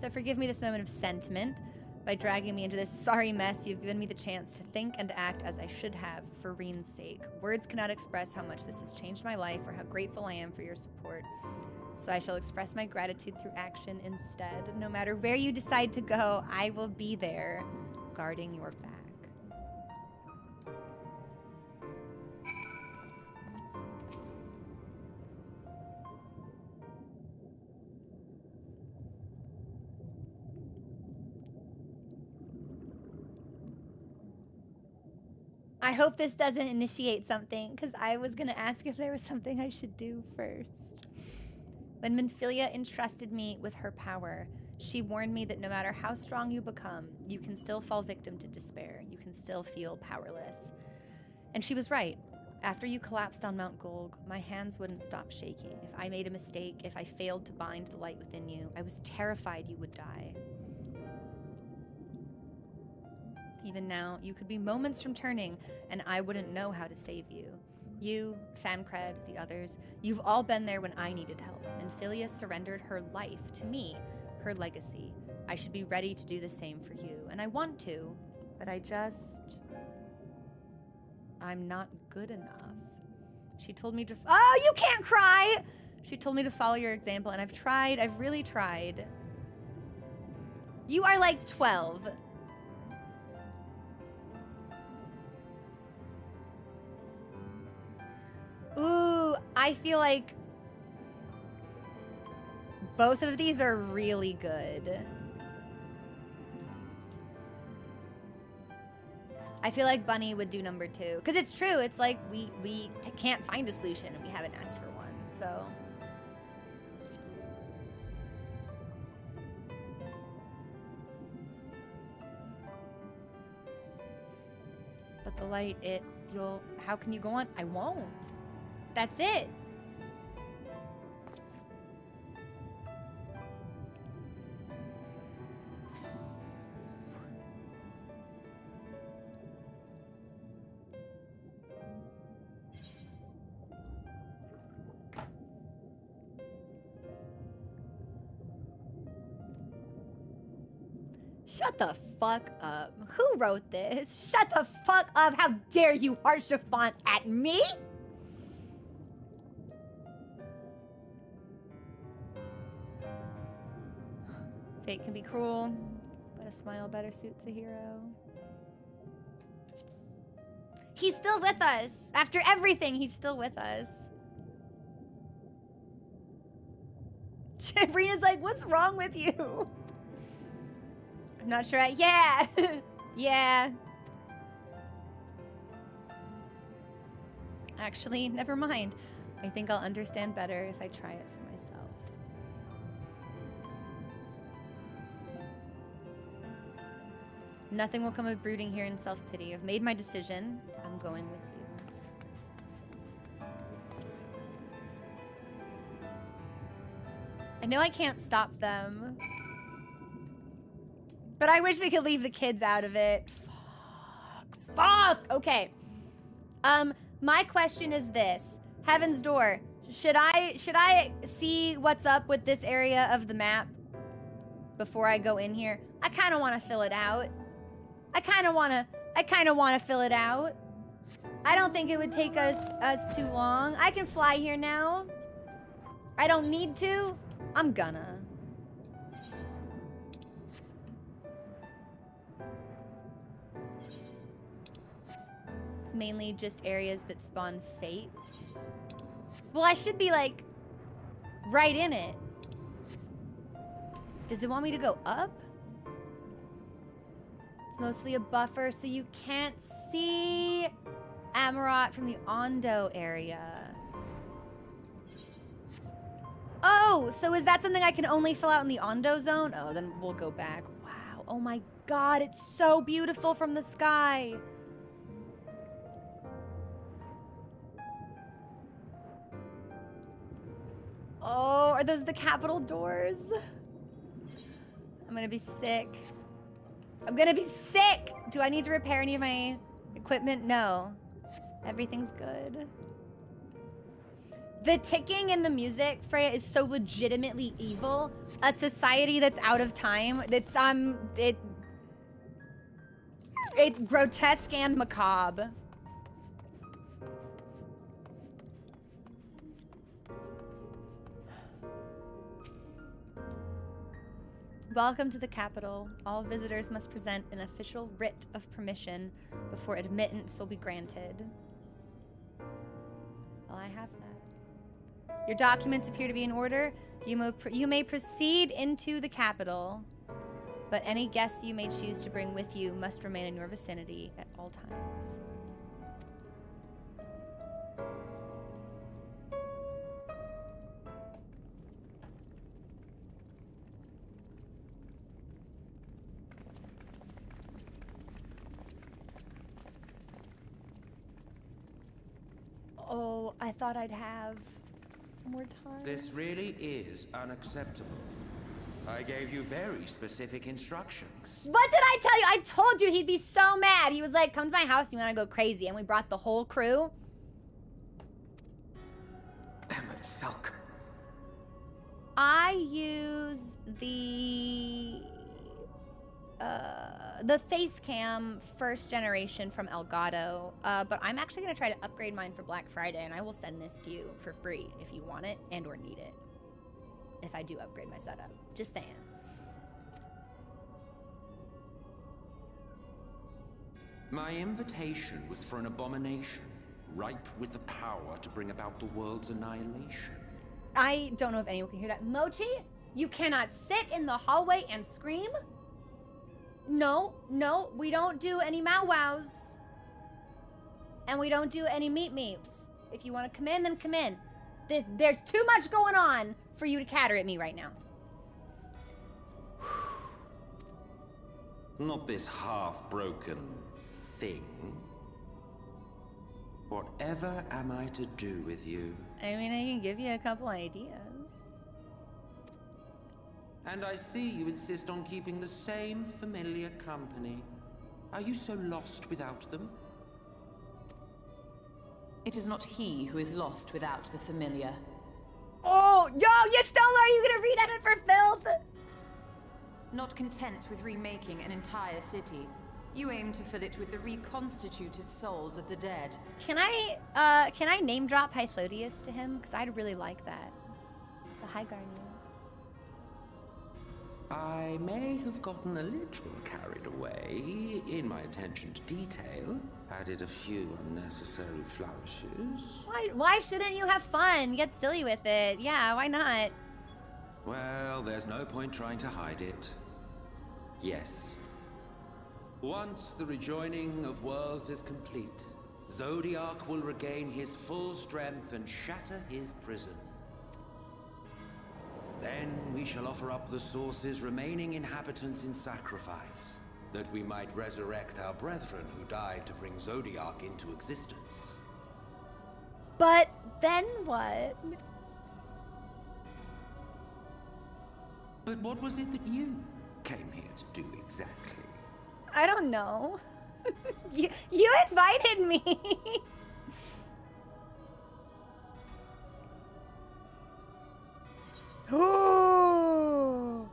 So forgive me this moment of sentiment. By dragging me into this sorry mess, you've given me the chance to think and act as I should have for Reen's sake. Words cannot express how much this has changed my life or how grateful I am for your support. So I shall express my gratitude through action instead. No matter where you decide to go, I will be there, guarding your back. I hope this doesn't initiate something, because I was going to ask if there was something I should do first. When Minfilia entrusted me with her power, she warned me that no matter how strong you become, you can still fall victim to despair. You can still feel powerless. And she was right. After you collapsed on Mount Golg, my hands wouldn't stop shaking. If I made a mistake, if I failed to bind the light within you, I was terrified you would die. Even now, you could be moments from turning, and I wouldn't know how to save you. You, Famcred, the others, you've all been there when I needed help, and Philia surrendered her life to me, her legacy. I should be ready to do the same for you, and I want to, but I'm not good enough. She told me to... Oh, you can't cry! She told me to follow your example, and I've really tried. You are like 12. Ooh, I feel like both of these are really good. I feel like Bunny would do number 2. Because it's true, it's like we can't find a solution and we haven't asked for one, so. But the light, how can you go on? I won't. That's it. Shut the fuck up. Who wrote this? Shut the fuck up. How dare you Harshafont at me? Fate can be cruel, but a smile better suits a hero. He's still with us. After everything, he's still with us. Sabrina's like, what's wrong with you? I'm not sure. Yeah. Yeah. Actually, never mind. I think I'll understand better if I try it for myself. Nothing will come of brooding here in self-pity. I've made my decision. I'm going with you. I know I can't stop them. But I wish we could leave the kids out of it. Fuck! Okay. My question is this. Heaven's Door. Should I see what's up with this area of the map before I go in here? I kind of want to fill it out. I kind of want to fill it out. I don't think it would take us too long. I can fly here now. I don't need to. I'm gonna. It's mainly just areas that spawn fates. Well, I should be like right in it. Does it want me to go up? It's mostly a buffer, so you can't see Amarot from the Ondo area. Oh, so is that something I can only fill out in the Ondo zone? Oh, then we'll go back. Wow. Oh my god, it's so beautiful from the sky. Oh, are those the capital doors? I'm gonna be sick. I'm gonna be sick! Do I need to repair any of my equipment? No. Everything's good. The ticking in the music, Freya, is so legitimately evil. A society that's out of time. It's it's grotesque and macabre. Welcome to the capital. All visitors must present an official writ of permission before admittance will be granted. Well, I have that. Your documents appear to be in order. You may proceed into the capital, but any guests you may choose to bring with you must remain in your vicinity at all times. Uh-oh, I thought I'd have more time. This really is unacceptable. I gave you very specific instructions. What did I tell you? I told you he'd be so mad. He was like, come to my house, you wanna go crazy. And we brought the whole crew. Emmett Sulk. I use the face cam first generation from Elgato, but I'm actually gonna try to upgrade mine for Black Friday, and I will send this to you for free if you want it and or need it. If I do upgrade my setup, just saying. My invitation was for an abomination, ripe with the power to bring about the world's annihilation. I don't know if anyone can hear that. Mochi, you cannot sit in the hallway and scream. No, we don't do any Mow Wows. And we don't do any Meep Meeps. If you want to come in, then come in. There's too much going on for you to catter at me right now. Not this half-broken thing. Whatever am I to do with you? I mean, I can give you a couple ideas. And I see you insist on keeping the same familiar company. Are you so lost without them? It is not he who is lost without the familiar. Oh, yo, you still are you gonna read Emmett for filth? Not content with remaking an entire city, you aim to fill it with the reconstituted souls of the dead. Can I name drop Hythlodeus to him? Because I'd really like that. So hi, Garnier. I may have gotten a little carried away in my attention to detail. Added a few unnecessary flourishes. Why shouldn't you have fun? Get silly with it. Yeah, why not? Well, there's no point trying to hide it. Yes. Once the rejoining of worlds is complete, Zodiac will regain his full strength and shatter his prison. Then we shall offer up the Source's remaining inhabitants in sacrifice, that we might resurrect our brethren who died to bring Zodiac into existence. But then what? But what was it that you came here to do exactly? I don't know. You invited me. Oh.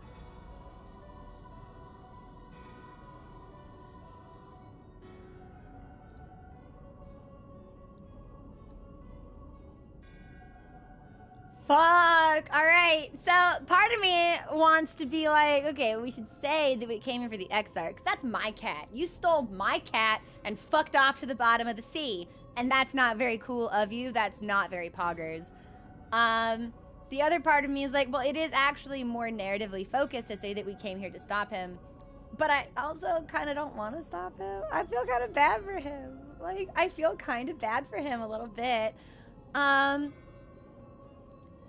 Fuck. All right. So part of me wants to be like, okay, we should say that we came here for the Exarch, because that's my cat. You stole my cat and fucked off to the bottom of the sea. And that's not very cool of you. That's not very poggers. The other part of me is like, well, it is actually more narratively focused to say that we came here to stop him. But I also kind of don't want to stop him. I feel kind of bad for him. Like, I feel kind of bad for him a little bit. And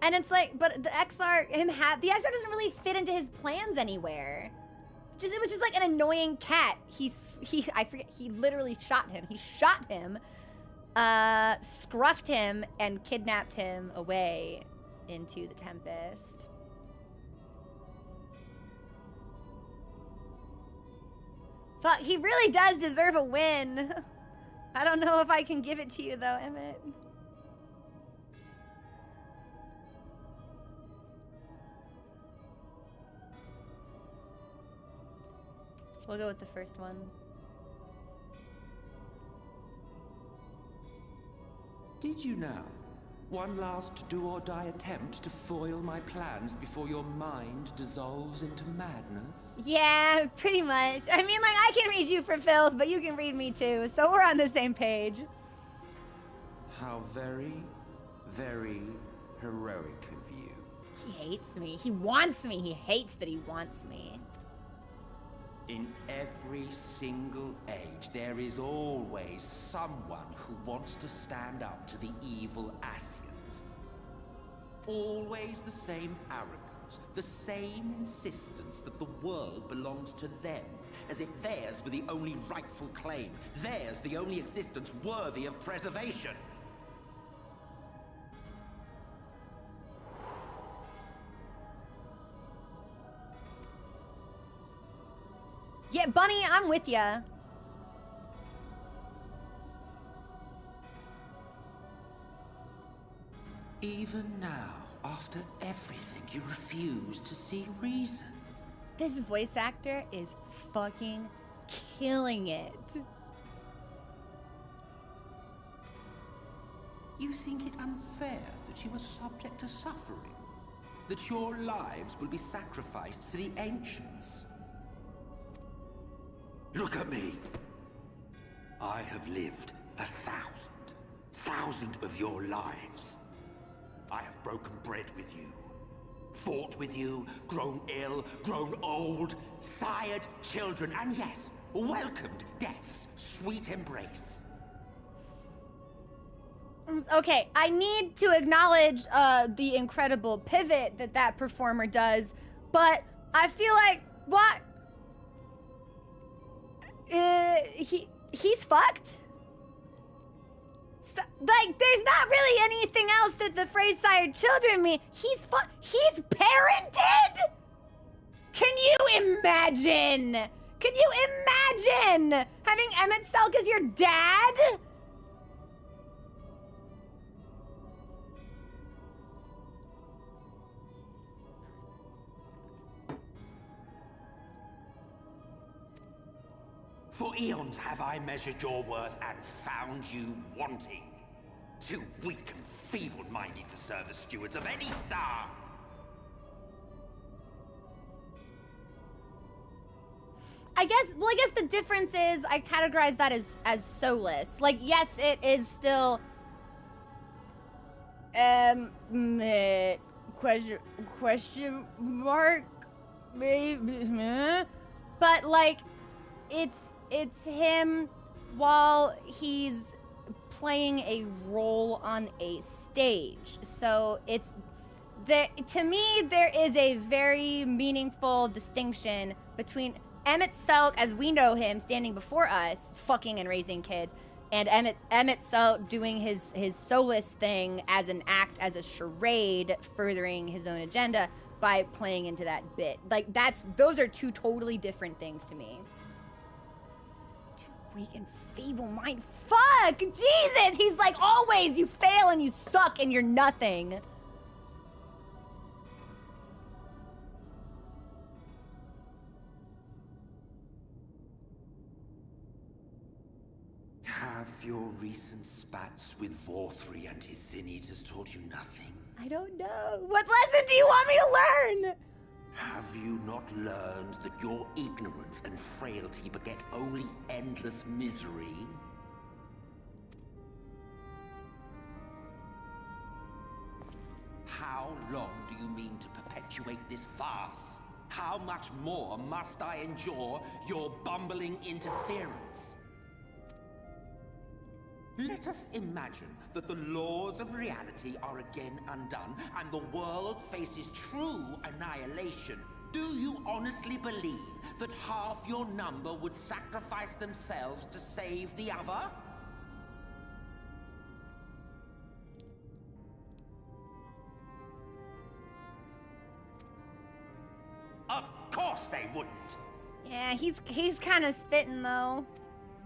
it's like, but the Exarch doesn't really fit into his plans anywhere. It was just like an annoying cat. I forget, he literally shot him. He shot him, scruffed him, and kidnapped him away into the Tempest. Fuck, he really does deserve a win. I don't know if I can give it to you though, Emmett. We'll go with the first one. Did you now? One last do-or-die attempt to foil my plans before your mind dissolves into madness? Yeah, pretty much. I mean, like, I can read you for filth, but you can read me too, so we're on the same page. How very, very heroic of you. He hates me. He wants me. He hates that he wants me. In every single age, there is always someone who wants to stand up to the evil Asians. Always the same arrogance, the same insistence that the world belongs to them, as if theirs were the only rightful claim, theirs the only existence worthy of preservation. Yeah, Bunny, I'm with ya. Even now, after everything, you refuse to see reason. This voice actor is fucking killing it. You think it unfair that you are subject to suffering? That your lives will be sacrificed for the ancients? Look at me! I have lived 1,000 of your lives. I have broken bread with you, fought with you, grown ill, grown old, sired children, and yes, welcomed death's sweet embrace. Okay, I need to acknowledge the incredible pivot that performer does, but I feel like what? He's fucked. So, like, there's not really anything else that the phrase "sired children" mean. He's parented. Can you imagine? Can you imagine having Emmett Selk as your dad? For eons have I measured your worth and found you wanting. Too weak and feeble-minded to serve as stewards of any star. I guess the difference is I categorize that as soulless. Like, yes, it is still question mark maybe, but like it's him while he's playing a role on a stage. So it's there. To me, there is a very meaningful distinction between Emmett Selk, as we know him, standing before us, fucking and raising kids, and Emmett Selk doing his soulless thing as an act, as a charade, furthering his own agenda by playing into that bit. Like, those are two totally different things to me. Too weak and feeble mind. Fuck! Jesus! He's like, always, you fail and you suck and you're nothing. Have your recent spats with Vorthri and his Sin Eaters taught you nothing? I don't know. What lesson do you want me to learn? Have you not learned that your ignorance and frailty beget only endless misery? How long do you mean to perpetuate this farce? How much more must I endure your bumbling interference? Let us imagine that the laws of reality are again undone and the world faces true annihilation. Do you honestly believe that half your number would sacrifice themselves to save the other? Of course they wouldn't! Yeah, he's kind of spitting though.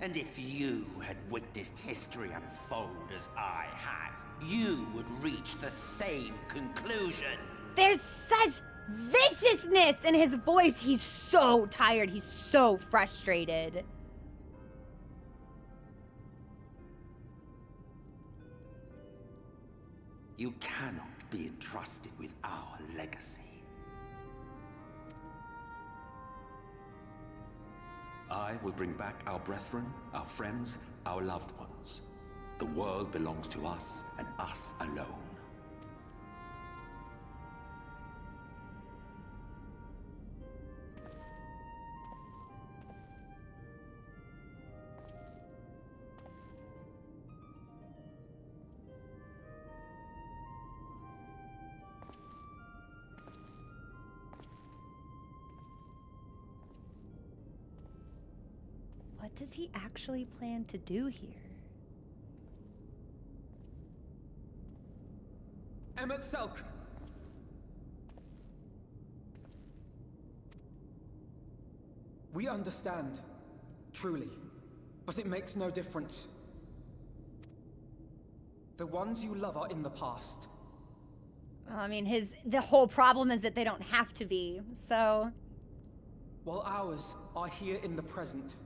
And if you had witnessed history unfold as I have, you would reach the same conclusion. There's such viciousness in his voice. He's so tired. He's so frustrated. You cannot be entrusted with our legacy. I will bring back our brethren, our friends, our loved ones. The world belongs to us, and us alone. What does he actually plan to do here? Emmett Selk! We understand, truly, but it makes no difference. The ones you love are in the past. Well, I mean, the whole problem is that they don't have to be, so... While ours are here in the present.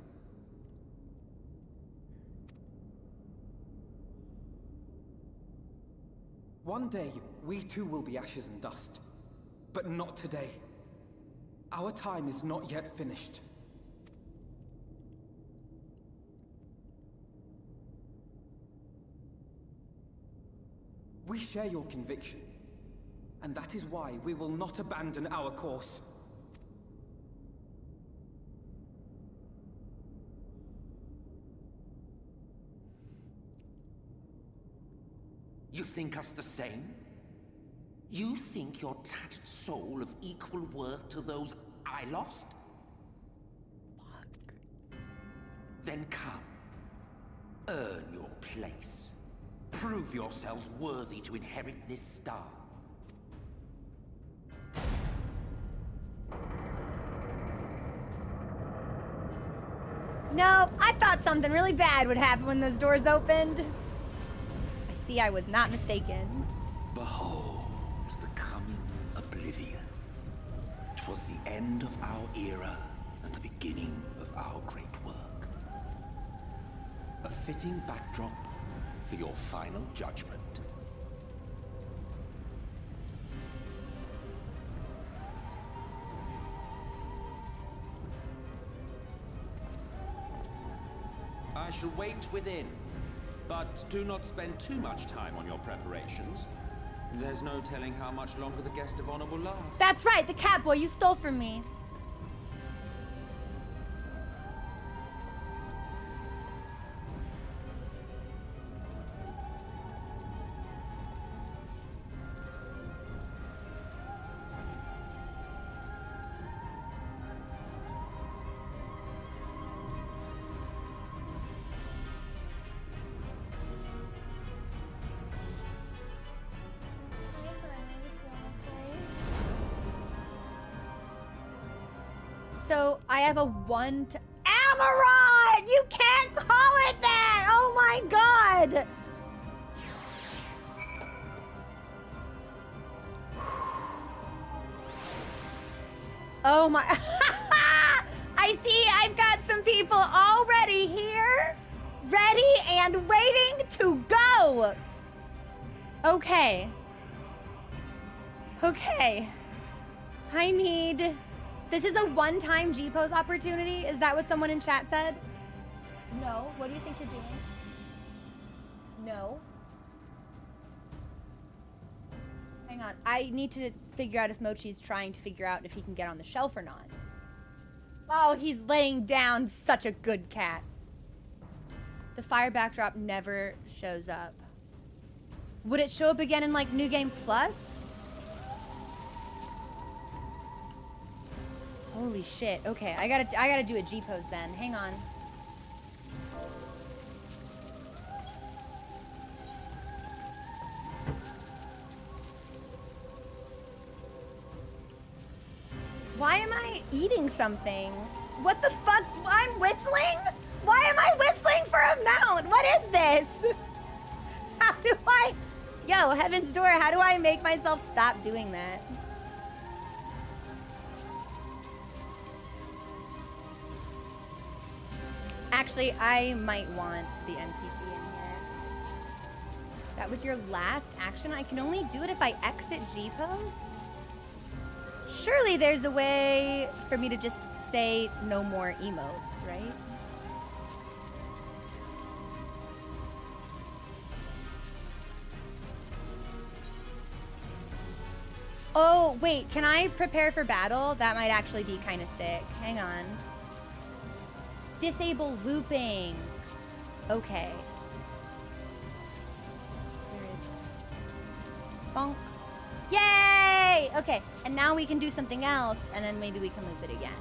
One day, we too will be ashes and dust. But not today. Our time is not yet finished. We share your conviction, and that is why we will not abandon our course. You think us the same? You think your tattered soul of equal worth to those I lost? Fuck. Then come. Earn your place. Prove yourselves worthy to inherit this star. No, I thought something really bad would happen when those doors opened. I see I was not mistaken. Behold the coming oblivion. 'Twas the end of our era and the beginning of our great work. A fitting backdrop for your final judgment. I shall wait within, but do not spend too much time on your preparations. There's no telling how much longer the guest of honor will last. That's right, the cat boy you stole from me. So I have a Amarant! You can't call it that! Oh my god! Oh my... I see I've got some people already here, ready and waiting to go! Okay. Okay. I need... This is a one-time G-pose opportunity? Is that what someone in chat said? No. What do you think you're doing? No. Hang on. I need to figure out if Mochi's trying to figure out if he can get on the shelf or not. Oh, he's laying down. Such a good cat. The fire backdrop never shows up. Would it show up again in, like, New Game Plus? Holy shit. Okay, I gotta do a G-pose then. Hang on. Why am I eating something? What the fuck? I'm whistling? Why am I whistling for a mount? What is this? How do I... Yo, Heaven's Door, how do I make myself stop doing that? Actually, I might want the NPC in here. That was your last action? I can only do it if I exit G-pose? Surely there's a way for me to just say no more emotes, right? Oh, wait, can I prepare for battle? That might actually be kind of sick. Hang on. Disable looping. Okay. Where is it? Bonk. Yay! Okay, and now we can do something else, and then maybe we can loop it again.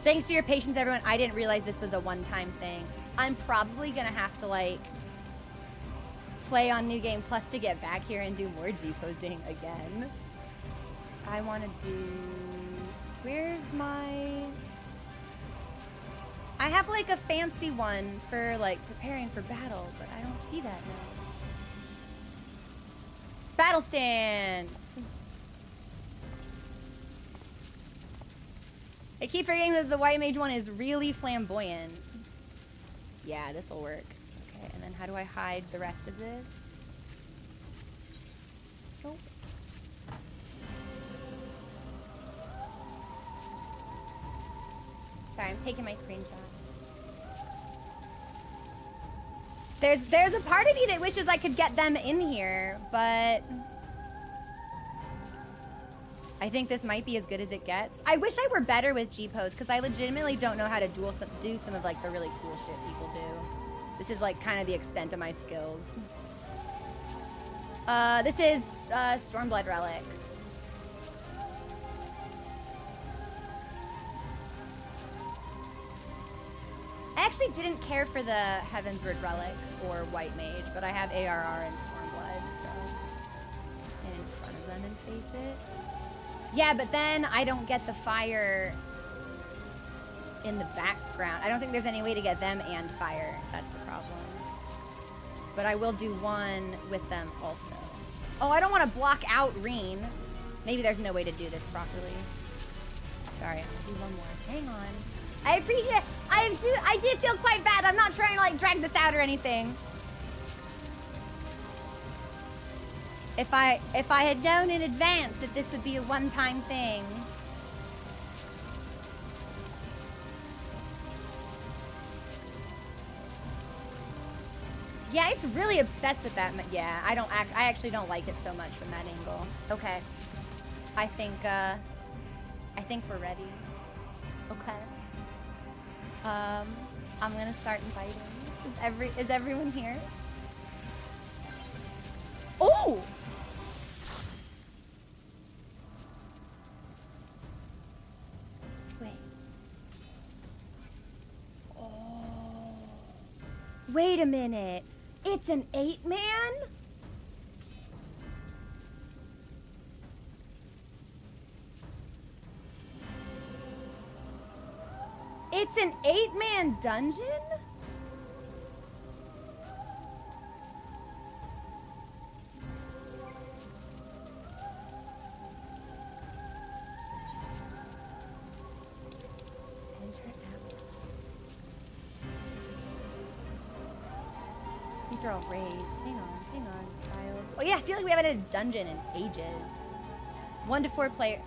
Thanks to your patience, everyone. I didn't realize this was a one-time thing. I'm probably gonna have to, like, play on New Game Plus to get back here and do more G-posing again. I want to do... Where's my... I have like a fancy one for like preparing for battle, but I don't see that now. Battle stance. I keep forgetting that the white mage one is really flamboyant. Yeah, this will work. Okay, and then how do I hide the rest of this? Nope. Sorry, I'm taking my screenshot. There's a part of me that wishes I could get them in here, but I think this might be as good as it gets. I wish I were better with G-pose because I legitimately don't know how to do some of like the really cool shit people do. This is like kind of the extent of my skills. This is Stormblood Relic. I actually didn't care for the Heavensward Relic for White Mage, but I have ARR and Stormblood, so stand in front of them and face it. Yeah, but then I don't get the fire in the background. I don't think there's any way to get them and fire. That's the problem. But I will do one with them also. Oh, I don't want to block out Reen. Maybe there's no way to do this properly. Sorry, I'll do one more. Hang on. I appreciate it. I did feel quite bad. I'm not trying to like drag this out or anything. If I had known in advance that this would be a one-time thing. Yeah, it's really obsessed with that. Yeah, I actually don't like it so much from that angle. Okay. I think we're ready. Okay. I'm gonna start inviting. Is everyone here? Oh! Wait. Oh. Wait a minute. It's an 8-man? It's an 8-man dungeon? These are all raids. Hang on. Trials. Oh yeah, I feel like we haven't had a dungeon in ages. 1 to 4 player.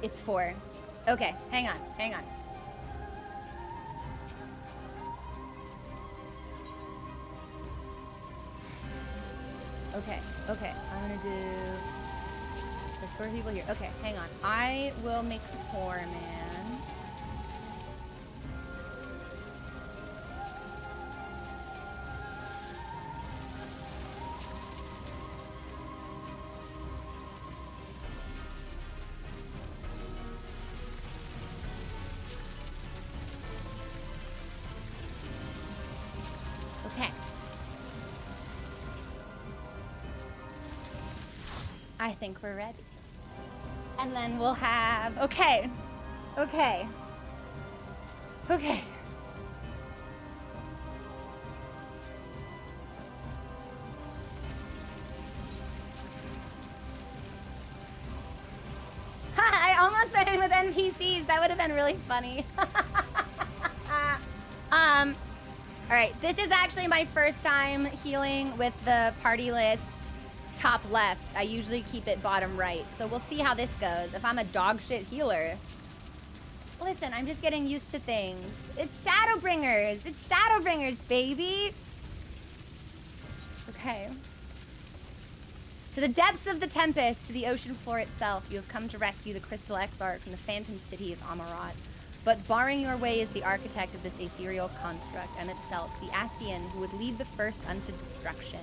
It's 4. Okay, hang on. Okay, I'm gonna do... There's 4 people here. Okay, hang on. I will make the 4-man. I think we're ready. And then we'll have... Okay. I almost went in with NPCs. That would have been really funny. Alright, this is actually my first time healing with the party list top left. I usually keep it bottom right. So we'll see how this goes. If I'm a dog shit healer. Listen, I'm just getting used to things. It's Shadowbringers. It's Shadowbringers, baby. Okay. To the depths of the Tempest, to the ocean floor itself, you have come to rescue the Crystal Exarch from the phantom city of Amarat. But barring your way is the architect of this ethereal construct, Emmett Selk, the Ascian who would lead the first unto destruction.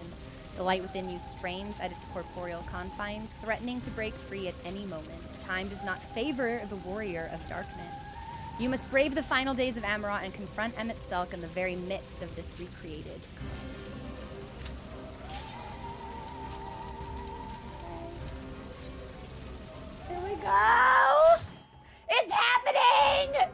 The light within you strains at its corporeal confines, threatening to break free at any moment. Time does not favor the warrior of darkness. You must brave the final days of Amarat and confront Emmett Selk in the very midst of this recreated. Here we go! It's happening!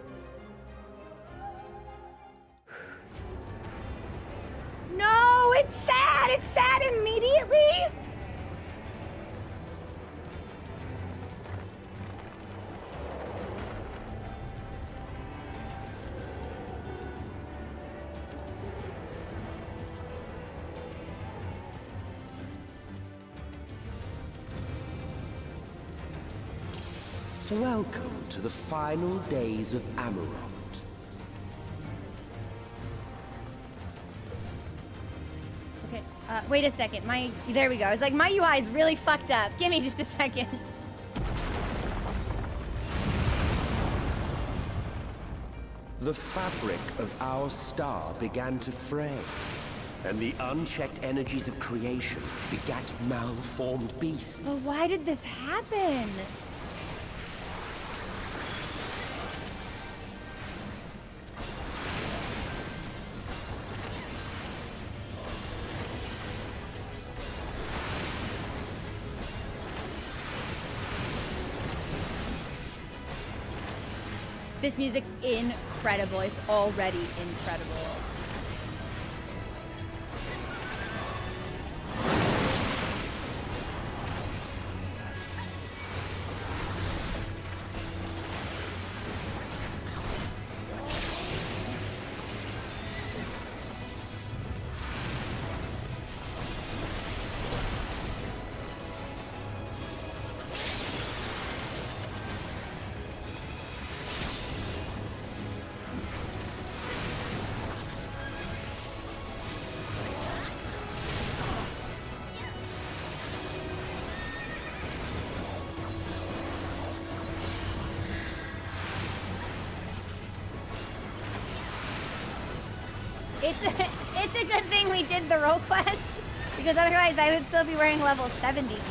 Welcome to the final days of Amarant. Okay, wait a second. There we go. I was like, my UI is really fucked up. Give me just a second. The fabric of our star began to fray, and the unchecked energies of creation begat malformed beasts. But why did this happen? This music's incredible. It's already incredible. It's a good thing we did the role quest, because otherwise I would still be wearing level 70 gear.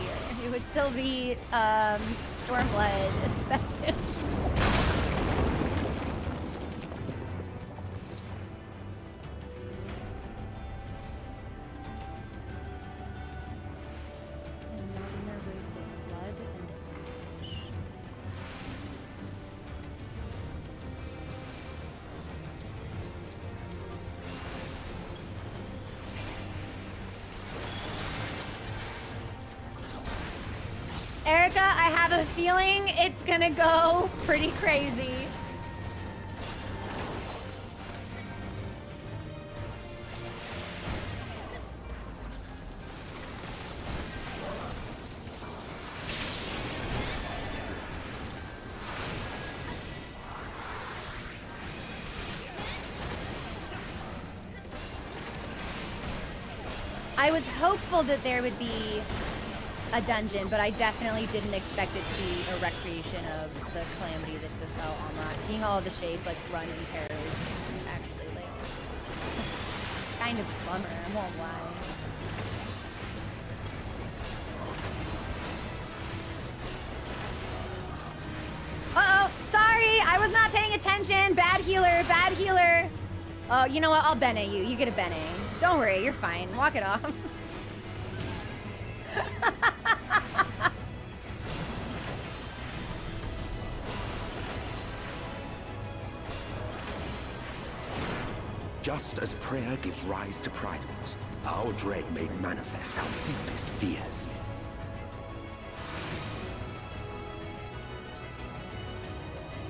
It would still be Stormblood Festus. Erica, I have a feeling it's gonna go pretty crazy. I was hopeful that there would be a dungeon, but I definitely didn't expect it to be a recreation of the calamity that befell Amrat. Seeing all of the shades like run in terrors is actually like kind of a bummer, I won't lie. Uh-oh, sorry, I was not paying attention. Bad healer, bad healer. Oh, you know what? I'll bene you. You get a bene. Don't worry, you're fine. Walk it off. Just as prayer gives rise to pridables, our dread made manifest our deepest fears.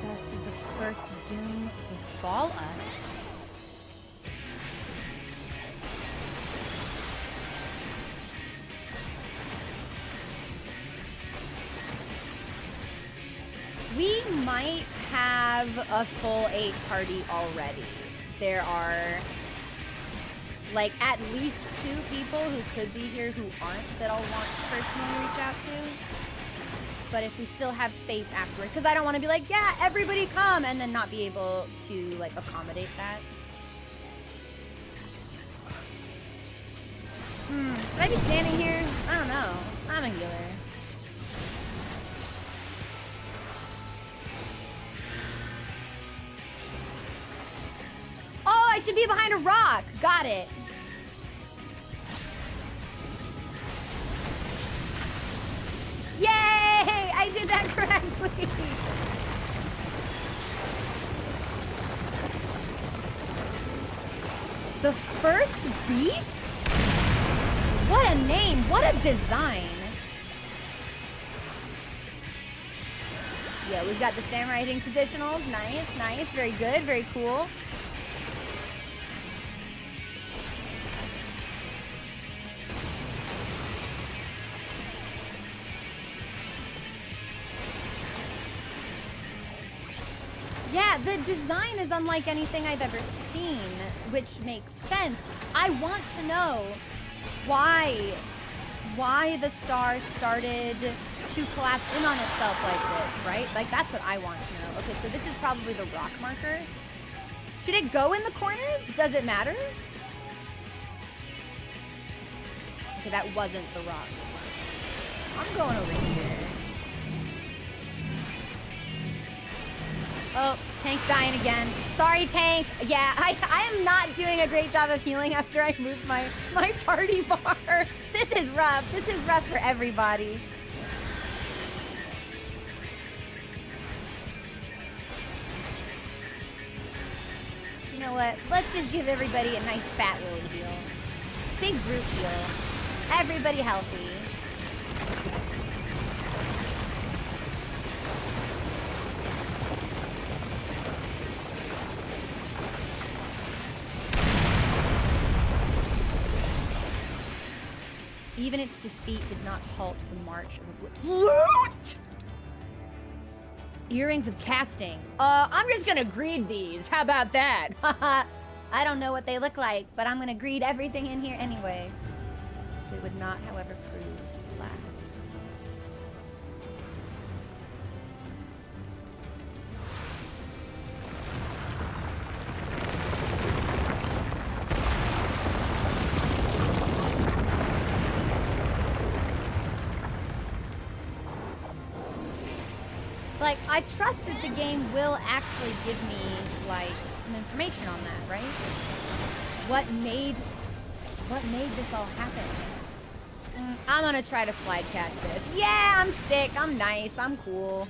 Thus did the first doom befall us. We might have a full 8 party already. There are like at least 2 people who could be here who aren't that I'll want to personally reach out to. But if we still have space afterward, because I don't want to be like, yeah, everybody come, and then not be able to like accommodate that. Should I be standing here? I don't know. I'm a healer. Oh, I should be behind a rock. Got it. Yay! I did that correctly. The first beast? What a name. What a design. Yeah, we've got the samurai hitting positionals. Nice, nice. Very good. Very cool. Yeah, the design is unlike anything I've ever seen, which makes sense. I want to know why the star started to collapse in on itself like this, right? Like, that's what I want to know. Okay, so this is probably the rock marker. Should it go in the corners? Does it matter? Okay, that wasn't the rock. I'm going over here. Oh, Tank's dying again. Sorry, Tank. Yeah, I am not doing a great job of healing after I moved my party bar. This is rough. This is rough for everybody. You know what? Let's just give everybody a nice fat little heal. Big group heal. Everybody healthy. Even its defeat did not halt the march of loot. Earrings of casting. I'm just gonna greed these. How about that? I don't know what they look like, but I'm gonna greed everything in here anyway. They would not, however, prove last. Like, I trust that the game will actually give me, like, some information on that, right? What made this all happen? I'm gonna try to slide cast this. Yeah, I'm sick, I'm nice, I'm cool.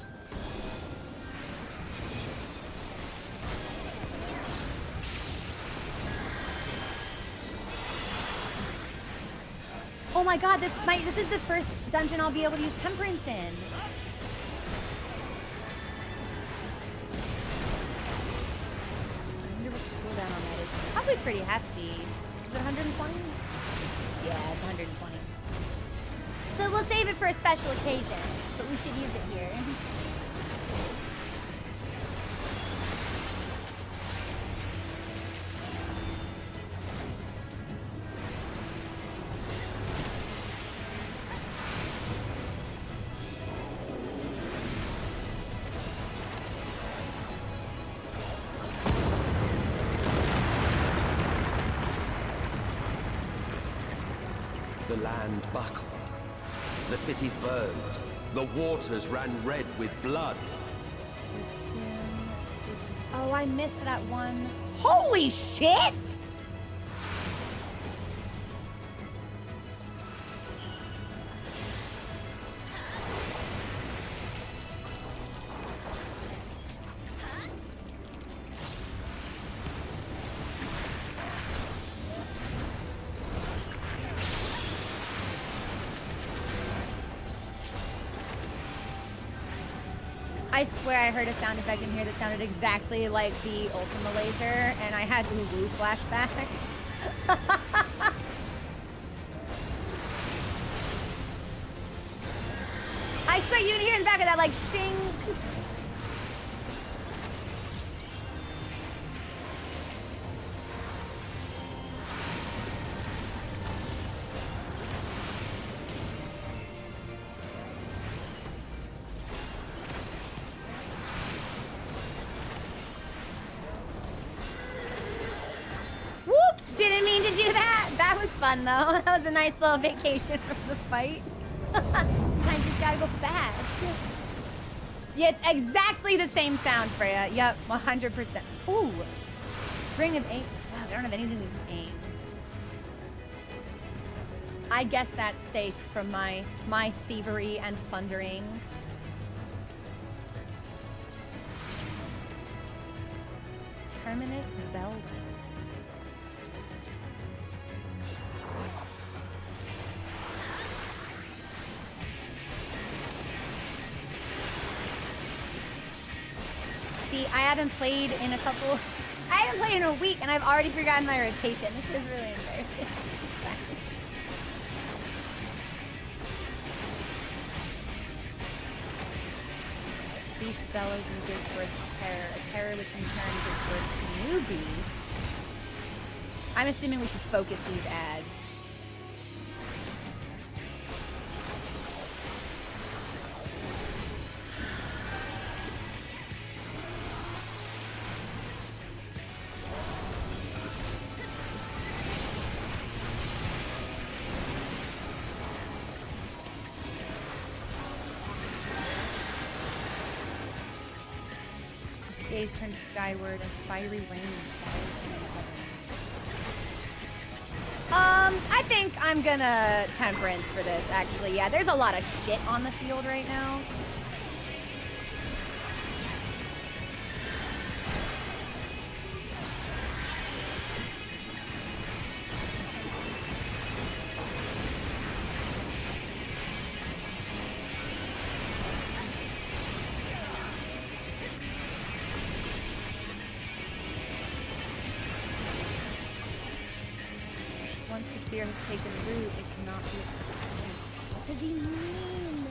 Oh my god, this is the first dungeon I'll be able to use Temperance in. Cooldown on that is probably pretty hefty. Is it 120? Yeah, it's 120. So we'll save it for a special occasion, but we should use it here. The land buckled. The cities burned. The waters ran red with blood. Oh, I missed that one. Holy shit! I swear I heard a sound effect in here that sounded exactly like the Ultima laser, and I had Ulu flashbacks. I swear you can hear in the back of that, like, shing. Didn't mean to do that. That was fun, though. That was a nice little vacation from the fight. Sometimes you just gotta go fast. Yeah, it's exactly the same sound, Freya. Yep, 100%. Ooh. Ring of aim. Wow, I don't have anything to aim. I guess that's safe from my thievery and plundering. Terminus Bell. See, I haven't played in a week, and I've already forgotten my rotation. This is really embarrassing. Beast bellows and gives birth to terror. A terror which in turn gives birth to new beasts. I'm assuming we should focus these ads. Gaze turns skyward and fiery rain falls from heaven. I think I'm gonna temperance for this, actually. Yeah, there's a lot of shit on the field right now. Once the fear has taken root, it cannot be explained. What does he mean?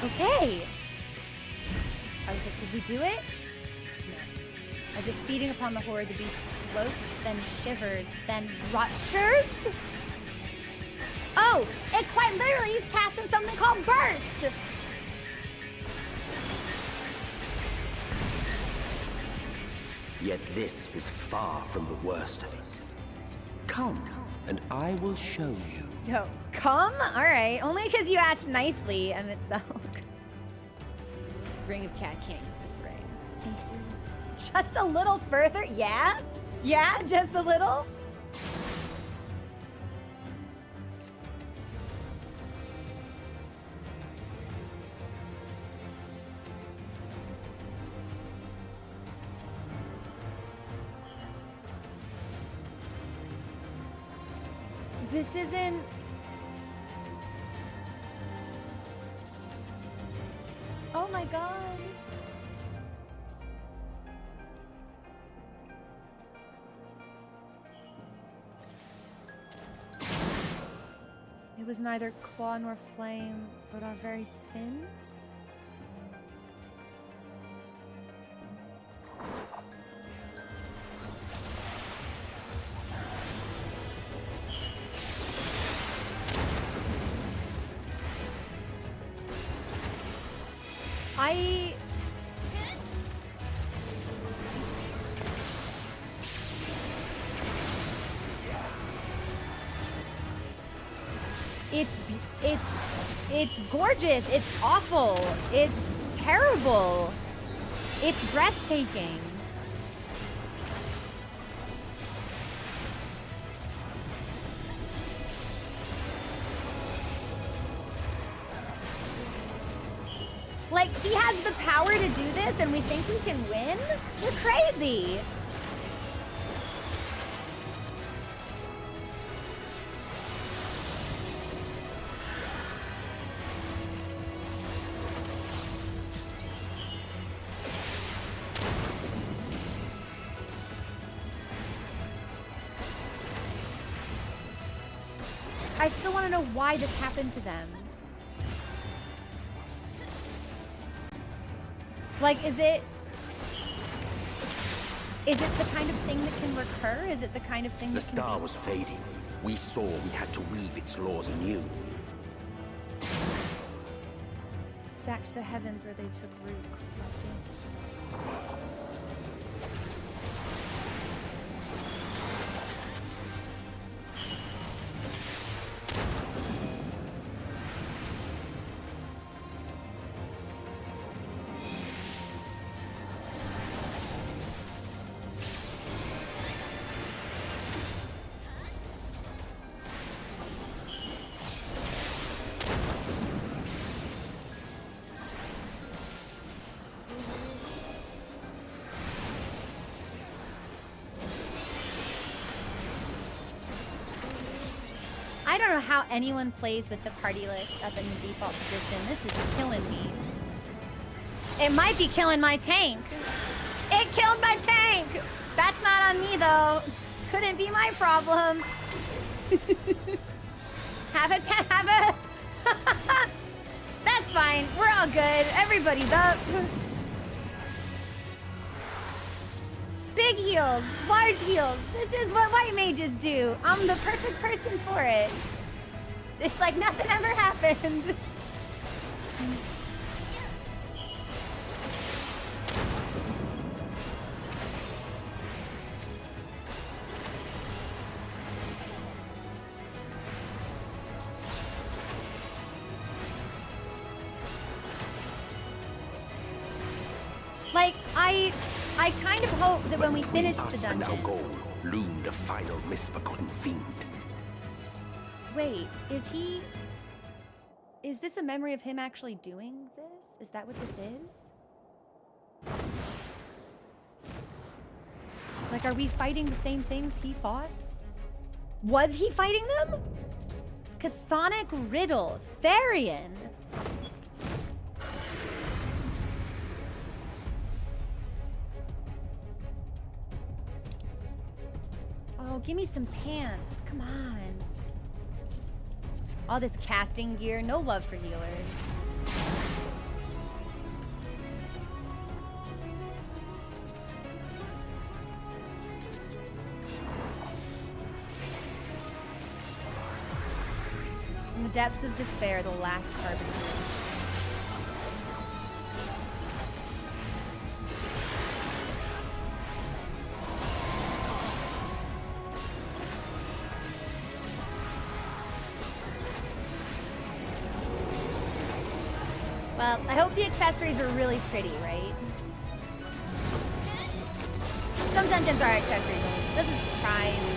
Okay. I was like, did we do it? No. As if feeding upon the horde, the beast floats, then shivers, then ruptures? Oh, it quite literally is casting something called Burst! Yet this was far from the worst of it. Come, and I will show you. Yo, come? Alright, only because you asked nicely, and it's the Ring of Cat King, this ring. Just a little further? Yeah? Yeah, just a little? This isn't... Oh my god. It was neither claw nor flame, but our very sins? It's gorgeous. It's awful. It's terrible. It's breathtaking. Like, he has the power to do this and we think we can win? We're crazy. I still want to know why this happened to them. Like, is it the kind of thing that can recur? Is it the kind of thing The that can star be... was fading. We saw we had to weave its laws anew. Stacked the heavens where they took root, corrupting. I don't know how anyone plays with the party list up in the default position. This is killing me. It might be killing my tank. It killed my tank. That's not on me though. Couldn't be my problem. have a. That's fine. We're all good. Everybody's up. Big heals, large heals. This is what white mages do. I'm the perfect person for it. It's like nothing ever happened. Like, I kind of hope that when we finish the us and our dungeon... goal loomed a final misbegotten fiend. Wait, is this a memory of him actually doing this? Is that what this is? Like, are we fighting the same things he fought? Was he fighting them? Chthonic Riddle, Therian. Oh, give me some pants. Come on. All this casting gear, no love for healers. In the depths of despair, the last harbinger. Well, I hope the accessories are really pretty, right? Some dungeons are accessories only. It doesn't surprise me.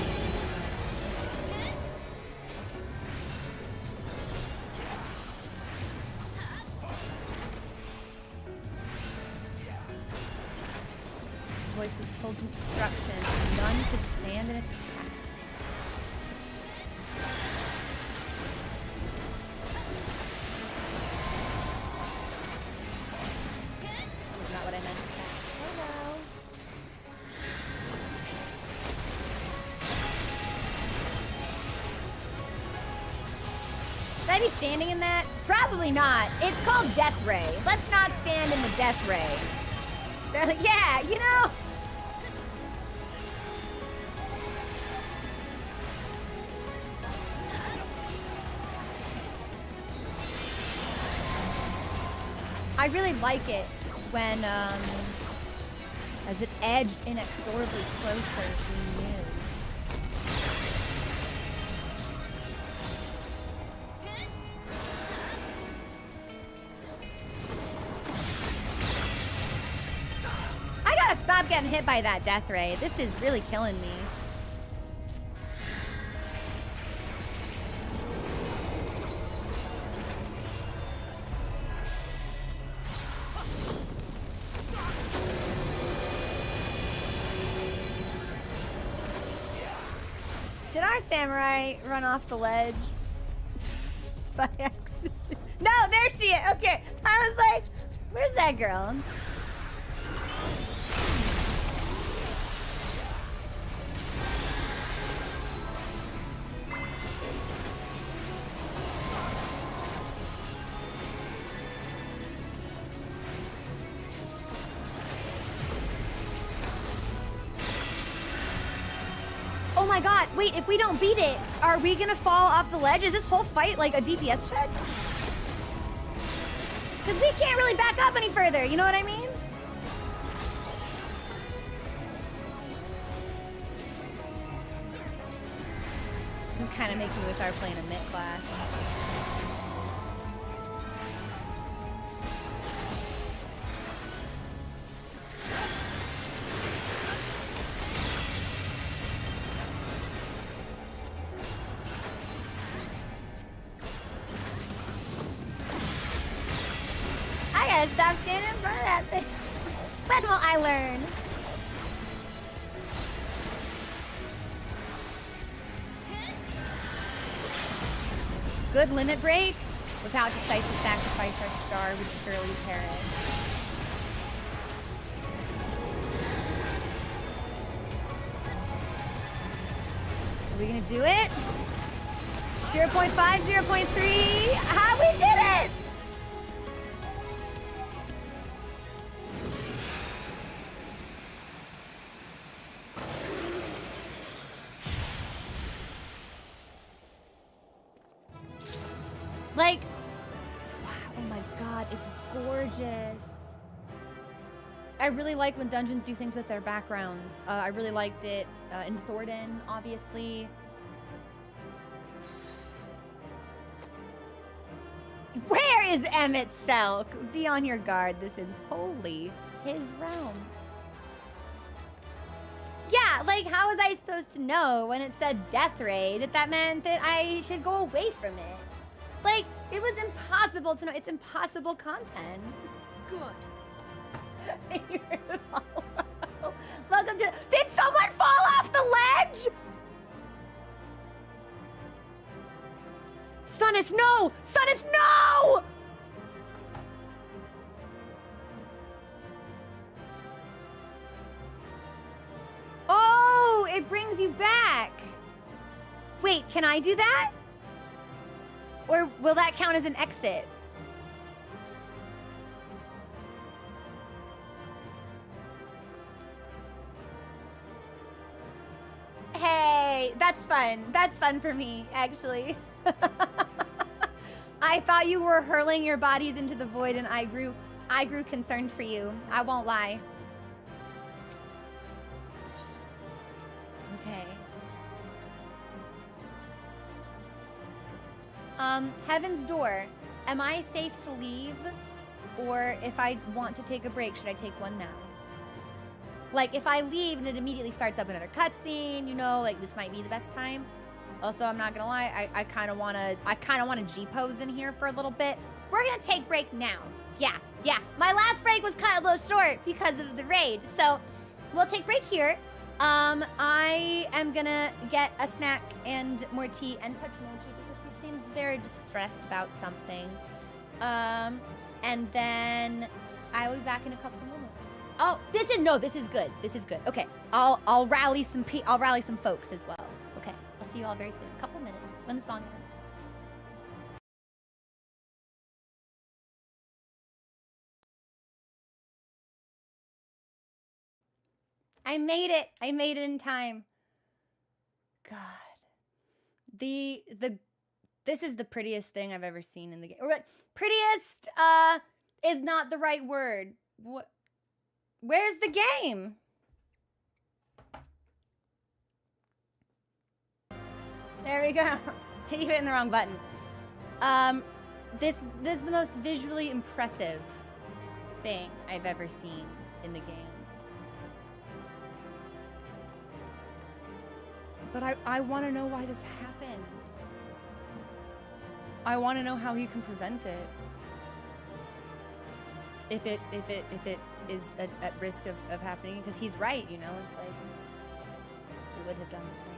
His voice was full of destruction, and none could stand in its path. What I meant to say. Hello. Should I be standing in that? Probably not. It's called Death Ray. Let's not stand in the Death Ray. They're like, yeah, you know. I really like it when, as it edged inexorably closer, we knew. I gotta stop getting hit by that death ray. This is really killing me. Did our samurai run off the ledge by accident? No, there she is. Okay, I was like, where's that girl? Oh my god, wait, if we don't beat it, are we gonna fall off the ledge? Is this whole fight like a DPS check? Because we can't really back up any further, you know what I mean? This is kind of making me wish I were playing a mid class. I gotta stop standing in front of that thing. When will I learn? good limit break. Without decisive sacrifice, our star would surely perish. Are we gonna do it? 0.5, 0.3. Ah, we did it! Like, wow, oh my god, it's gorgeous. I really like when dungeons do things with their backgrounds. I really liked it in Thornton, obviously. Where is Emmett Selk? Be on your guard. This is wholly his realm. Yeah, like, how was I supposed to know when it said death ray that meant that I should go away from it? Like, it was impossible to know. It's impossible content. Good. Welcome to... Did someone fall off the ledge? Sunnis, no! Sunnis, no! Oh, it brings you back. Wait, can I do that? Or will that count as an exit? Hey, that's fun. That's fun for me, actually. I thought you were hurling your bodies into the void and I grew concerned for you. I won't lie. Okay. Heaven's Door. Am I safe to leave? Or if I want to take a break, should I take one now? Like, if I leave and it immediately starts up another cutscene, you know, like, this might be the best time. Also, I'm not gonna lie, I kind of wanna G-pose in here for a little bit. We're gonna take break now. Yeah. My last break was cut a little short because of the raid, so we'll take break here. I am gonna get a snack and more tea and touch Mochi because he seems very distressed about something. And then I will be back in a couple of minutes. Oh, this is good. This is good. Okay, I'll rally some folks as well. Okay, I'll see you all very soon. A couple minutes when the song ends. I made it. I made it in time. God, this is the prettiest thing I've ever seen in the game. Or prettiest is not the right word. What? Where's the game? There we go. You hitting the wrong button. This is the most visually impressive thing I've ever seen in the game. But I want to know why this happened. I want to know how he can prevent it. If it is at risk of happening, because he's right, you know, it's like he would have done the same.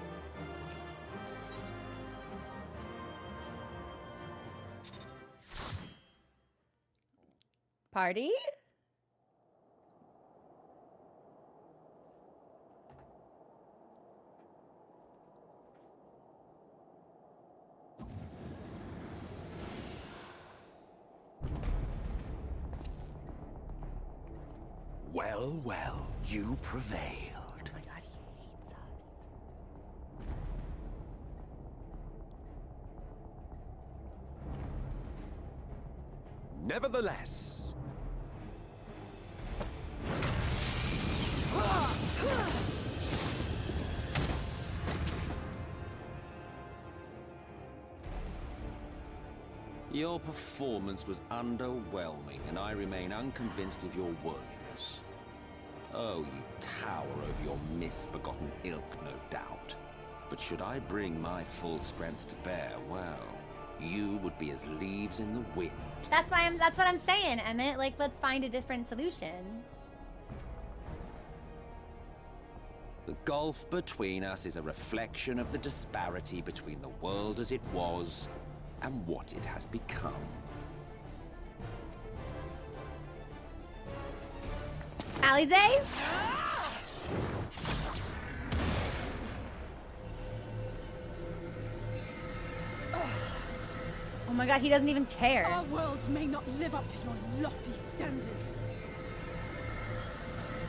Party? Well, you prevailed. Oh my god, he hates us. Nevertheless, Your performance was underwhelming, and I remain unconvinced of your worthiness. Oh, you tower over your misbegotten ilk, no doubt. But should I bring my full strength to bear, well, you would be as leaves in the wind. That's what I'm saying, Emmett. Like, let's find a different solution. The gulf between us is a reflection of the disparity between the world as it was and what it has become. Alize? Oh my god, he doesn't even care. Our worlds may not live up to your lofty standards,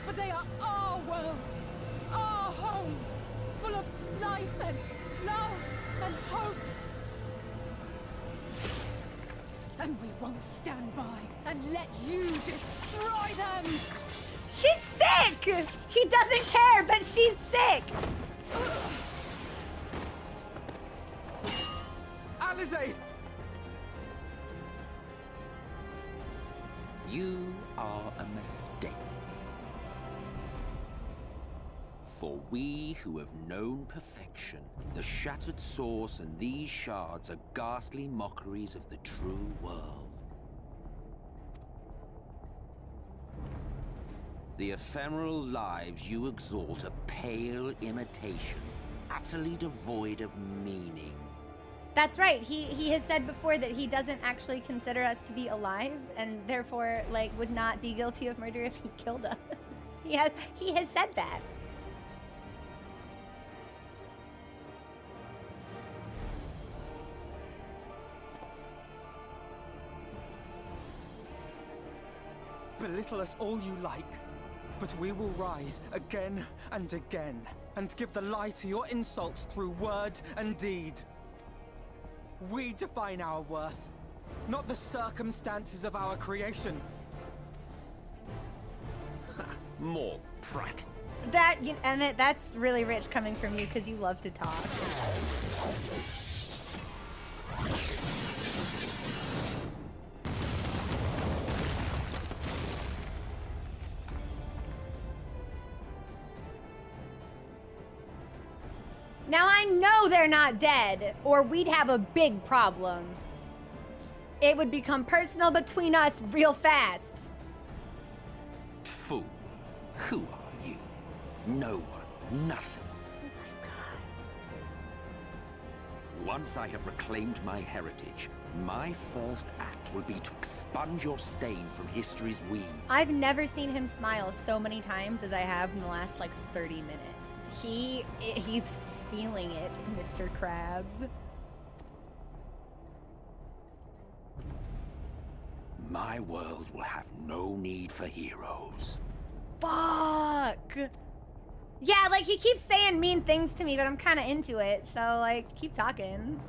but they are our worlds, our homes, full of life and love and hope. And we won't stand by and let you destroy them! She's sick! He doesn't care, but she's sick! Alize! You are a mistake. For we who have known perfection, the shattered source and these shards are ghastly mockeries of the true world. The ephemeral lives you exalt are pale imitations, utterly devoid of meaning. That's right. He has said before that he doesn't actually consider us to be alive, and therefore, like, would not be guilty of murder if he killed us. He has said that. Belittle us all you like, but we will rise again and again, and give the lie to your insults through word and deed. We define our worth, not the circumstances of our creation. More prat. That's really rich coming from you because you love to talk. Now I know they're not dead, or we'd have a big problem. It would become personal between us real fast. Fool. Who are you? No one. Nothing. Oh my god. Once I have reclaimed my heritage, my first act will be to expunge your stain from history's weave. I've never seen him smile so many times as I have in the last, like, 30 minutes. He's feeling it, Mr. Krabs. My world will have no need for heroes. Fuck! Yeah, like, he keeps saying mean things to me, but I'm kind of into it, so, like, keep talking.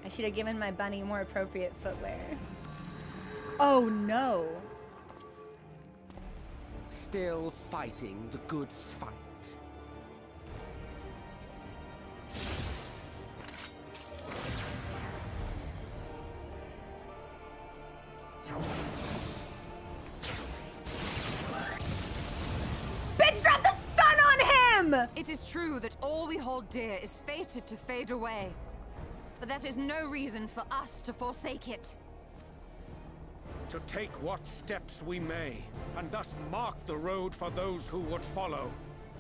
I should have given my bunny more appropriate footwear. Oh, no. Still fighting the good fight. Bitch, drop the sun on him! It is true that all we hold dear is fated to fade away. But that is no reason for us to forsake it. To take what steps we may, and thus mark the road for those who would follow.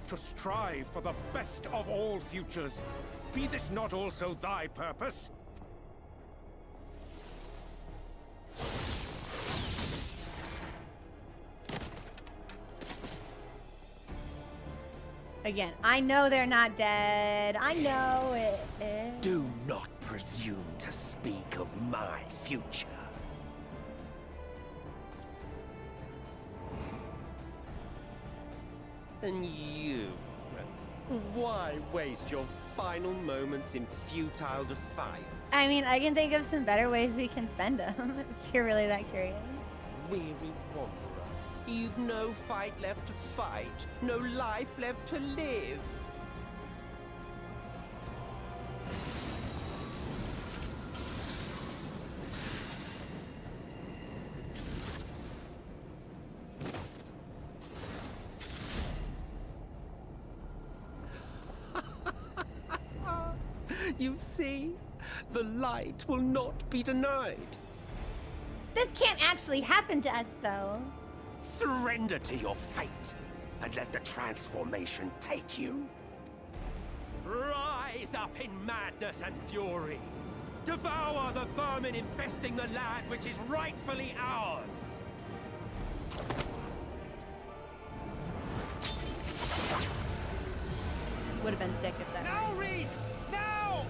To strive for the best of all futures. Be this not also thy purpose? Again, I know they're not dead. I know it. Do not presume to speak of my future. And you? Why waste your final moments in futile defiance? I mean, I can think of some better ways we can spend them, if you're really that curious. Weary wanderer, you've no fight left to fight, no life left to live. You see, the light will not be denied. This can't actually happen to us, though. Surrender to your fate, and let the transformation take you. Rise up in madness and fury. Devour the vermin infesting the land which is rightfully ours. Would have been sick if that. Now, Reed! Now!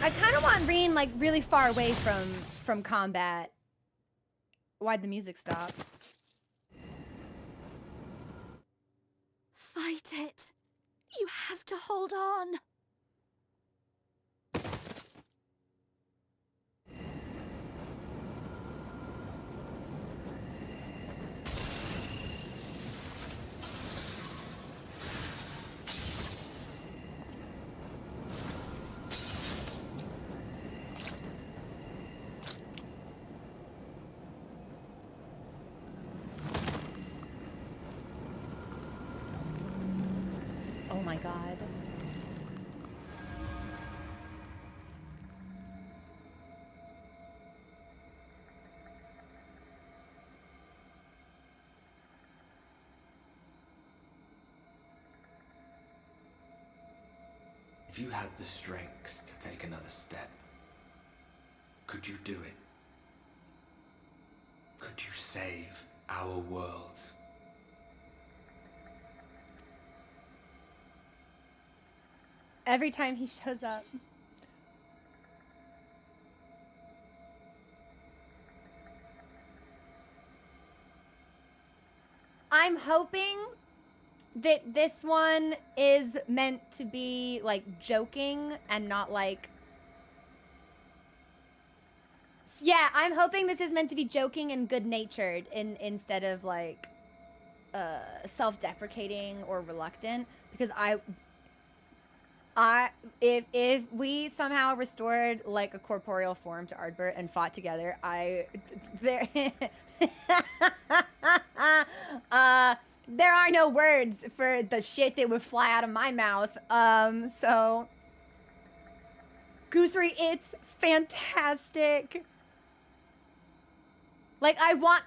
I kind of want Reen like really far away from combat. Why'd the music stop? Fight it. You have to hold on. Oh my god. If you had the strength to take another step, could you do it? Could you save our worlds? Every time he shows up. I'm hoping that this one is meant to be like joking and not like. Yeah, I'm hoping this is meant to be joking and good-natured instead of like self-deprecating or reluctant, because if we somehow restored like a corporeal form to Ardbert and fought together, there are no words for the shit that would fly out of my mouth. So Guthrie, it's fantastic. Like I want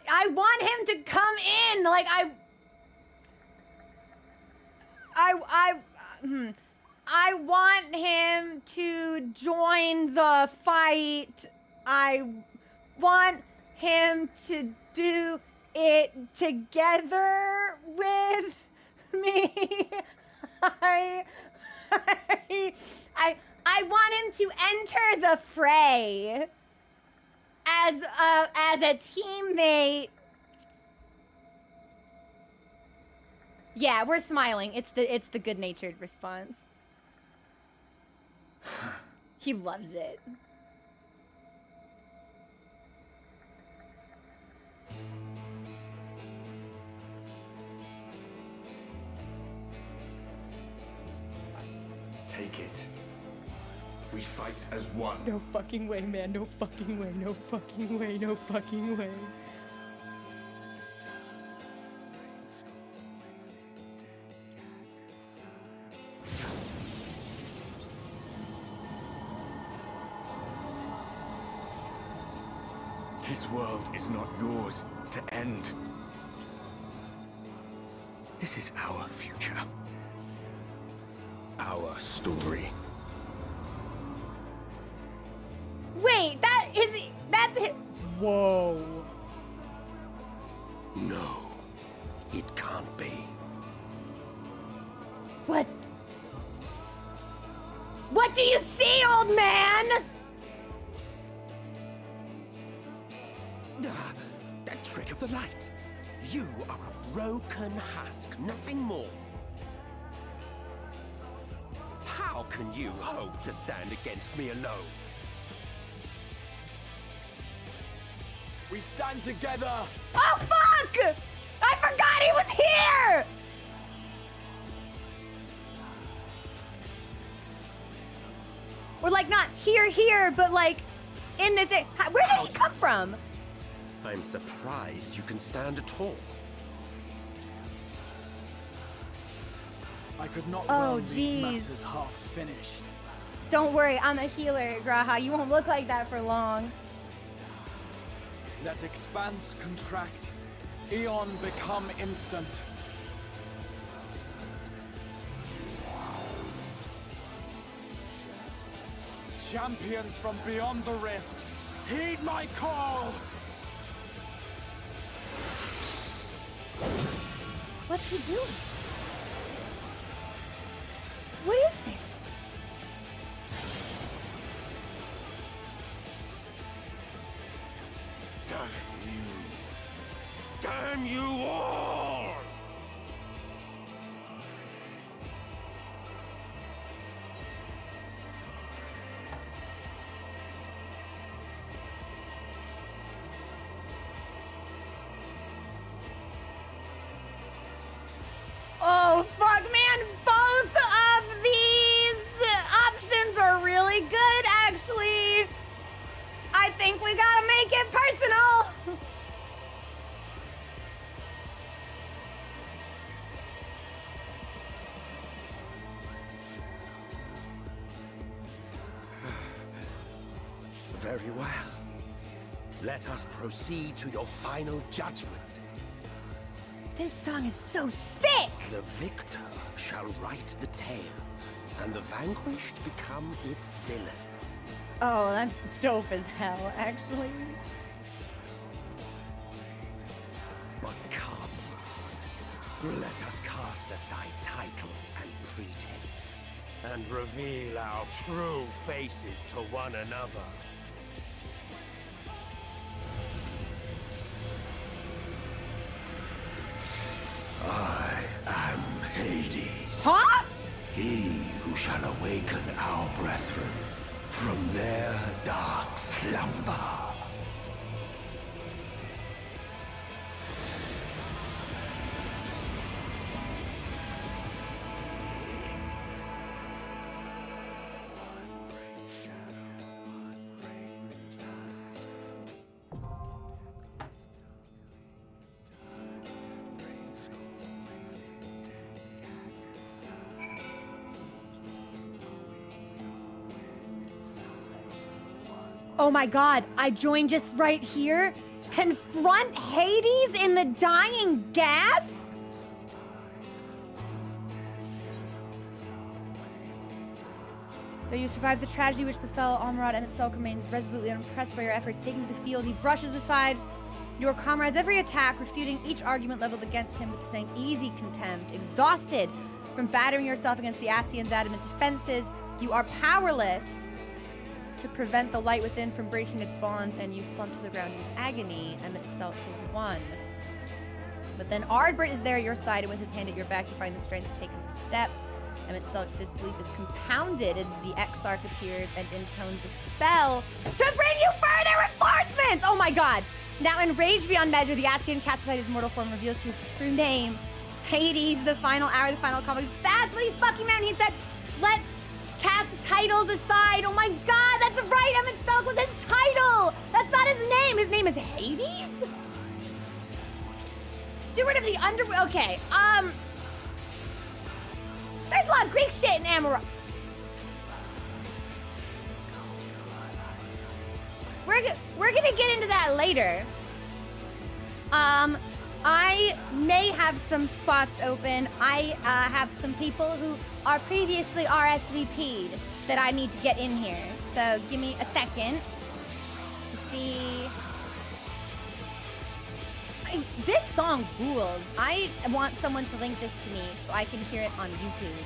him to come in. Like I want him to join the fight. I want him to do it together with me. I want him to enter the fray as a teammate. Yeah, we're smiling. It's the good-natured response. He loves it. Take it. We fight as one. No fucking way, man. No fucking way. No fucking way. No fucking way. This world is not yours to end. This is our future. Our story. Wait, that's it. Whoa. No, it can't be. What? What do you see, old man? That trick of the light. You are a broken husk, nothing more. How can you hope to stand against me alone? We stand together. Oh, fuck! I forgot he was here! Or like not here, but like in this. Where did he come from? I'm surprised you can stand at all. I could not Oh, well leave jeez. matters half finished. Don't worry, I'm a healer, Graha. You won't look like that for long. Let expanse contract. Eon become instant. Champions from beyond the rift, heed my call! What's he doing? What is this? Damn you! Damn you all! Oh, fuck, man. Both of these options are really good, actually. I think we gotta make it personal. Very well. Let us proceed to your final judgment. This song is so sick. The victor shall write the tale, and the vanquished become its villain. Oh, that's dope as hell, actually. But come, let us cast aside titles and pretense, and reveal our true faces to one another. I am Hades. Huh? He who shall awaken our brethren from their dark slumber. Oh my god, I joined just right here. Confront Hades in the dying gasp? Though you survived the tragedy which befell Almarad, and itself remains resolutely unimpressed by your efforts. Taken to the field, he brushes aside your comrade's every attack, refuting each argument leveled against him with saying easy contempt. Exhausted from battering yourself against the Ascians' adamant defenses, you are powerless to prevent the light within from breaking its bonds, and you slump to the ground in agony. Emet-Selch has won. But then Ardbert is there at your side, and with his hand at your back, you find the strength to take another step. Emet-Selch's disbelief is compounded as the Exarch appears and intones a spell to bring you further reinforcements! Oh my god! Now enraged beyond measure, the Ascian casts aside his mortal form, reveals to his true name. Hades, the final hour, the final conflict. That's what he fucking meant. He said, let's cast titles aside. Oh my god, that's right. Emet-Selch was his title. That's not his name. His name is Hades? Steward of the Underworld. Okay, there's a lot of Greek shit in Amarok. We're gonna get into that later. I may have some spots open. I have some people who are previously RSVP'd that I need to get in here. So give me a second to see. This song rules. I want someone to link this to me so I can hear it on YouTube.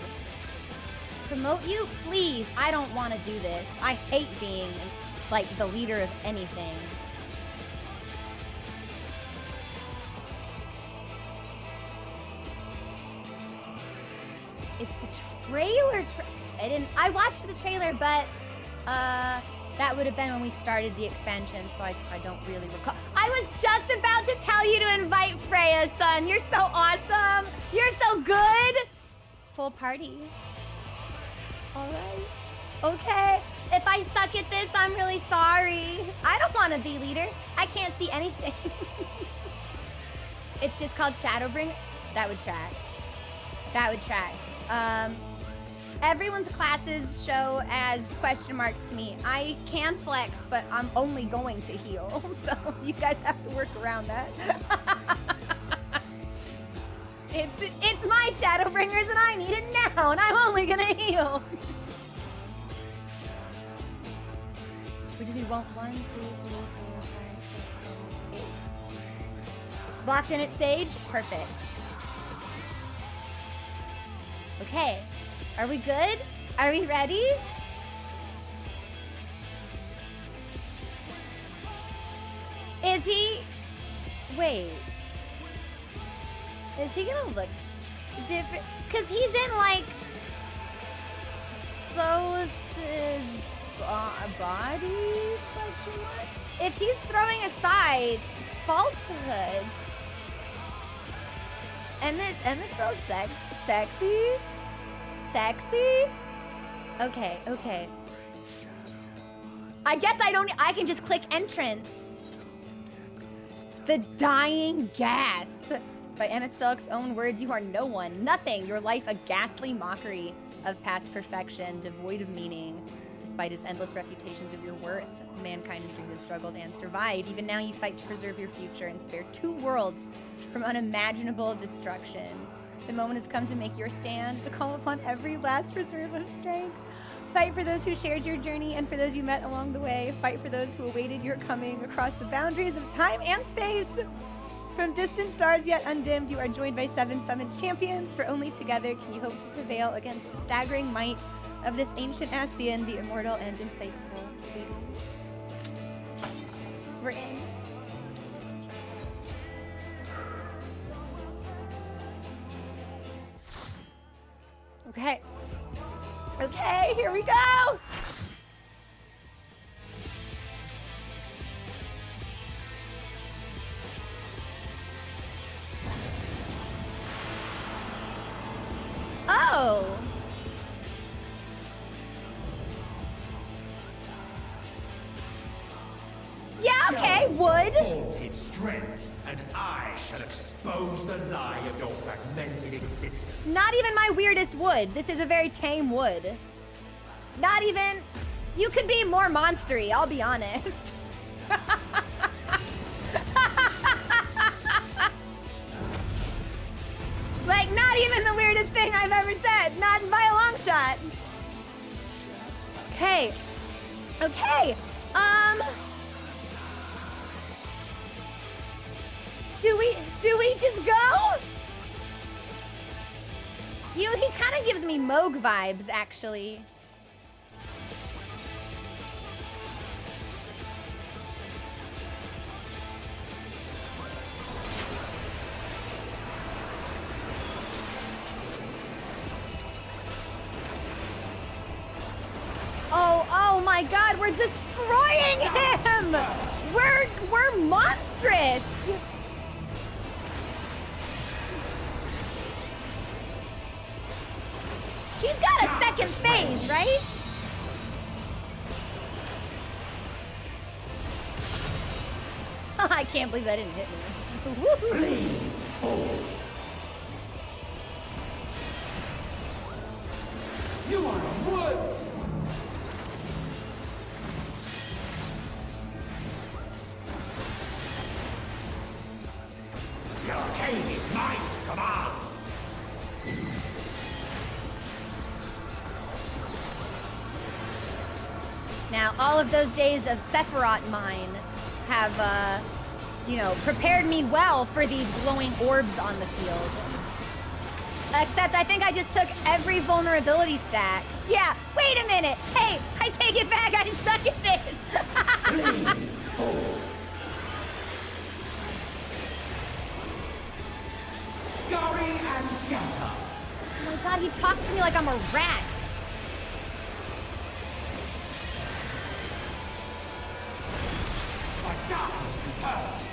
Promote you? Please. I don't want to do this. I hate being like the leader of anything. It's the trailer. I watched the trailer, but that would have been when we started the expansion, so I don't really recall. I was just about to tell you to invite Freya, son. You're so awesome. You're so good. Full party. All right. Okay. If I suck at this, I'm really sorry. I don't want to be leader. I can't see anything. It's just called Shadowbringers. That would track. That would track. Everyone's classes show as question marks to me. I can flex, but I'm only going to heal. So you guys have to work around that. It's my Shadowbringers and I need it now, and I'm only gonna heal. We just need 1, 2, 3, 4, 5, 6, 7, 8. Blocked in at Sage? Perfect. Okay. Are we good? Are we ready? Is he... Wait. Is he gonna look different? Because he's in, like... So's body? Question mark? If he's throwing aside falsehoods... Emmett's so sexy? Sexy? Okay, okay. I guess I can just click entrance. The Dying Gasp. By Emmett Silk's own words, you are no one, nothing, your life a ghastly mockery of past perfection, devoid of meaning. Despite his endless refutations of your worth, mankind has dreamed and struggled and survived. Even now you fight to preserve your future and spare 2 worlds from unimaginable destruction. The moment has come to make your stand, to call upon every last reserve of strength. Fight for those who shared your journey and for those you met along the way. Fight for those who awaited your coming across the boundaries of time and space. From distant stars yet undimmed, you are joined by 7 summoned champions, for only together can you hope to prevail against the staggering might of this ancient Ascian, the immortal and implacable Hades. We're in. Okay. Okay, here we go! Oh! Yeah, okay, wood. Haunted strength, and I shall expose the lie of your fragmented existence. Not even my weirdest wood. This is a very tame wood. Not even... You could be more monstery, I'll be honest. Like, not even the weirdest thing I've ever said. Not by a long shot. Okay. Okay. Do we just go? You know, he kind of gives me Moog vibes, actually. Oh my God, we're destroying him! We're monstrous! He's got a second phase, right? I can't believe that didn't hit me. You are a wood! Your king is mine to command! Now, all of those days of Sephiroth mine have, you know, prepared me well for these glowing orbs on the field. Except I think I just took every vulnerability stack. Yeah, wait a minute. Hey, I take it back. I suck at this. Scurry and shatter! Oh my God, he talks to me like I'm a rat. My darkness be purged!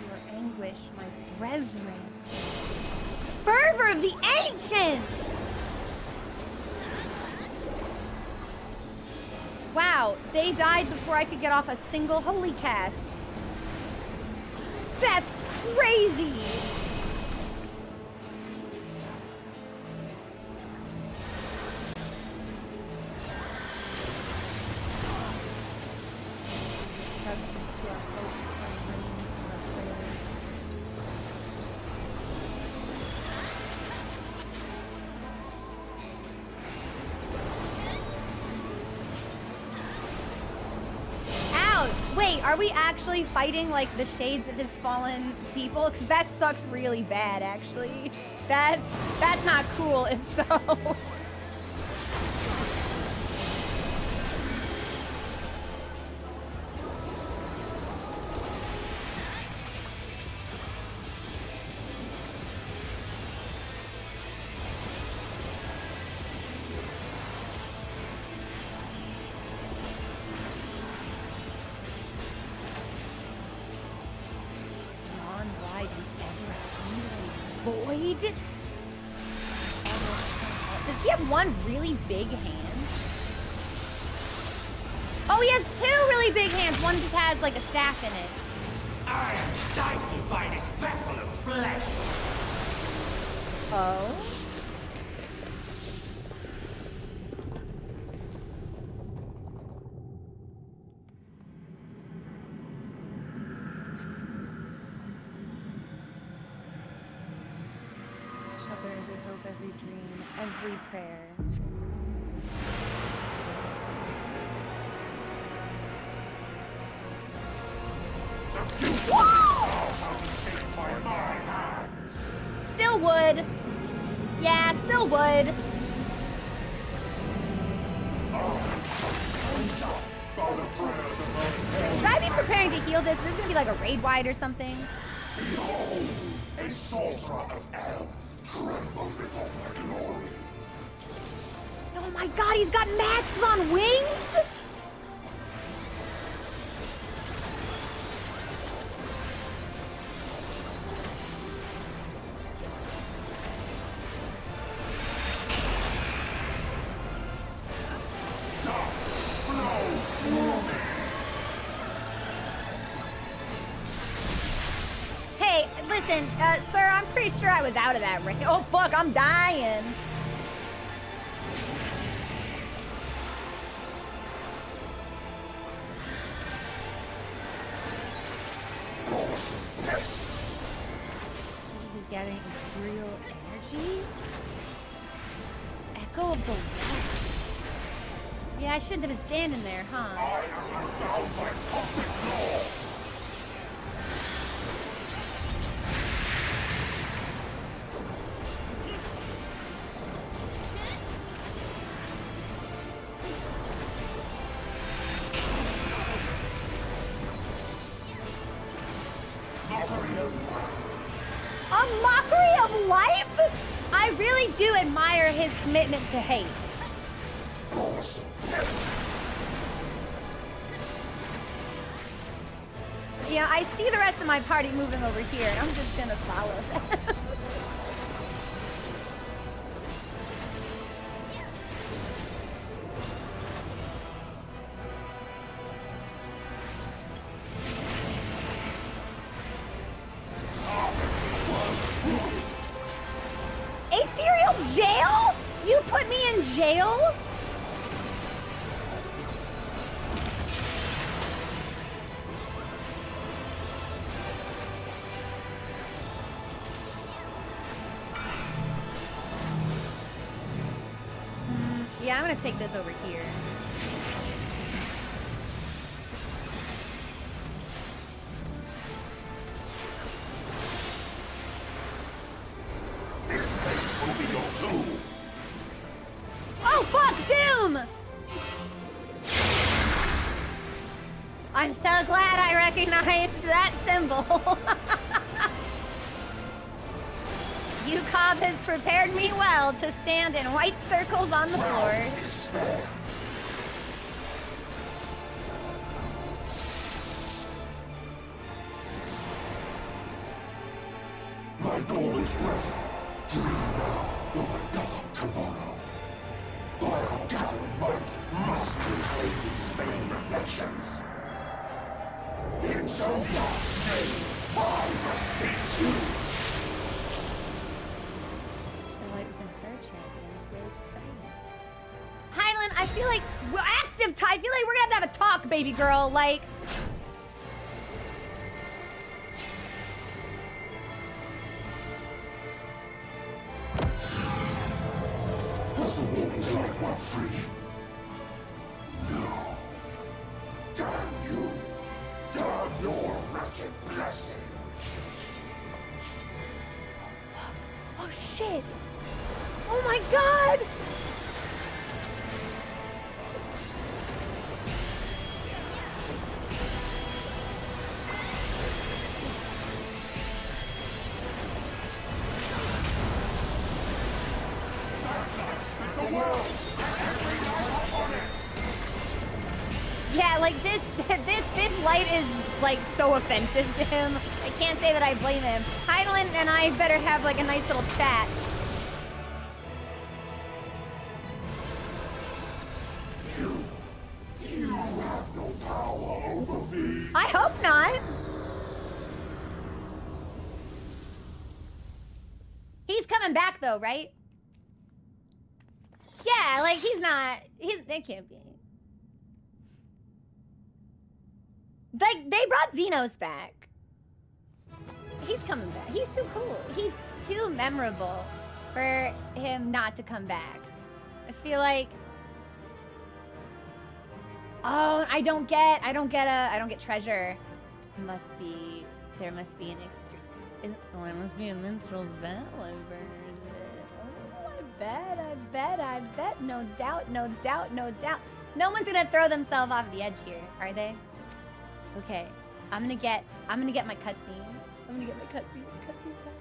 Your anguish, my brethren. Fervor of the ancients! Wow. Wow, they died before I could get off a single holy cast. That's crazy. Substance to our hopes, our dreams, and our prayers. Ouch! Wait, are we actually fighting like the shades of his fallen people? Because that sucks really bad, actually. That's not cool if so. John, why do you ever avoid? Does he have one really big hand? Oh, he has two really big hands. One just has like a staff in it. I am stifled by this vessel of flesh. Oh? Shelter every hope, every dream, every prayer. The future of this house shall be shaped by my hands. Still would. Yeah, still would. By the prayers of my Should I be preparing to heal this? This is gonna be like a raid wide or something. behold, a sorcerer of El, tremble before my glory. Oh my god, he's got masks on wings? Hey, listen, sir, I'm pretty sure I was out of that ring. Oh fuck, I'm dying. Pests. This is gathering imperial energy? Echo of the West. Yeah, I shouldn't have been standing there, huh? I am bound by public law. A mockery of life? I really do admire his commitment to hate. Yeah, I see the rest of my party moving over here, and I'm just gonna follow them. Ethereal jail? You put me in jail? Yeah, I'm gonna take this over here. This place will be your tomb. Oh fuck, Doom! I'm so glad I recognized that symbol. UCOB has prepared me well to stand in white circles on the floor. Despair. My dormant breath, dream now of a dark tomorrow. By our gathered might, must we reclaim these vain reflections. In Zodiac's name, I beseech you! The light within her champions grows faint. Hyland, I feel like we're active. I feel like we're gonna have to talk, baby girl. Like. Has the woman's light went free? No. Damn you! Damn your wretched blessing! Oh shit! Oh my god! Yeah, like this light is like so offensive to him. I can't say that I blame him. Hyland and I better have like a nice little chat. You have no power over me! I hope not. He's coming back though, right? Yeah, like it can't be. Like, they brought Xenos back. He's coming back. He's too cool. He's too memorable for him not to come back. I feel like... Oh, I don't get treasure. There must be an extra... there must be a minstrel's bell over there. Oh, I bet. No doubt. No one's gonna throw themselves off the edge here, are they? Okay, I'm gonna get my cutscene. It's cutscene time.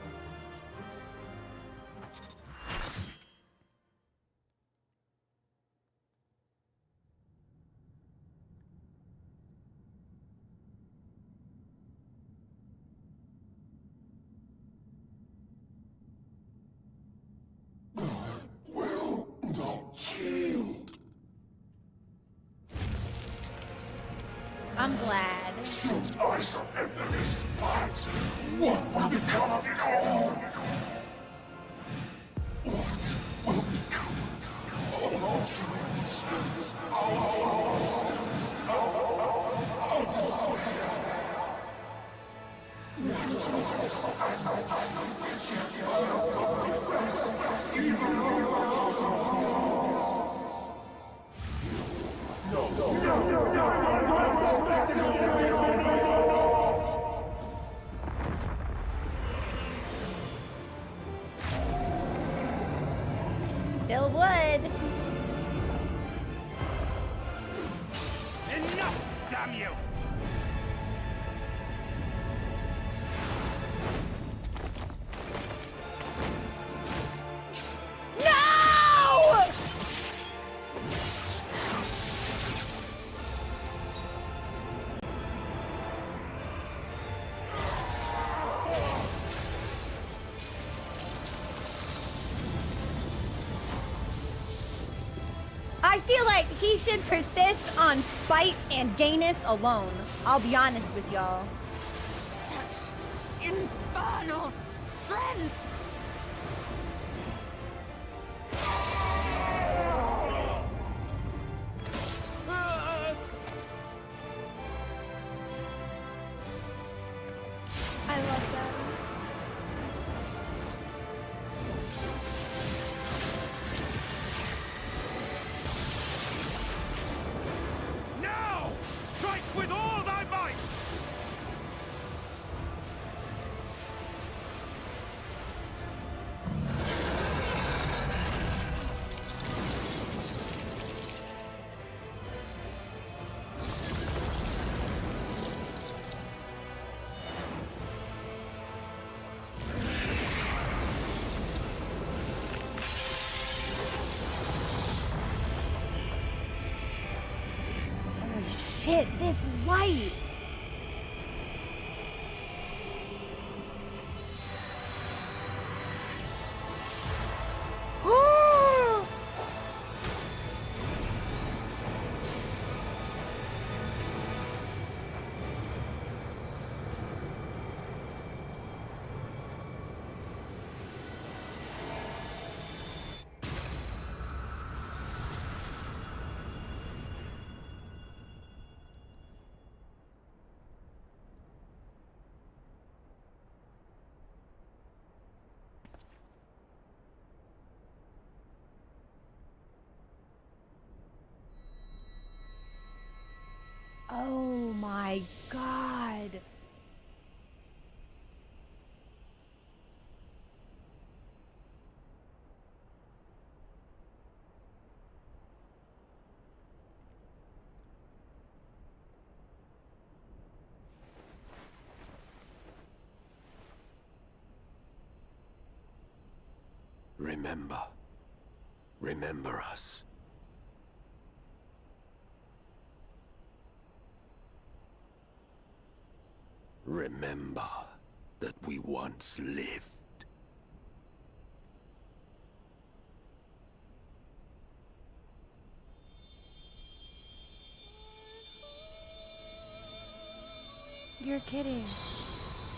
Will not yield! I'm glad. Should I so endless fight, what will become of it all? What will become of our dreams? Still would. Enough, damn you! No! I feel like he should persist on spite and gayness alone. I'll be honest with y'all. Such infernal strength! I love that. Now! Strike with all thy might! Shit, this light. Remember. Remember us. Remember that we once lived. You're kidding.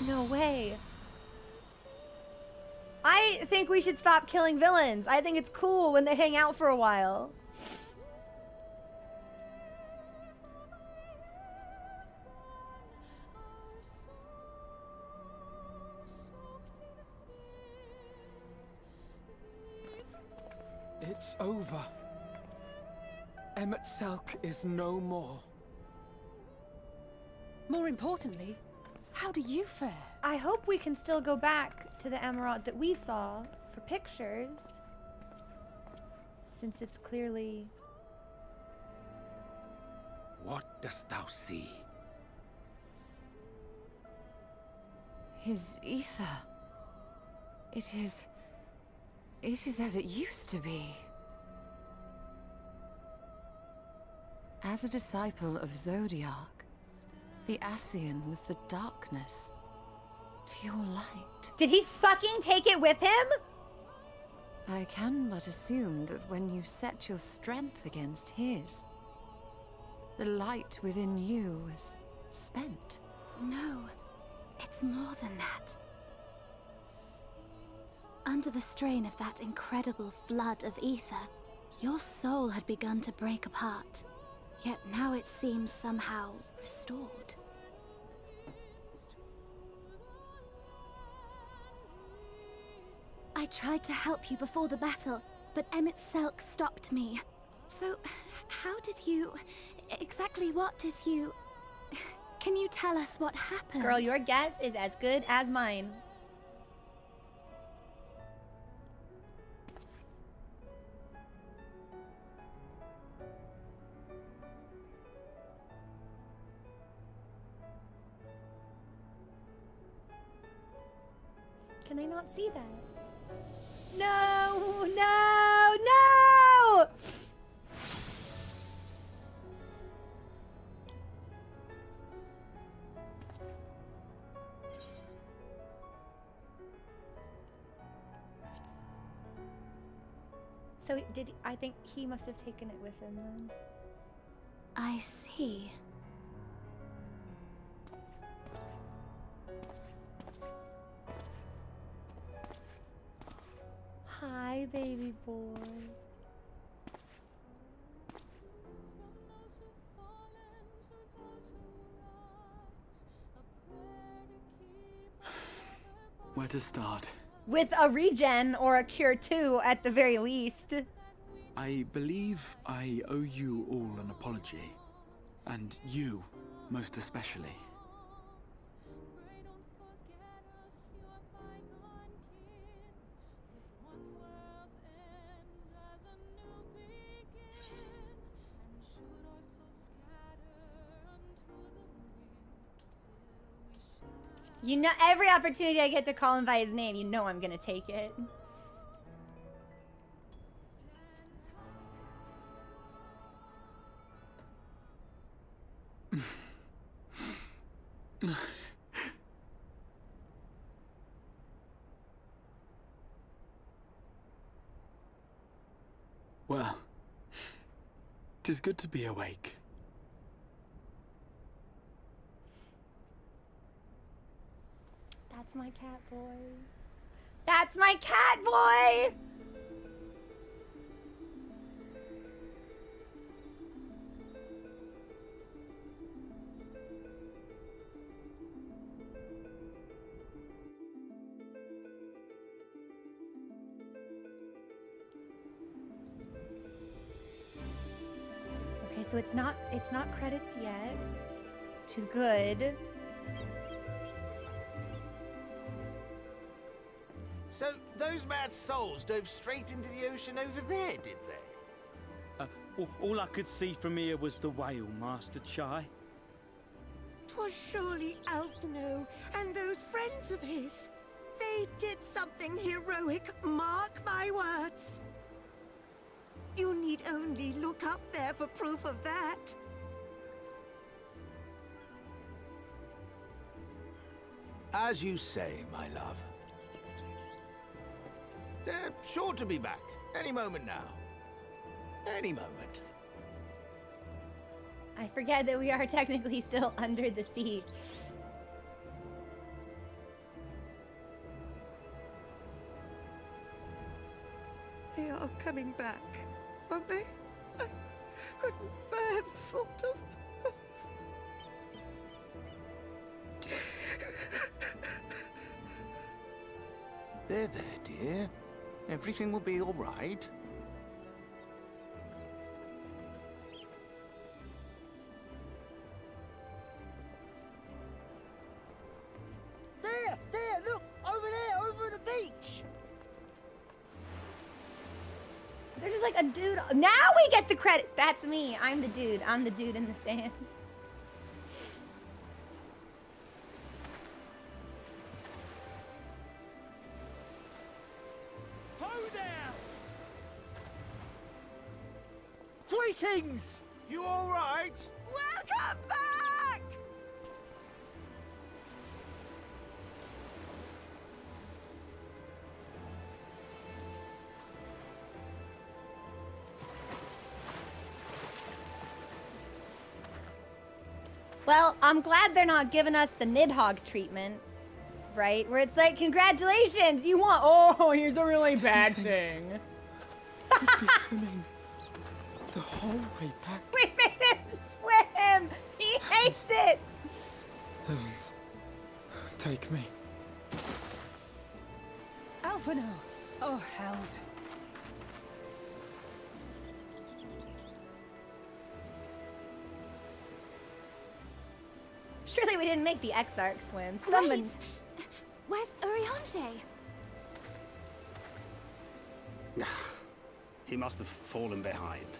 No way. I think we should stop killing villains. I think it's cool when they hang out for a while. It's over. Emmett Selk is no more. More importantly, how do you fare? I hope we can still go back to the Emerald that we saw for pictures. Since it's clearly... What dost thou see? His ether. It is as it used to be. As a disciple of Zodiac, the Ascian was the darkness to your light. Did he fucking take it with him? I can but assume that when you set your strength against his, the light within you was spent. No, it's more than that. Under the strain of that incredible flood of ether, your soul had begun to break apart. Yet now it seems somehow restored. I tried to help you before the battle, but Emmett Selk stopped me. So, how did you... exactly what did you... Can you tell us what happened? Girl, your guess is as good as mine. Can they not see that? No, no, no! So did I think he must have taken it with him then? I see. Hi, baby boy. Where to start? With a regen or a cure too, at the very least. I believe I owe you all an apology. And you, most especially. You know, every opportunity I get to call him by his name, you know I'm gonna take it. Well, 'tis good to be awake. That's my cat boy. That's my cat boy! Okay, so it's not credits yet. Which is good. So, those mad souls dove straight into the ocean over there, did they? All I could see from here was the whale, Master Chai. 'Twas surely Alphino and those friends of his. They I did something heroic, mark my words. You need only look up there for proof of that. As you say, my love. They're sure to be back. Any moment now. Any moment. I forget that we are technically still under the sea. They are coming back, aren't they? I couldn't bear the thought of... There, dear. Everything will be all right. There, look! Over there, over the beach! There's just like a dude. Now we get the credit. That's me. I'm the dude. I'm the dude in the sand. Ho there! Greetings! You all right? Welcome back! Well, I'm glad they're not giving us the Nidhogg treatment, right? Where it's like, congratulations, you won. Oh, here's a really bad thing. We'd be swimming the whole way back. We made him swim. He hates it. Heavens, take me. Alphino! Oh, hells. Surely we didn't make the Exarch swim. Someone... Wait! Where's Urianger? He must have fallen behind.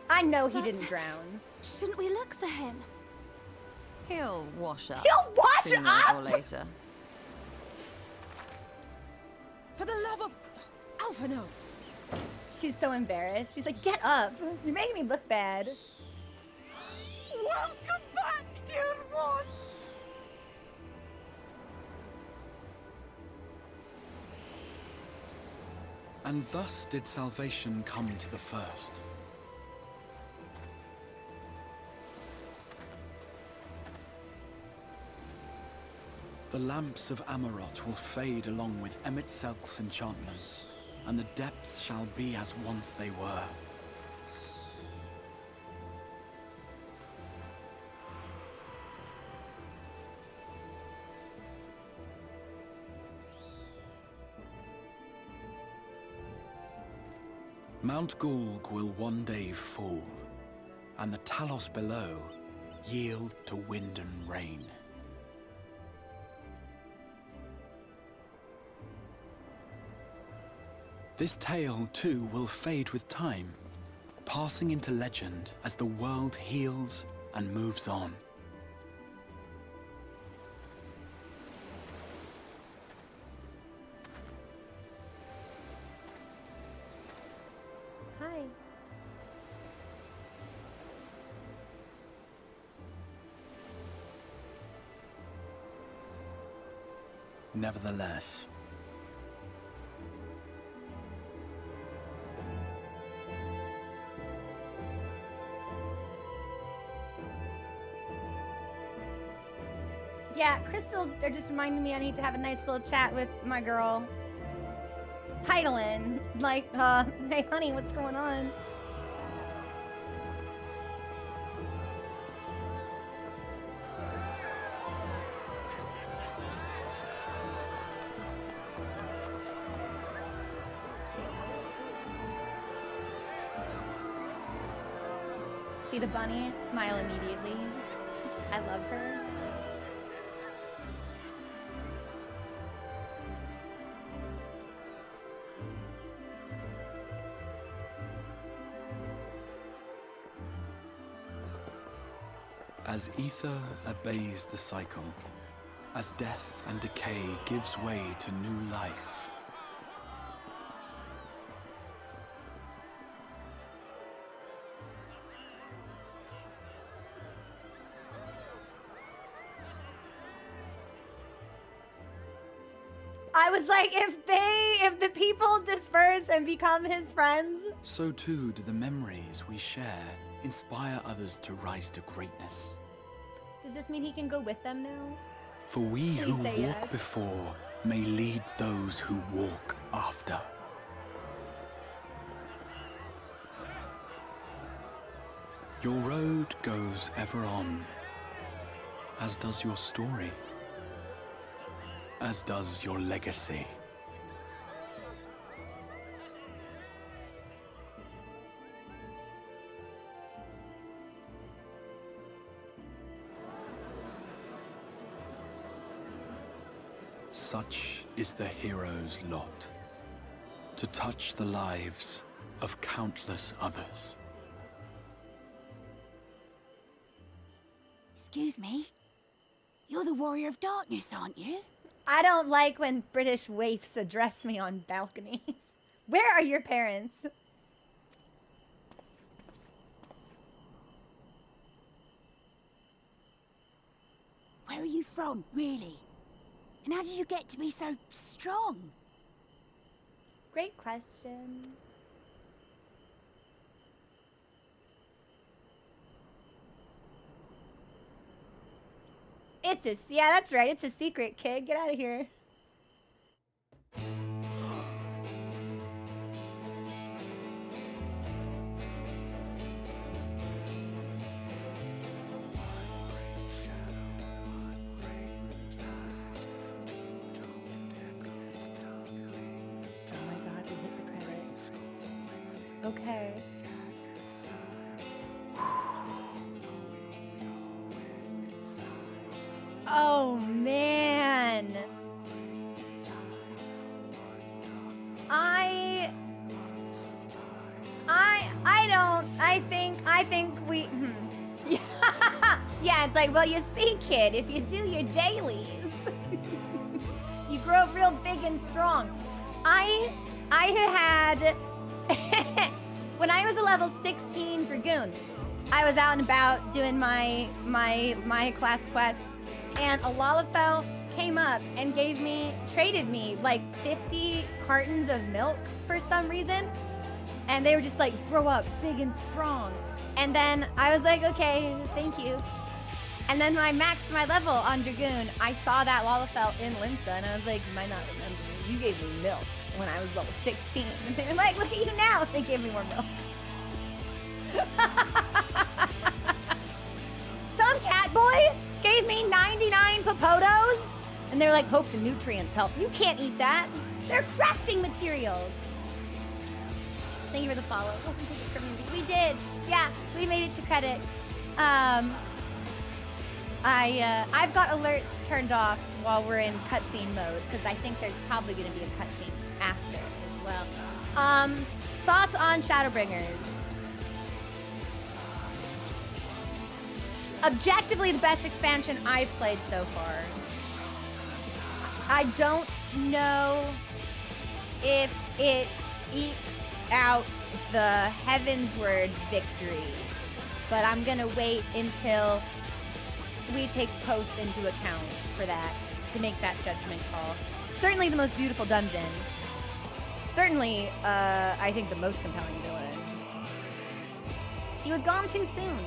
I know he But- didn't drown. Shouldn't we look for him? He'll wash up. He'll wash sooner up! or later. For the love of Alphino! She's so embarrassed. She's like, get up. You're making me look bad. Welcome back, dear ones! And thus did salvation come to the first. The lamps of Amarot will fade along with Emmett Selk's enchantments, and the depths shall be as once they were. Mount Gulg will one day fall, and the Talos below yield to wind and rain. This tale, too, will fade with time, passing into legend as the world heals and moves on. Hi. Nevertheless, Yeah, crystals are just reminding me I need to have a nice little chat with my girl, Heidelin. Like, hey honey, what's going on? See the bunny? Smile immediately. I love her. as ether obeys the cycle, as death and decay gives way to new life. I was like, if the people disperse and become his friends. So too do the memories we share inspire others to rise to greatness. Does this mean he can go with them now? For we Please who say walk yes. before may lead those who walk after. Your road goes ever on, as does your story, as does your legacy. Such is the hero's lot, to touch the lives of countless others. Excuse me? You're the Warrior of Darkness, aren't you? I don't like when British waifs address me on balconies. Where are your parents? Where are you from, really? And how did you get to be so strong? Great question. Yeah, that's right. It's a secret, kid. Get out of here. Okay. Oh man. I think we yeah, it's like, well, you see, kid, if you do your dailies, you grow up real big and strong. I had when I was a level 16 Dragoon, I was out and about doing my class quests, and a Lalafell came up and traded me like 50 cartons of milk for some reason. And they were just like, grow up big and strong. And then I was like, okay, thank you. And then when I maxed my level on Dragoon, I saw that Lalafell in Limsa, and I was like, you might not remember me. You gave me milk when I was level 16. And they were like, look at you now. They gave me more milk. Some cat boy gave me 99 Popotos. And they're like, hope the nutrients help. You can't eat that. They're crafting materials. Thank you for the follow. Welcome to the community. We did. Yeah, we made it to credits. I've got alerts turned off while we're in cutscene mode because I think there's probably going to be a cutscene after as well. Thoughts on Shadowbringers? Objectively, the best expansion I've played so far. I don't know if it ekes out the Heavensward victory, but I'm gonna wait until we take post into account for that to make that judgment call. Certainly the most beautiful dungeon. Certainly, I think the most compelling villain. He was gone too soon.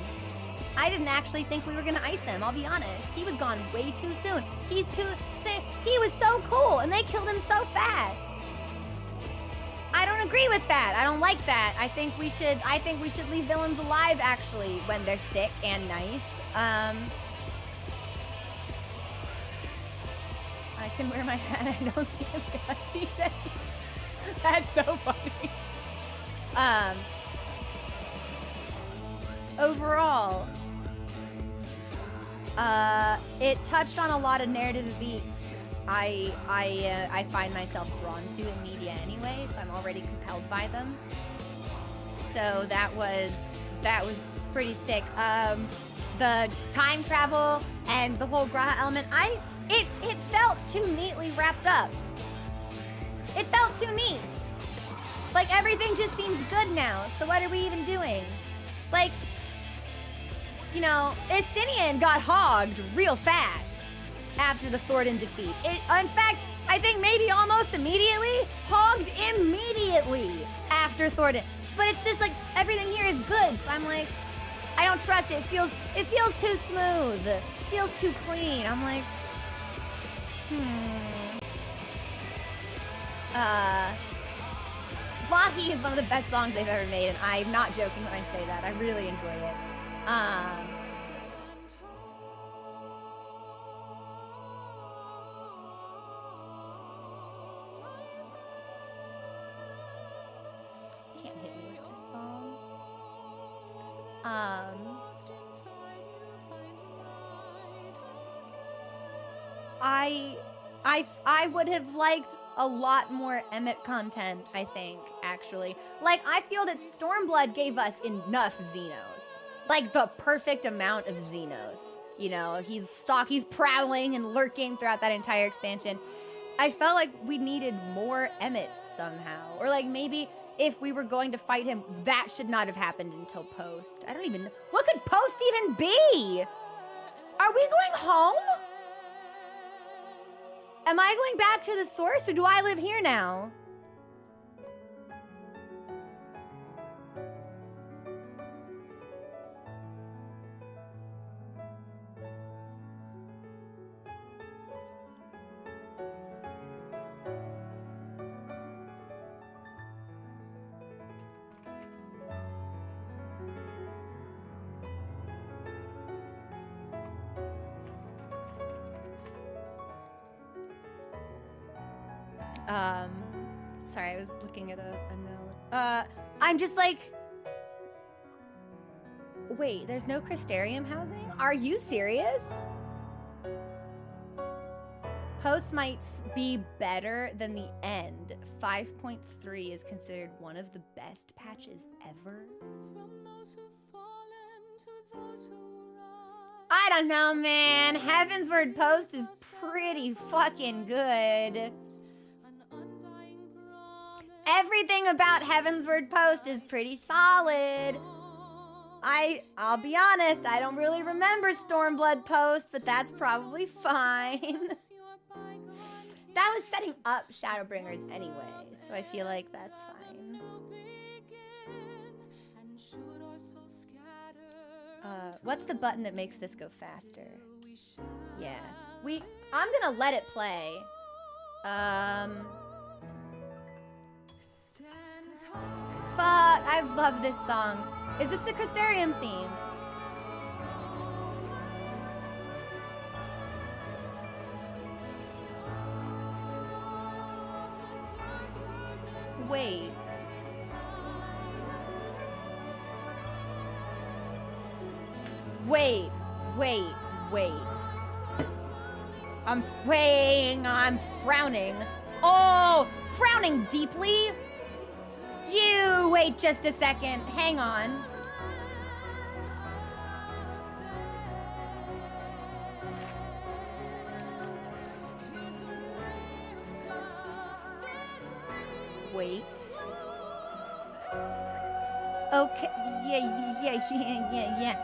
I didn't actually think we were gonna ice him, I'll be honest. He was gone way too soon. He was so cool, and they killed him so fast. I don't agree with that. I don't like that. I think we should leave villains alive, actually, when they're sick and nice. I can wear my hat. I don't see his cutscenes. That's so funny. Overall, it touched on a lot of narrative beats I find myself drawn to in media anyway, so I'm already compelled by them. So that was pretty sick. The time travel and the whole Graha element, it felt too neatly wrapped up. It felt too neat. Like, everything just seems good now, so what are we even doing? Like, you know, Estinian got hogged real fast after the Thornton defeat. In fact, I think maybe almost immediately, hogged immediately after Thornton. But it's just like, everything here is good, so I'm like, I don't trust it. It feels too smooth. It feels too clean. I'm like, Vlahi is one of the best songs they've ever made, and I'm not joking when I say that. I really enjoy it. Can't hit me with this song. I would have liked a lot more Emmett content, I think, actually. Like, I feel that Stormblood gave us enough Xenos. Like, the perfect amount of Xenos. You know, he's prowling and lurking throughout that entire expansion. I felt like we needed more Emmett somehow. Or like, maybe if we were going to fight him, that should not have happened until post. I don't even know. What could post even be? Are we going home? Am I going back to the source, or do I live here now? Sorry, I was looking at a note. I'm just like, wait, there's no Crystarium housing? Are you serious? Post might be better than the end. 5.3 is considered one of the best patches ever. I don't know, man. Heavensward Post is pretty fucking good. Everything about Heavensward Post is pretty solid. I'll be honest, I don't really remember Stormblood Post, but that's probably fine. That was setting up Shadowbringers anyway, so I feel like that's fine. What's the button that makes this go faster? Yeah, I'm gonna let it play. Fuck, I love this song. Is this the Crystarium theme? Wait. Wait. I'm frowning. Oh, frowning deeply? You wait just a second. Hang on. Wait. Okay. Yeah.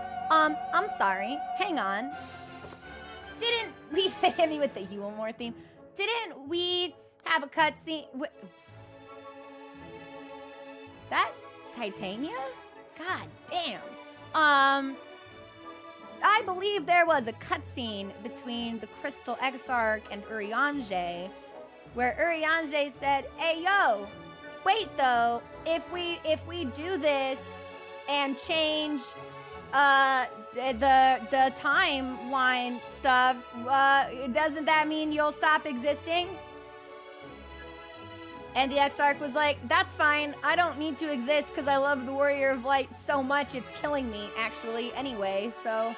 I'm sorry. Hang on. Didn't we hit me with the You Want More theme? Didn't we have a cutscene? Is that Titania? God damn. I believe there was a cutscene between the Crystal Exarch and Urianger, where Urianger said, "Hey yo, wait though, if we do this and change the timeline stuff, doesn't that mean you'll stop existing?" And the Exarch was like, "That's fine. I don't need to exist because I love the Warrior of Light so much it's killing me, actually, anyway, so..."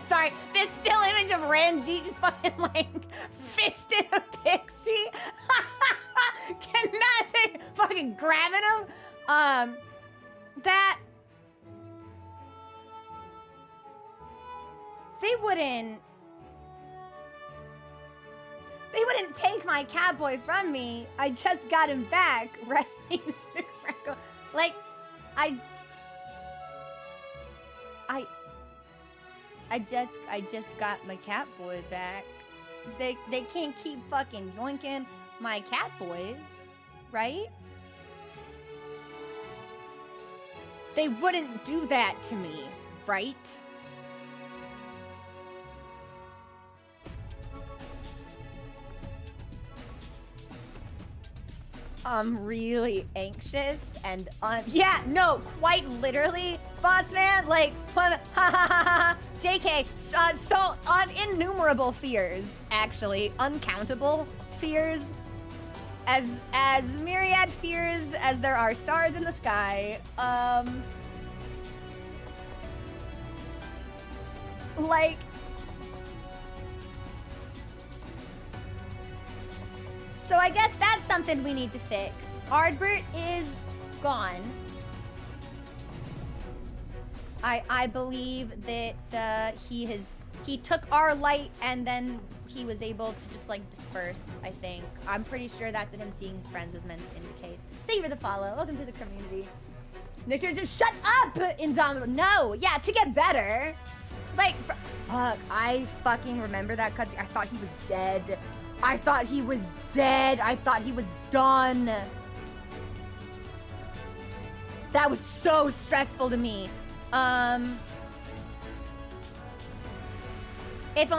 Sorry, this still image of Ranjit just fucking, like, fisting a pixie. Can nothing fucking grabbing him? They wouldn't take my catboy from me. I just got him back, right? Like, I just got my catboy back. They can't keep fucking yoinking my catboys, right? They wouldn't do that to me, right? I'm really anxious and yeah, no, quite literally, boss man, like, ha ha ha ha, JK, so innumerable fears, actually, uncountable fears, as myriad fears as there are stars in the sky, like, so I guess that's something we need to fix. Ardbert is gone. I believe that he took our light and then he was able to just like disperse, I think. I'm pretty sure that's what him seeing his friends was meant to indicate. Thank you for the follow. Welcome to the community. Make sure to just shut up, Indomitable. No, yeah, to get better. Like, fuck, I fucking remember that cutscene. I thought he was dead. I thought he was dead. I thought he was done. That was so stressful to me. If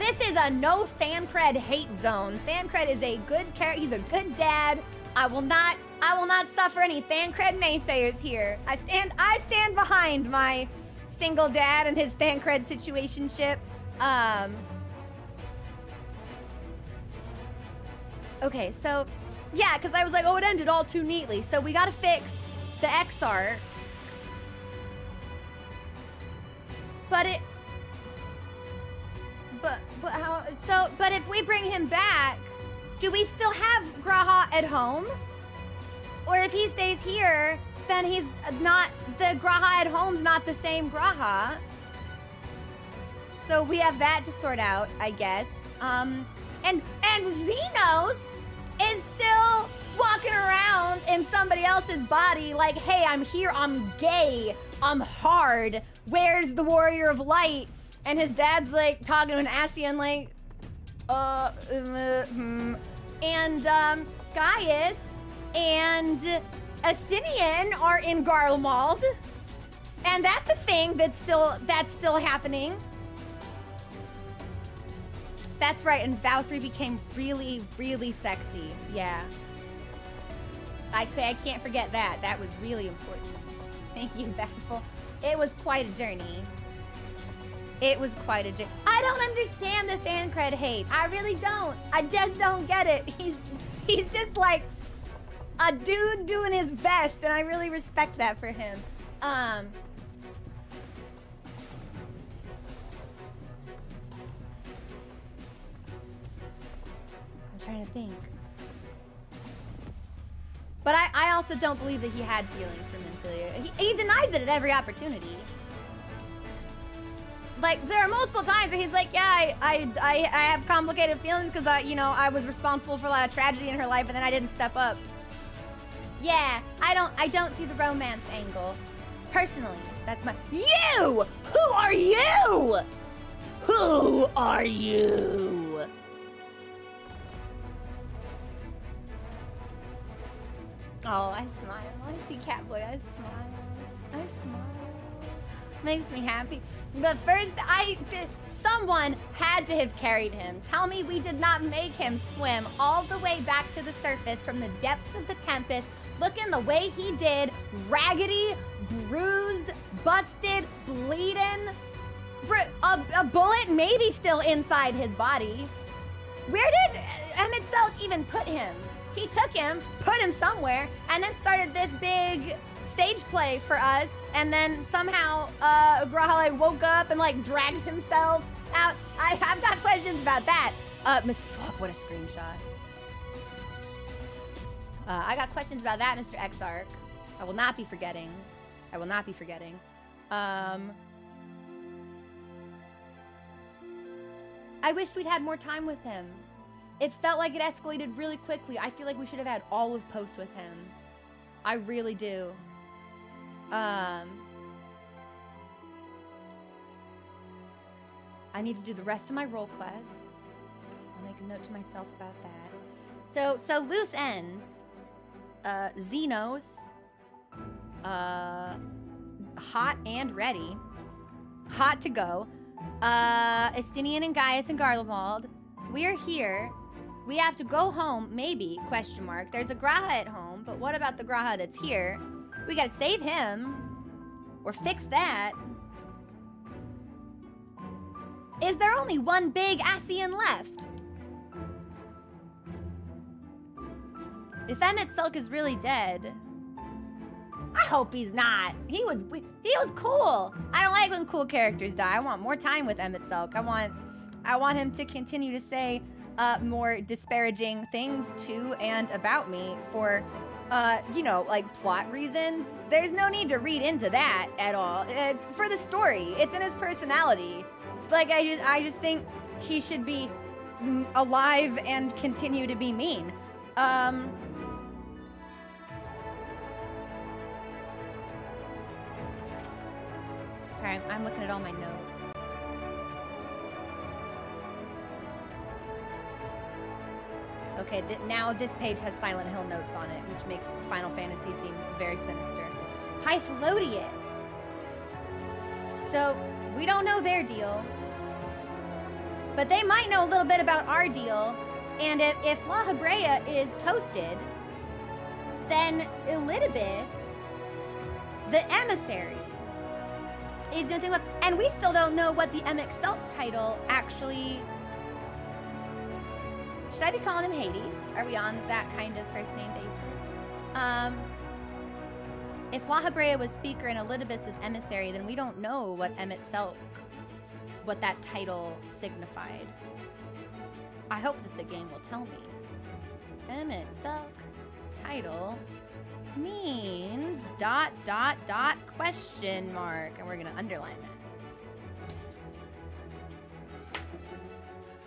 this is a no Thancred hate zone. Thancred is a good character. He's a good dad. I will not suffer any Thancred naysayers here. I stand behind my single dad and his Thancred situationship. Okay, so, yeah, because I was like, oh, it ended all too neatly. So we gotta fix the Exarch. But if we bring him back, do we still have Graha at home? Or if he stays here, then he's not, the Graha at home's not the same Graha. So we have that to sort out, I guess. And Xenos is still walking around in somebody else's body like, hey, I'm here, I'm gay, I'm hard, where's the Warrior of Light? And his dad's like talking to an Ascian like, And Gaius and Astinian are in Garlemald. And that's a thing that's still happening. That's right, and Valkyrie became really, really sexy. Yeah. I can't forget that. That was really important. Thank you, Baffle. It was quite a journey. It was quite a journey. I don't understand the Thancred hate. I really don't. I just don't get it. He's just like a dude doing his best, and I really respect that for him. I'm trying to think. But I also don't believe that he had feelings for Minfilia. He denies it at every opportunity. Like, there are multiple times where he's like, yeah, I have complicated feelings because I was responsible for a lot of tragedy in her life and then I didn't step up. Yeah, I don't see the romance angle. Personally, that's my... You! Who are you? Who are you? Oh, I smile. I see Catboy. I smile. Makes me happy. But first, someone had to have carried him. Tell me we did not make him swim all the way back to the surface from the depths of the Tempest, looking the way he did, raggedy, bruised, busted, bleeding, a bullet maybe still inside his body. Where did Emmett Selk even put him? He took him, put him somewhere, and then started this big stage play for us, and then somehow Grahale woke up and like dragged himself out. I've got questions about that. Fuck, what a screenshot. I got questions about that, Mr. Exarch. I will not be forgetting. I wished we'd had more time with him. It felt like it escalated really quickly. I feel like we should have had all of Post with him. I really do. I need to do the rest of my role quests. I'll make a note to myself about that. So loose ends. Xenos. Hot and ready. Hot to go. Estinian and Gaius and Garlemald. We're here. We have to go home, maybe, question mark. There's a Graha at home, but what about the Graha that's here? We gotta save him. Or fix that. Is there only one big Asian left? If Emmett Silk is really dead, I hope he's not. He was cool. I don't like when cool characters die. I want more time with Emmett Silk. I want him to continue to say more disparaging things to and about me for, you know, like plot reasons. There's no need to read into that at all. It's for the story. It's in his personality. Like, I just think he should be alive and continue to be mean. Sorry, I'm looking at all my notes. Okay, now this page has Silent Hill notes on it, which makes Final Fantasy seem very sinister. Hythlodius. So, we don't know their deal. But they might know a little bit about our deal. And if La Hebrea is toasted, then Elidibus, the emissary, is doing things with, and we still don't know what the Emmett Selk title actually. Should I be calling him Hades? Are we on that kind of first name basis? If La Hebrea was speaker and Elidibus was emissary, then we don't know what Emmett Selk, what that title signified. I hope that the game will tell me. Emmett Selk title means ... question mark, and we're gonna underline it.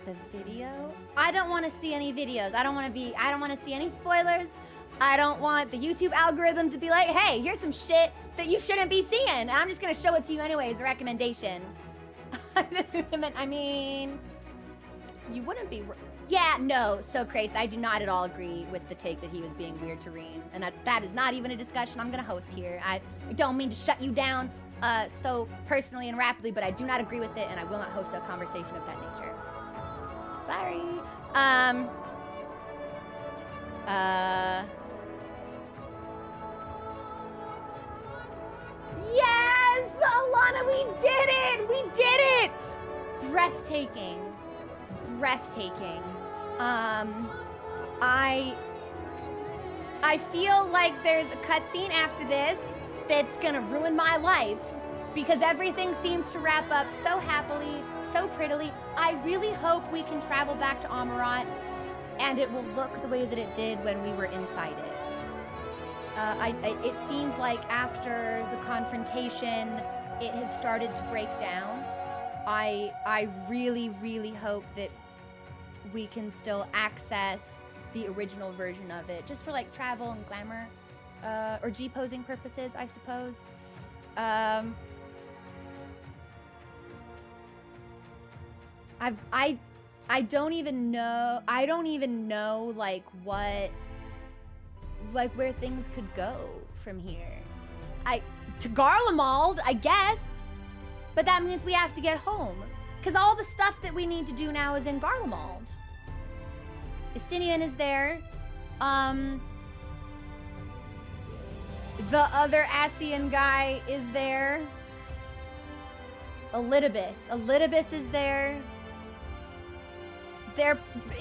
The video? I don't want to see any videos. I don't want to see any spoilers. I don't want the YouTube algorithm to be like, hey, here's some shit that you shouldn't be seeing. I'm just gonna show it to you anyway as a recommendation. I mean, you wouldn't be. Yeah, no, so Crates, I do not at all agree with the take that he was being weird to Reem. And that is not even a discussion I'm gonna host here. I don't mean to shut you down so personally and rapidly, but I do not agree with it, and I will not host a conversation of that nature. Sorry. Yes! Alana, we did it! We did it! Breathtaking. Breathtaking. I feel like there's a cutscene after this that's gonna ruin my life because everything seems to wrap up so happily, so prettily. I really hope we can travel back to Amarat and it will look the way that it did when we were inside it. It seemed like after the confrontation, it had started to break down. I really, really hope that we can still access the original version of it, just for like travel and glamour, or G-posing purposes, I suppose. I don't even know like where things could go from here. To Garlemald, I guess, but that means we have to get home, because all the stuff that we need to do now is in Garlemald. Estinian is there. The other Asian guy is there. Elidibus is there.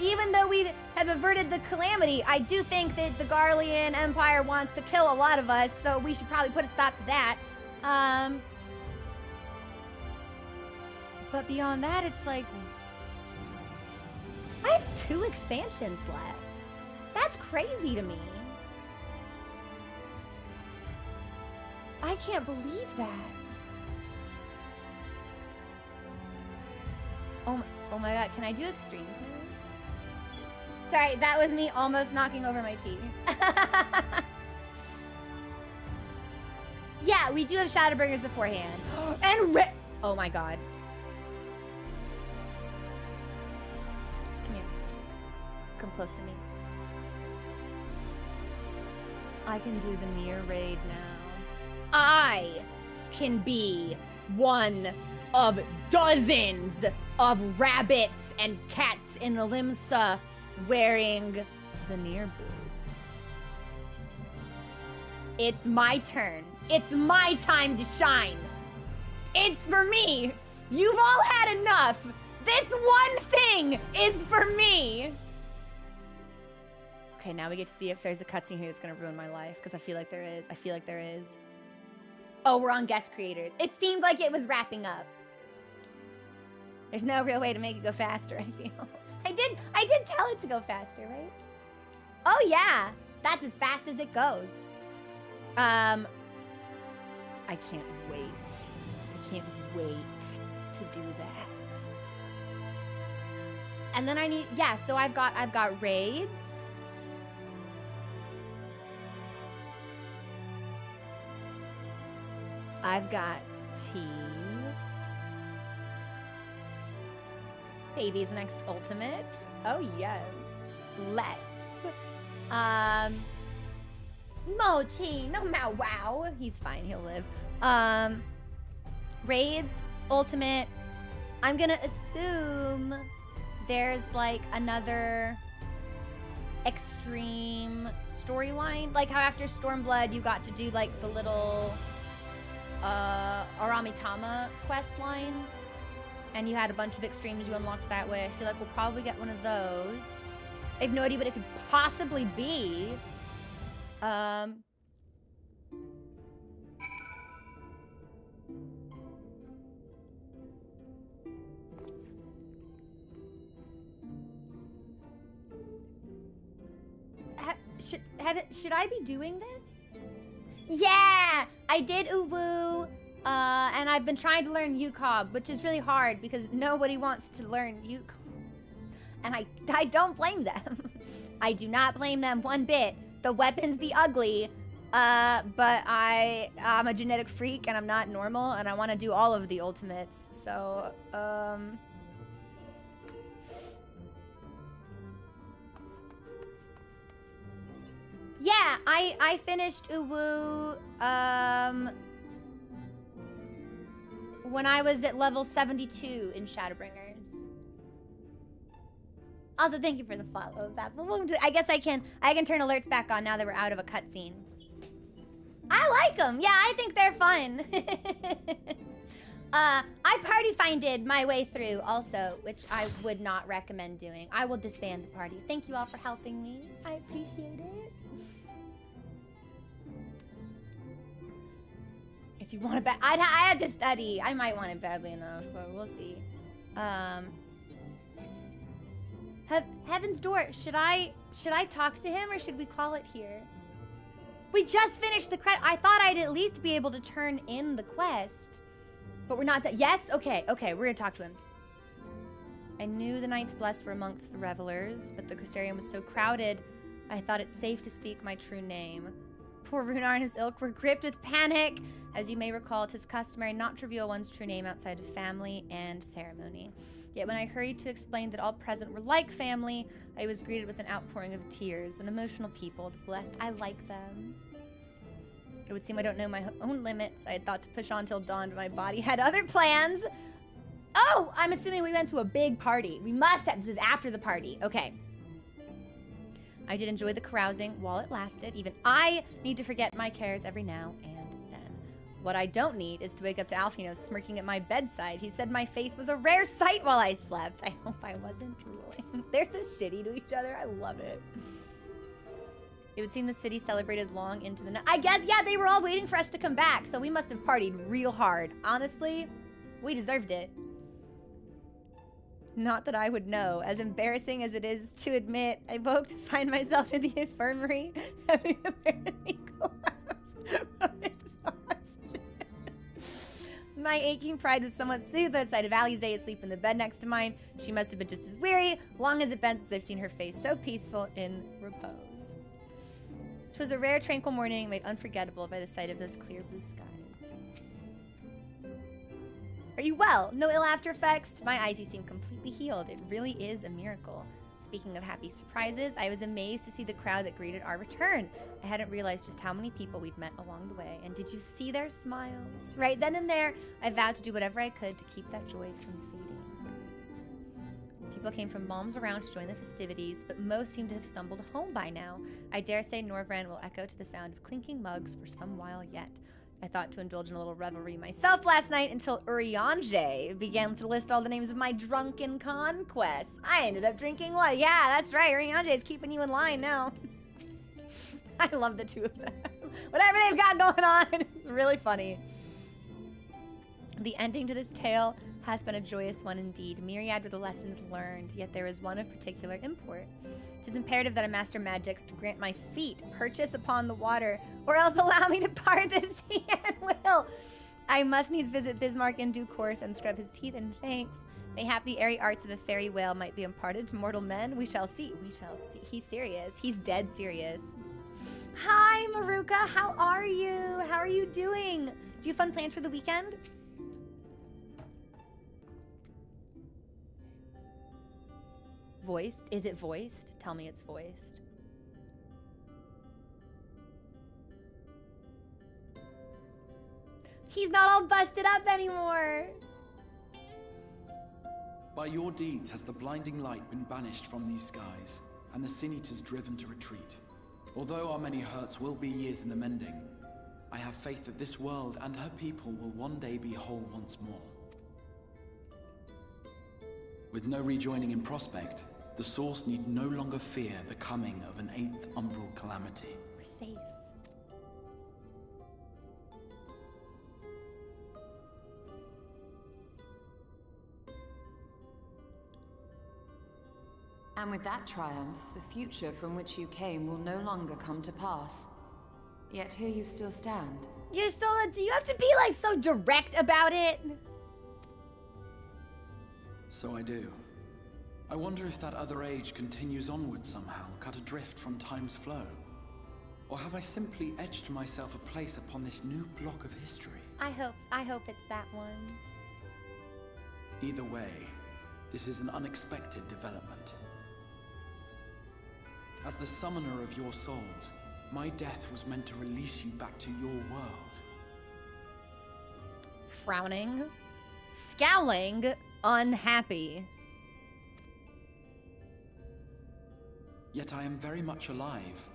Even though we have averted the calamity, I do think that the Garlean Empire wants to kill a lot of us, so we should probably put a stop to that. But beyond that, it's like, I have 2 expansions left. That's crazy to me. I can't believe that. Oh my. Oh my god, can I do extremes now? Sorry, that was me almost knocking over my tea. Yeah, we do have Shadowbringers beforehand. And oh my god. Come here. Come close to me. I can do the Nier raid now. I can be one of dozens of rabbits and cats in Limsa wearing the Nier boots. It's my turn. It's my time to shine. It's for me. You've all had enough. This one thing is for me. Okay, now we get to see if there's a cutscene here that's gonna ruin my life, because I feel like there is. I feel like there is. Oh, we're on guest creators. It seemed like it was wrapping up. There's no real way to make it go faster, I feel. I did tell it to go faster, right? Oh yeah, that's as fast as it goes. I can't wait. I can't wait to do that. And then I need, yeah, so I've got raids. I've got tea. Baby's next ultimate. Oh yes. Let's. Mochi, no mau wow. He's fine, he'll live. Raids, ultimate. I'm gonna assume there's like another extreme storyline. Like how after Stormblood you got to do like the little Aramitama quest line. And you had a bunch of extremes you unlocked that way. I feel like we'll probably get one of those. I have no idea what it could possibly be. Should I be doing this? Yeah, I did Uwu. And I've been trying to learn Yukog, which is really hard because nobody wants to learn Yukog. And I don't blame them. I do not blame them one bit. The weapons be ugly, but I'm a genetic freak and I'm not normal and I want to do all of the ultimates. So, yeah, I finished Uwu, when I was at level 72 in Shadowbringers. Also, thank you for the follow, I guess I can turn alerts back on now that we're out of a cutscene. I like them. Yeah, I think they're fun. I party finded my way through also, which I would not recommend doing. I will disband the party. Thank you all for helping me. I appreciate it. If you want it bad, I had to study. I might want it badly enough, but we'll see. Heaven's Door. Should I talk to him or should we call it here? We just finished the I thought I'd at least be able to turn in the quest, but we're not. Yes. Okay. We're gonna talk to him. I knew the Knights Blessed were amongst the revelers, but the Crystarium was so crowded, I thought it safe to speak my true name. Poor Runar and his ilk were gripped with panic. As you may recall, it is customary not to reveal one's true name outside of family and ceremony. Yet when I hurried to explain that all present were like family, I was greeted with an outpouring of tears. An emotional people, blessed. I like them. It would seem I don't know my own limits. I had thought to push on till dawn, but my body had other plans. Oh, I'm assuming we went to a big party. We must have. This is after the party. Okay. I did enjoy the carousing while it lasted. Even I need to forget my cares every now and then. What I don't need is to wake up to Alfino smirking at my bedside. He said my face was a rare sight while I slept. I hope I wasn't drooling. They're so shitty to each other. I love it. It would seem the city celebrated long into the night. I guess, yeah, they were all waiting for us to come back, so we must have partied real hard. Honestly, we deserved it. Not that I would know. As embarrassing as it is to admit, I woke to find myself in the infirmary having apparently collapsed from exhaustion. My aching pride was somewhat soothed outside of Allie's day asleep in the bed next to mine. She must have been just as weary. Long has it been since I've seen her face so peaceful in repose. 'Twas a rare, tranquil morning made unforgettable by the sight of those clear blue skies. Are you well? No ill after effects? To my eyes, you seem completely healed. It really is a miracle. Speaking of happy surprises, I was amazed to see the crowd that greeted our return. I hadn't realized just how many people we'd met along the way. And did you see their smiles? Right then and there, I vowed to do whatever I could to keep that joy from fading. People came from moms around to join the festivities, but most seemed to have stumbled home by now. I dare say Norvrand will echo to the sound of clinking mugs for some while yet. I thought to indulge in a little revelry myself last night until Urianger began to list all the names of my drunken conquests. I ended up drinking what? Yeah, that's right. Urianger is keeping you in line now. I love the two of them. Whatever they've got going on. Really funny. The ending to this tale hath been a joyous one indeed. Myriad were the lessons learned, yet there is one of particular import. 'Tis imperative that I master magics to grant my feet purchase upon the water, or else allow me to part the sea at will. I must needs visit Bismarck in due course and scrub his teeth in thanks. Mayhap the airy arts of a fairy whale might be imparted to mortal men. We shall see. We shall see. He's serious. He's dead serious. Hi, Maruka. How are you? How are you doing? Do you have fun plans for the weekend? Voiced? Is it voiced? Tell me it's voiced. He's not all busted up anymore. By your deeds has the blinding light been banished from these skies, and the Sin Eaters driven to retreat. Although our many hurts will be years in the mending, I have faith that this world and her people will one day be whole once more. With no rejoining in prospect, the Source need no longer fear the coming of an 8th umbral calamity. We're safe. And with that triumph, the future from which you came will no longer come to pass. Yet here you still stand. You still, do you have to be like so direct about it? So I do. I wonder if that other age continues onward somehow, cut adrift from time's flow. Or have I simply etched myself a place upon this new block of history? I hope it's that one. Either way, this is an unexpected development. As the summoner of your souls, my death was meant to release you back to your world. Frowning, scowling, unhappy. Yet I am very much alive,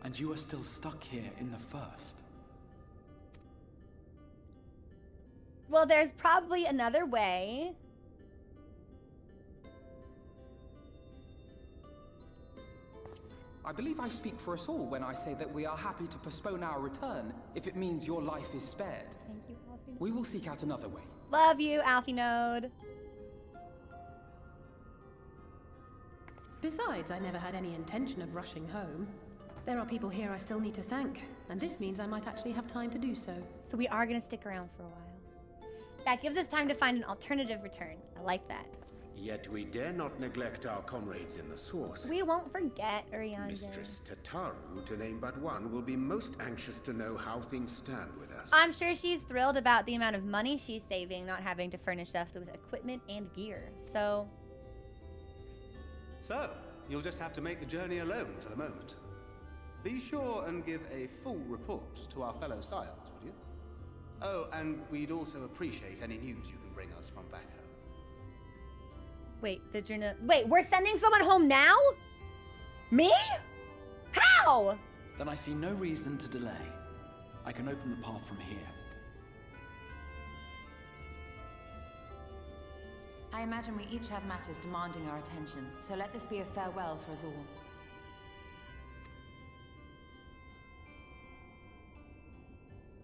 and you are still stuck here in the First. Well, there's probably another way. I believe I speak for us all when I say that we are happy to postpone our return if it means your life is spared. Thank you, Alfie. We will seek out another way. Love you, Alfie Node. Besides, I never had any intention of rushing home. There are people here I still need to thank, and this means I might actually have time to do so. So we are gonna stick around for a while. That gives us time to find an alternative return. I like that. Yet we dare not neglect our comrades in the Source. We won't forget Urianger. Mistress Tataru, to name but one, will be most anxious to know how things stand with us. I'm sure she's thrilled about the amount of money she's saving, not having to furnish us with equipment and gear. So, you'll just have to make the journey alone for the moment. Be sure and give a full report to our fellow scions, would you? Oh, and we'd also appreciate any news you can bring us from back home. wait, wait, we're sending someone home now? Me? How? Then I see no reason to delay. I can open the path from here. I imagine we each have matters demanding our attention, so let this be a farewell for us all.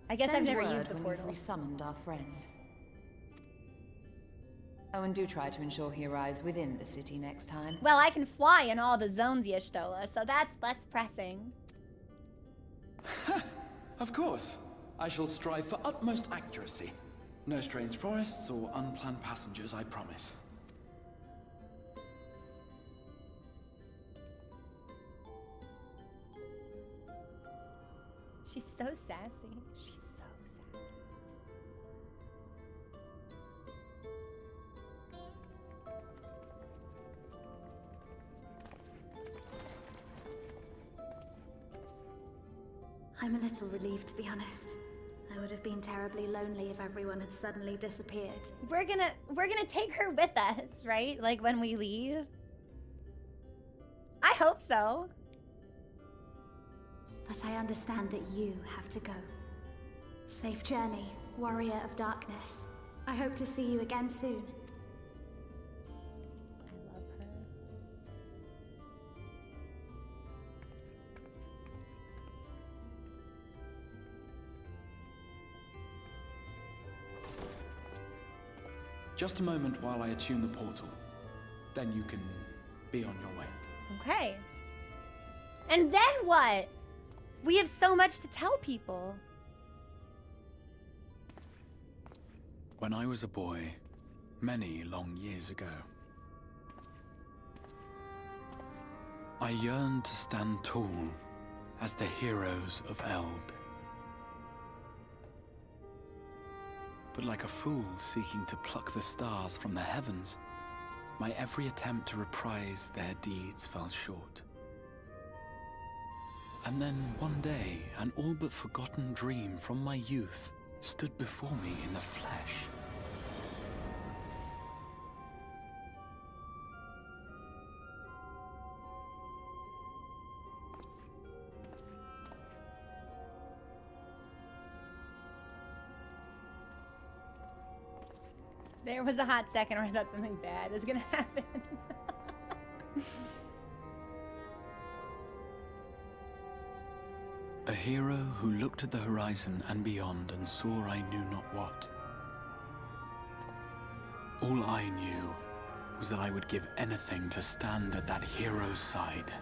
I guess I've never Send used the word when portal. you've resummoned our friend. Oh, and do try to ensure he arrives within the city next time. Well, I can fly in all the zones, Y'shtola, so that's less pressing. Of course. I shall strive for utmost accuracy. No strange forests or unplanned passengers, I promise. She's so sassy. She's so sassy. I'm a little relieved, to be honest. I would have been terribly lonely if everyone had suddenly disappeared. We're gonna take her with us, right? Like when we leave. I hope so. But I understand that you have to go. Safe journey, warrior of darkness. I hope to see you again soon. I love her. Just a moment while I attune the portal. Then you can be on your way. Okay. And then what? We have so much to tell people. When I was a boy, many long years ago, I yearned to stand tall as the heroes of Eld. But like a fool seeking to pluck the stars from the heavens, my every attempt to reprise their deeds fell short. And then one day, an all but forgotten dream from my youth stood before me in the flesh. There was a hot second where I thought something bad was gonna happen. A hero who looked at the horizon and beyond and saw I knew not what. All I knew was that I would give anything to stand at that hero's side.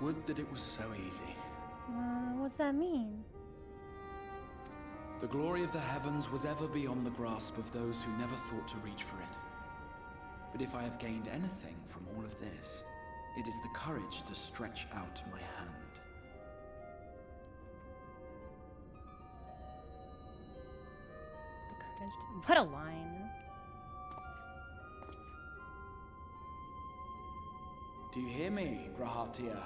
Would that it was so easy. What's that mean? The glory of the heavens was ever beyond the grasp of those who never thought to reach for it. But if I have gained anything from all of this, it is the courage to stretch out my hand. The courage to... What a line. Do you hear me, Grahatia?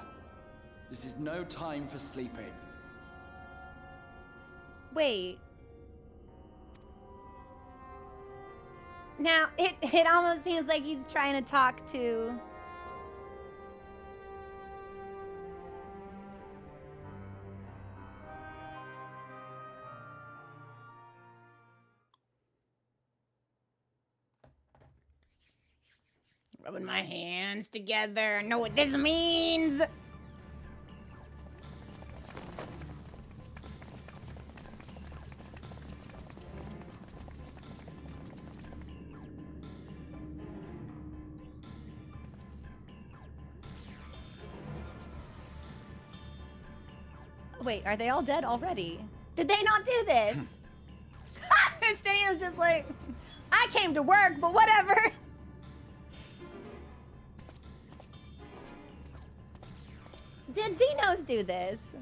This is no time for sleeping. Wait. Now, it almost seems like he's trying to talk to... Rubbing my hands together. I know what this means. Wait, are they all dead already? Did they not do this? Stadium's just like, I came to work, but whatever. Did Xenos do this?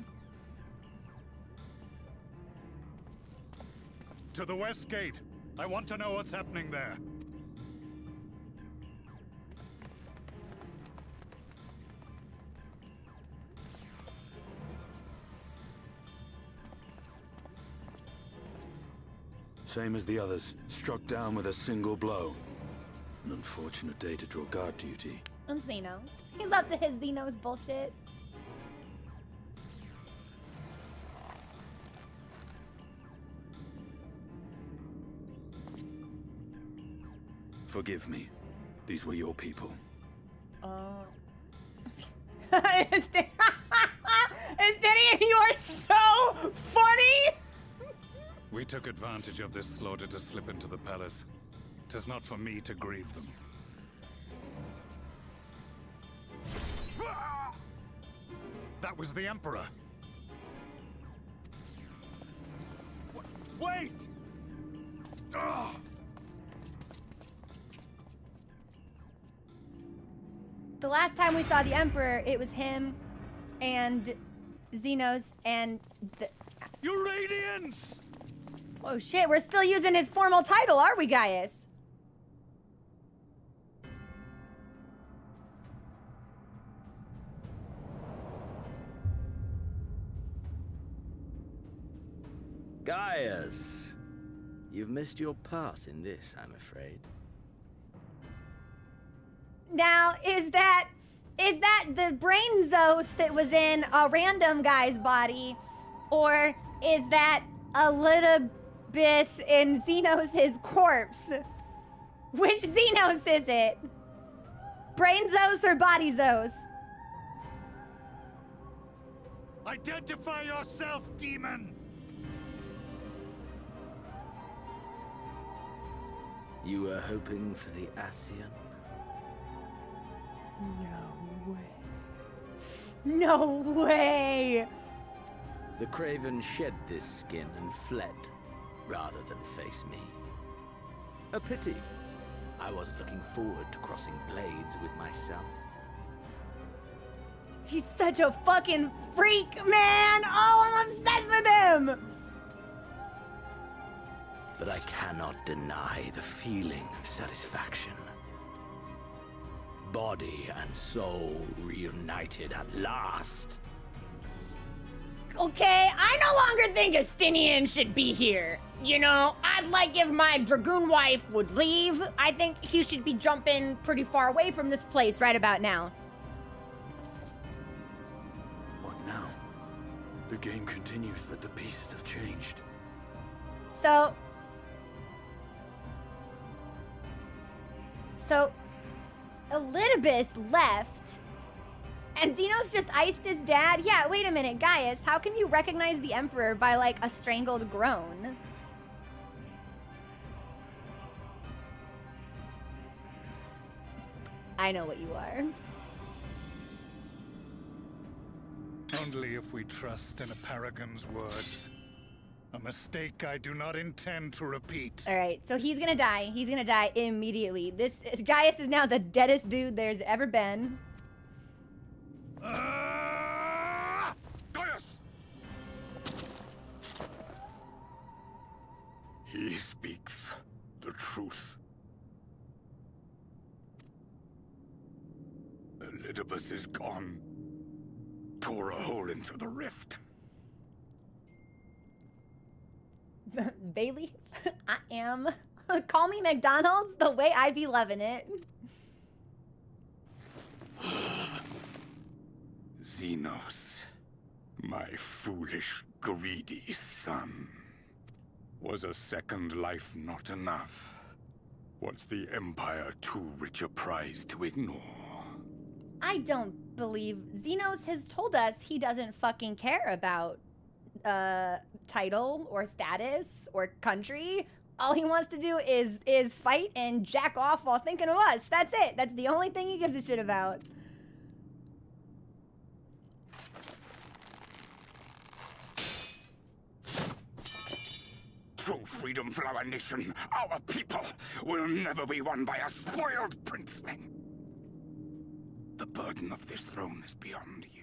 To the west gate. I want to know what's happening there. Same as the others, struck down with a single blow. An unfortunate day to draw guard duty. On Xenos. He's up to his Xenos bullshit. Forgive me. These were your people. Estenian, you are so funny! We took advantage of this slaughter to slip into the palace. 'Tis not for me to grieve them. That was the Emperor! Wait! Ugh. The last time we saw the Emperor, it was him and Xenos and the... You Radiants! Oh shit, we're still using his formal title, are we, Gaius? Gaius, you've missed your part in this, I'm afraid. Now, is that the brain Zos that was in a random guy's body? Or is that a little bit in Xenos' corpse? Which Xenos is it? Brain Zos or body Zos? Identify yourself, demon! You were hoping for the Ascian? No way. No way! The Craven shed this skin and fled, rather than face me. A pity. I was looking forward to crossing blades with myself. He's such a fucking freak, man! Oh, I'm obsessed with him! But I cannot deny the feeling of satisfaction. Body and soul reunited at last. Okay, I no longer think Estinian should be here. You know, I'd like if my Dragoon wife would leave. I think he should be jumping pretty far away from this place right about now. What now? The game continues, but the pieces have changed. So, Elidibus left, and Xenos just iced his dad? Yeah, wait a minute, Gaius, how can you recognize the Emperor by, like, a strangled groan? I know what you are. Only if we trust in a paragon's words. A mistake I do not intend to repeat. All right, so he's gonna die. He's gonna die immediately. This Gaius is now the deadest dude there's ever been. Gaius! He speaks the truth. Elidibus is gone. Tore a hole into the rift. Bailey, I am. Call me McDonald's the way I be loving it. Xenos, my foolish, greedy son. Was a second life not enough? Was the Empire too rich a prize to ignore? I don't believe Xenos has told us he doesn't fucking care about title or status or country. All he wants to do is fight and jack off while thinking of us. That's it. That's the only thing he gives a shit about. True freedom for our nation, our people, will never be won by a spoiled princeling. The burden of this throne is beyond you.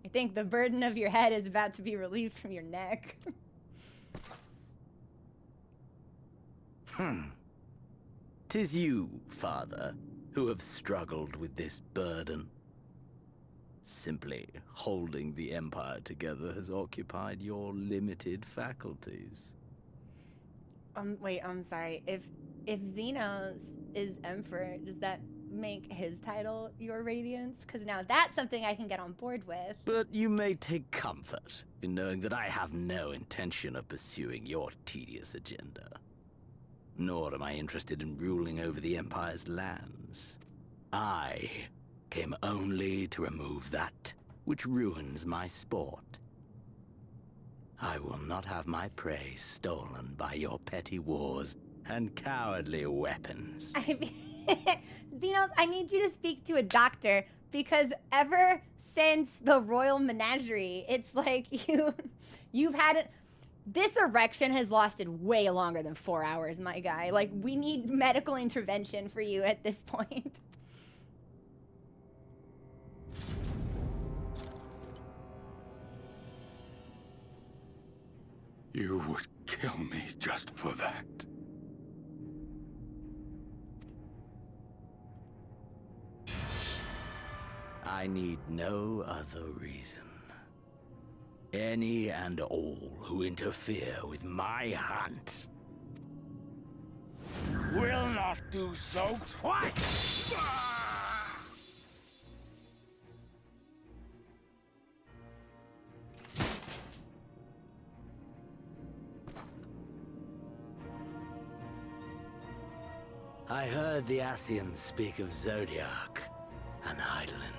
I think the burden of your head is about to be relieved from your neck. Tis you, father, who have struggled with this burden. Simply holding the Empire together has occupied your limited faculties. Wait, I'm sorry. If Xenos is Emperor, does that make his title Your Radiance? Because now that's something I can get on board with. But you may take comfort in knowing that I have no intention of pursuing your tedious agenda. Nor am I interested in ruling over the Empire's lands. I came only to remove that which ruins my sport. I will not have my prey stolen by your petty wars and cowardly weapons. Xenos, I need you to speak to a doctor because ever since the royal menagerie, it's like you've had it. This erection has lasted way longer than 4 hours, my guy. Like, we need medical intervention for you at this point. You would kill me just for that. I need no other reason. Any and all who interfere with my hunt will not do so twice! I heard the Ascians speak of Zodiac, an Eidolon.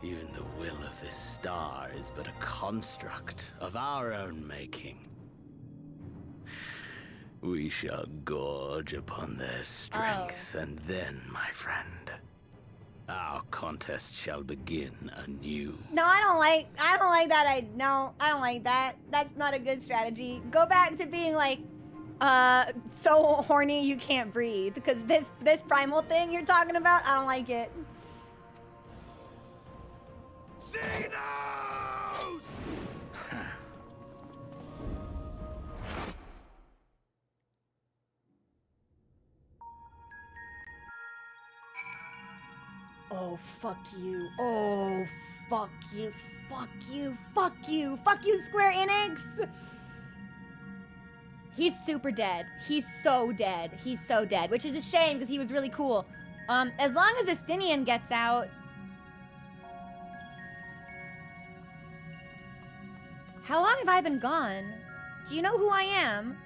Even the will of this star is but a construct of our own making. We shall gorge upon their strength, and then, my friend, our contest shall begin anew. No, I don't like that. I don't like that. That's not a good strategy. Go back to being like, so horny you can't breathe, because this primal thing you're talking about, I don't like it. Xenos! Oh, fuck you. Oh, fuck you. Fuck you. Fuck you. Fuck you, Square Enix! He's super dead. He's so dead. He's so dead, which is a shame because he was really cool. As long as Estinian gets out... How long have I been gone? Do you know who I am?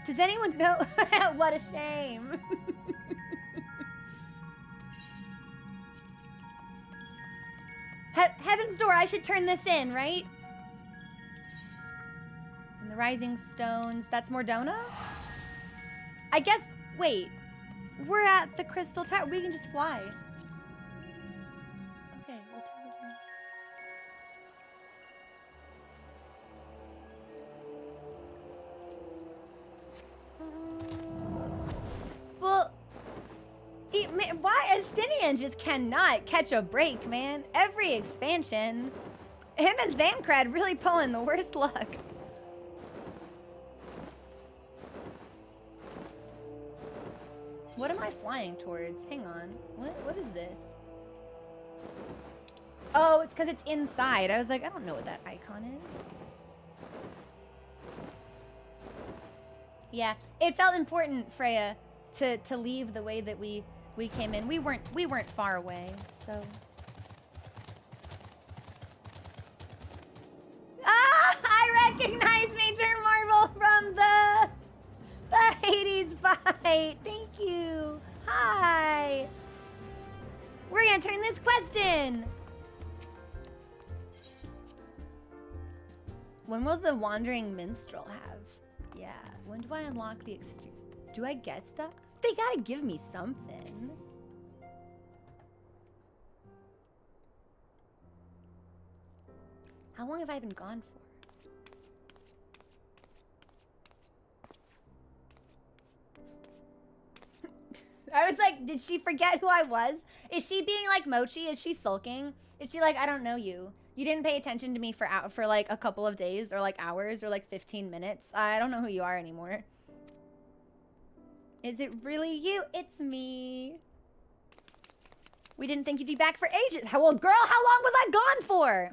Does anyone know? What a shame. Heaven's Door, I should turn this in, right? And the Rising Stones, that's Mordona? I guess, wait. We're at the Crystal Tower. We can just fly. Okay, we'll turn it in. Well, why Estinian just cannot catch a break, man? Every expansion, him and Thancred really pulling the worst luck. What am I flying towards? Hang on. What is this? Oh, it's because it's inside. I was like, I don't know what that icon is. Yeah, it felt important, Freya, to leave the way that we came in. We weren't far away, so. Ah, I recognize Major Marvel from the Hades fight. Thank you. Hi. We're gonna turn this quest in. When will the Wandering Minstrel have? Yeah. When do I unlock the do I get stuff? They gotta give me something. How long have I been gone for? I was like, did she forget who I was? Is she being like Mochi? Is she sulking? Is she like, I don't know you. You didn't pay attention to me for like a couple of days or like hours or like 15 minutes. I don't know who you are anymore. Is it really you? It's me. We didn't think you'd be back for ages. Well, girl, how long was I gone for?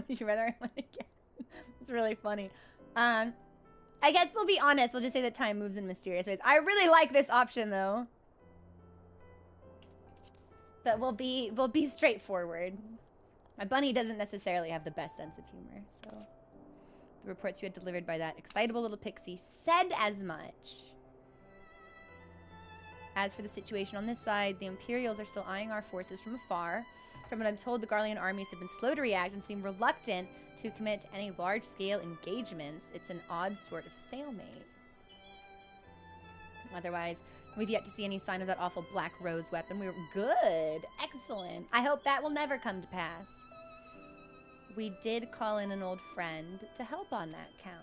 Would you rather I went again? It's really funny. I guess we'll be honest. We'll just say that time moves in mysterious ways. I really like this option though. But we'll be straightforward. My bunny doesn't necessarily have the best sense of humor, so the reports you had delivered by that excitable little pixie said as much. As for the situation on this side, the Imperials are still eyeing our forces from afar. From what I'm told, the Garlean armies have been slow to react and seem reluctant to commit to any large-scale engagements. It's an odd sort of stalemate. Otherwise, we've yet to see any sign of that awful Black Rose weapon. We were good. Excellent. I hope that will never come to pass. We did call in an old friend to help on that count.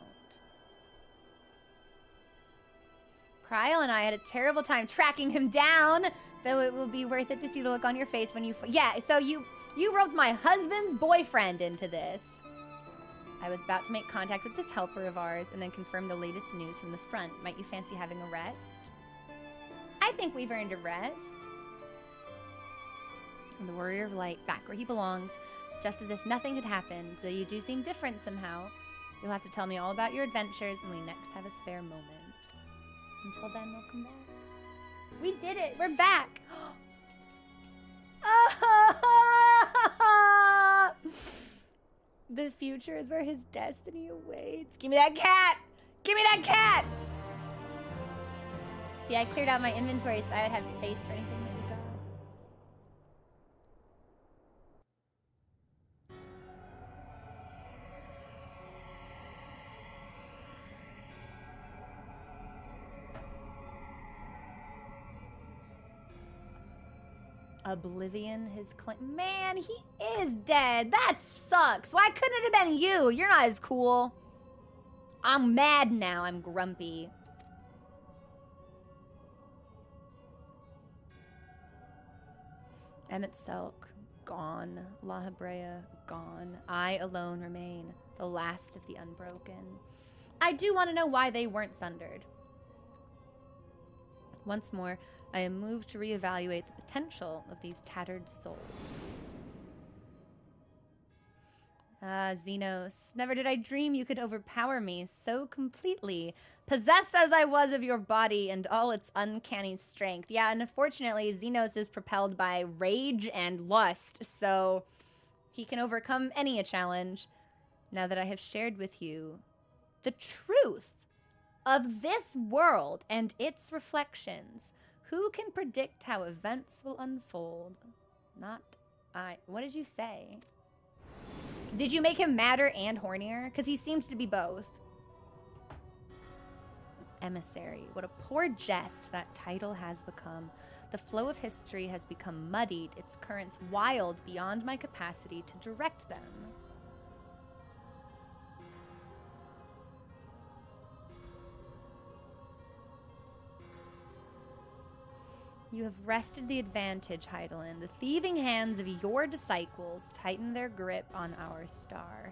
Cryo and I had a terrible time tracking him down, though it will be worth it to see the look on your face when you... Yeah, so you roped my husband's boyfriend into this. I was about to make contact with this helper of ours and then confirm the latest news from the front. Might you fancy having a rest? I think we've earned a rest. And the Warrior of Light back where he belongs, just as if nothing had happened, though you do seem different somehow. You'll have to tell me all about your adventures when we next have a spare moment. Until then, we'll come back. We did it! We're back! The future is where his destiny awaits. Give me that cat! Give me that cat! See, I cleared out my inventory so I would have space for anything that would go. Oblivion, his claim. Man, he is dead. That sucks. Why couldn't it have been you? You're not as cool. I'm mad now. I'm grumpy. Emmett Selk, gone. La Hebrea, gone. I alone remain, the last of the unbroken. I do want to know why they weren't sundered. Once more, I am moved to reevaluate the potential of these tattered souls. Ah, Xenos, never did I dream you could overpower me so completely, possessed as I was of your body and all its uncanny strength. Yeah, and unfortunately, Xenos is propelled by rage and lust, so he can overcome any challenge. Now that I have shared with you the truth of this world and its reflections, who can predict how events will unfold? Not I. What did you say? Did you make him madder and hornier? Because he seems to be both. Emissary. What a poor jest that title has become. The flow of history has become muddied, its currents wild beyond my capacity to direct them. You have wrested the advantage, Heidelin. The thieving hands of your disciples tighten their grip on our star.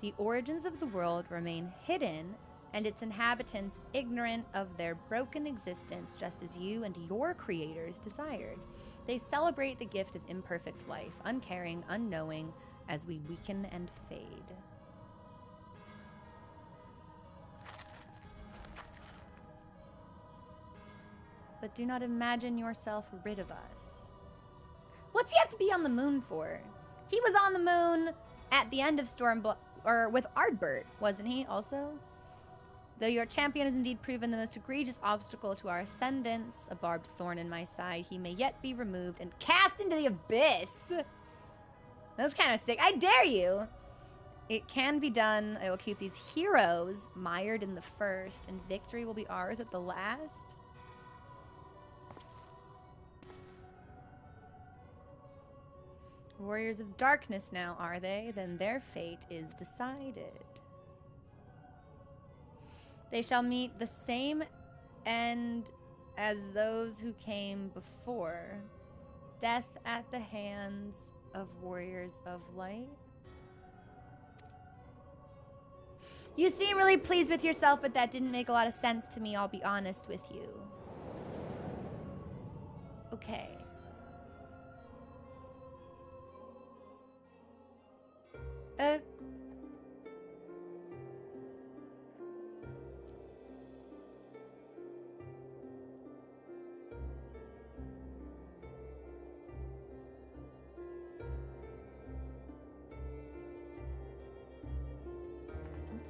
The origins of the world remain hidden, and its inhabitants ignorant of their broken existence, just as you and your creators desired. They celebrate the gift of imperfect life, uncaring, unknowing, as we weaken and fade. But do not imagine yourself rid of us. What's he have to be on the moon for? He was on the moon at the end of or with Ardbert, wasn't he also? Though your champion has indeed proven the most egregious obstacle to our ascendance, a barbed thorn in my side, he may yet be removed and cast into the abyss. That's kind of sick. I dare you. It can be done. I will keep these heroes mired in the first, and victory will be ours at the last. Warriors of darkness now, are they? Then their fate is decided. They shall meet the same end as those who came before. Death at the hands of warriors of light. You seem really pleased with yourself, but that didn't make a lot of sense to me, I'll be honest with you. Okay. It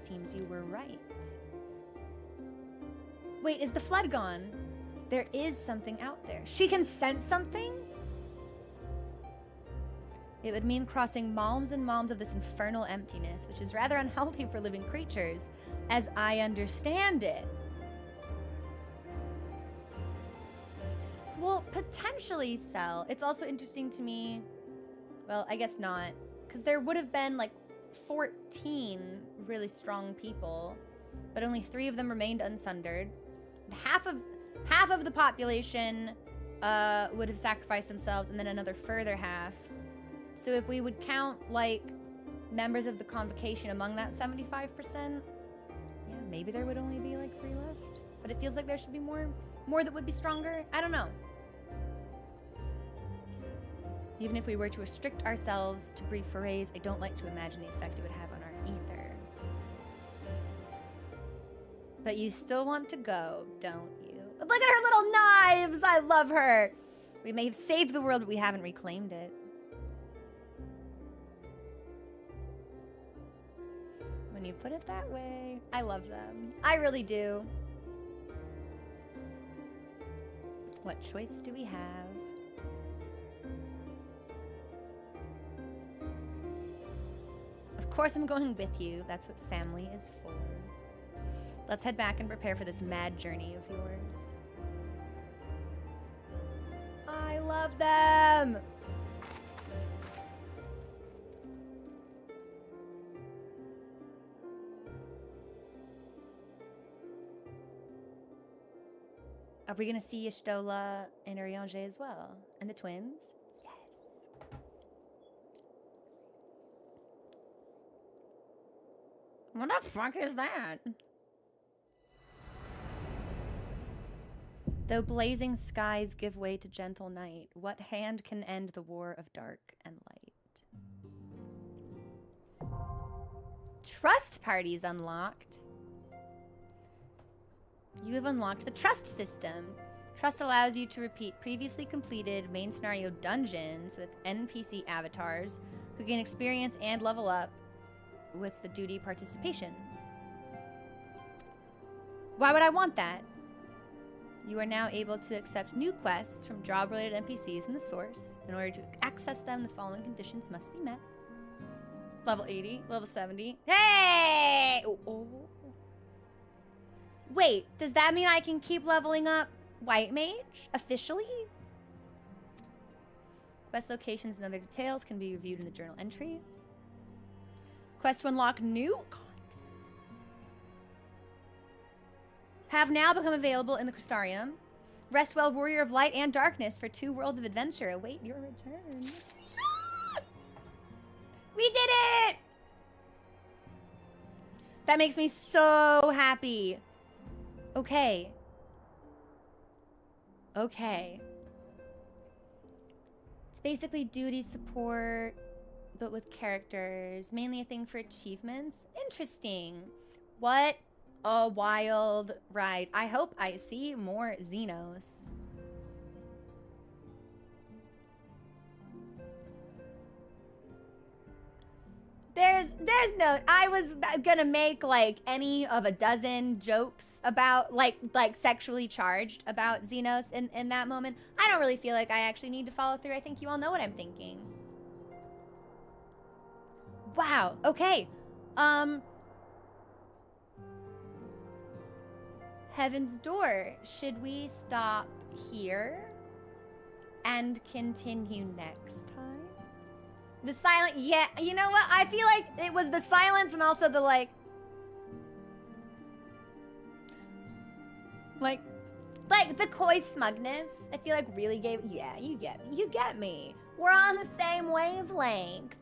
seems you were right. Wait, is the flood gone? There is something out there. She can sense something? It would mean crossing malms and malms of this infernal emptiness, which is rather unhealthy for living creatures, as I understand it. Well, potentially sell. It's also interesting to me, well, I guess not, because there would have been like 14 really strong people, but only 3 of them remained unsundered. Half of the population would have sacrificed themselves, and then another further half. So if we would count like members of the convocation among that 75%, yeah, maybe there would only be like 3 left. But it feels like there should be more that would be stronger. I don't know. Even if we were to restrict ourselves to brief forays, I don't like to imagine the effect it would have on our ether. But you still want to go, don't you? Look at her little knives! I love her! We may have saved the world, but we haven't reclaimed it. When you put it that way, I love them. I really do. What choice do we have? Of course I'm going with you. That's what family is for. Let's head back and prepare for this mad journey of yours. I love them! Are we gonna see Y'shtola and Urianger as well? And the twins? Yes. What the fuck is that? Though blazing skies give way to gentle night, what hand can end the war of dark and light? Trust parties unlocked. You have unlocked the trust system. Trust allows you to repeat previously completed main scenario dungeons with NPC avatars who gain experience and level up with the duty participation. Why would I want that? You are now able to accept new quests from job-related NPCs in the source. In order to access them, the following conditions must be met. Level 80, level 70. Hey! Oh. Wait, does that mean I can keep leveling up White Mage officially? Quest locations and other details can be reviewed in the journal entry. Quest to unlock new content have now become available in the Crystarium. Rest well, Warrior of Light and Darkness, for 2 worlds of adventure await your return. We did it! That makes me so happy. Okay. Okay. It's basically duty support, but with characters. Mainly a thing for achievements. Interesting. What a wild ride. I hope I see more Xenos. There's no, I was gonna make like any of a dozen jokes about like sexually charged about Xenos in that moment. I don't really feel like I actually need to follow through. I think you all know what I'm thinking. Wow, okay. Heaven's Door. Should we stop here and continue next time? The silent, yeah, you know what? I feel like it was the silence and also the like the coy smugness. I feel like really gave, yeah, you get me. We're on the same wavelength.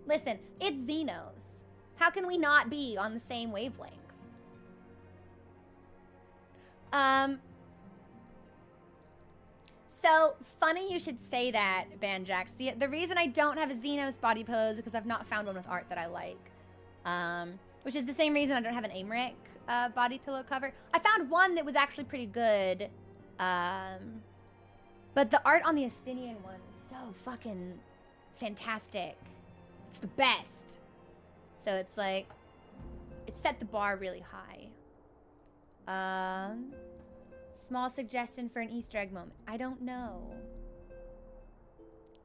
Listen, it's Xenos. How can we not be on the same wavelength? So, funny you should say that, Banjax. The reason I don't have a Xenos body pillow is because I've not found one with art that I like. Which is the same reason I don't have an Aymeric body pillow cover. I found one that was actually pretty good. But the art on the Estinian one is so fucking fantastic. It's the best. So it's like, it set the bar really high. Small suggestion for an Easter egg moment. I don't know.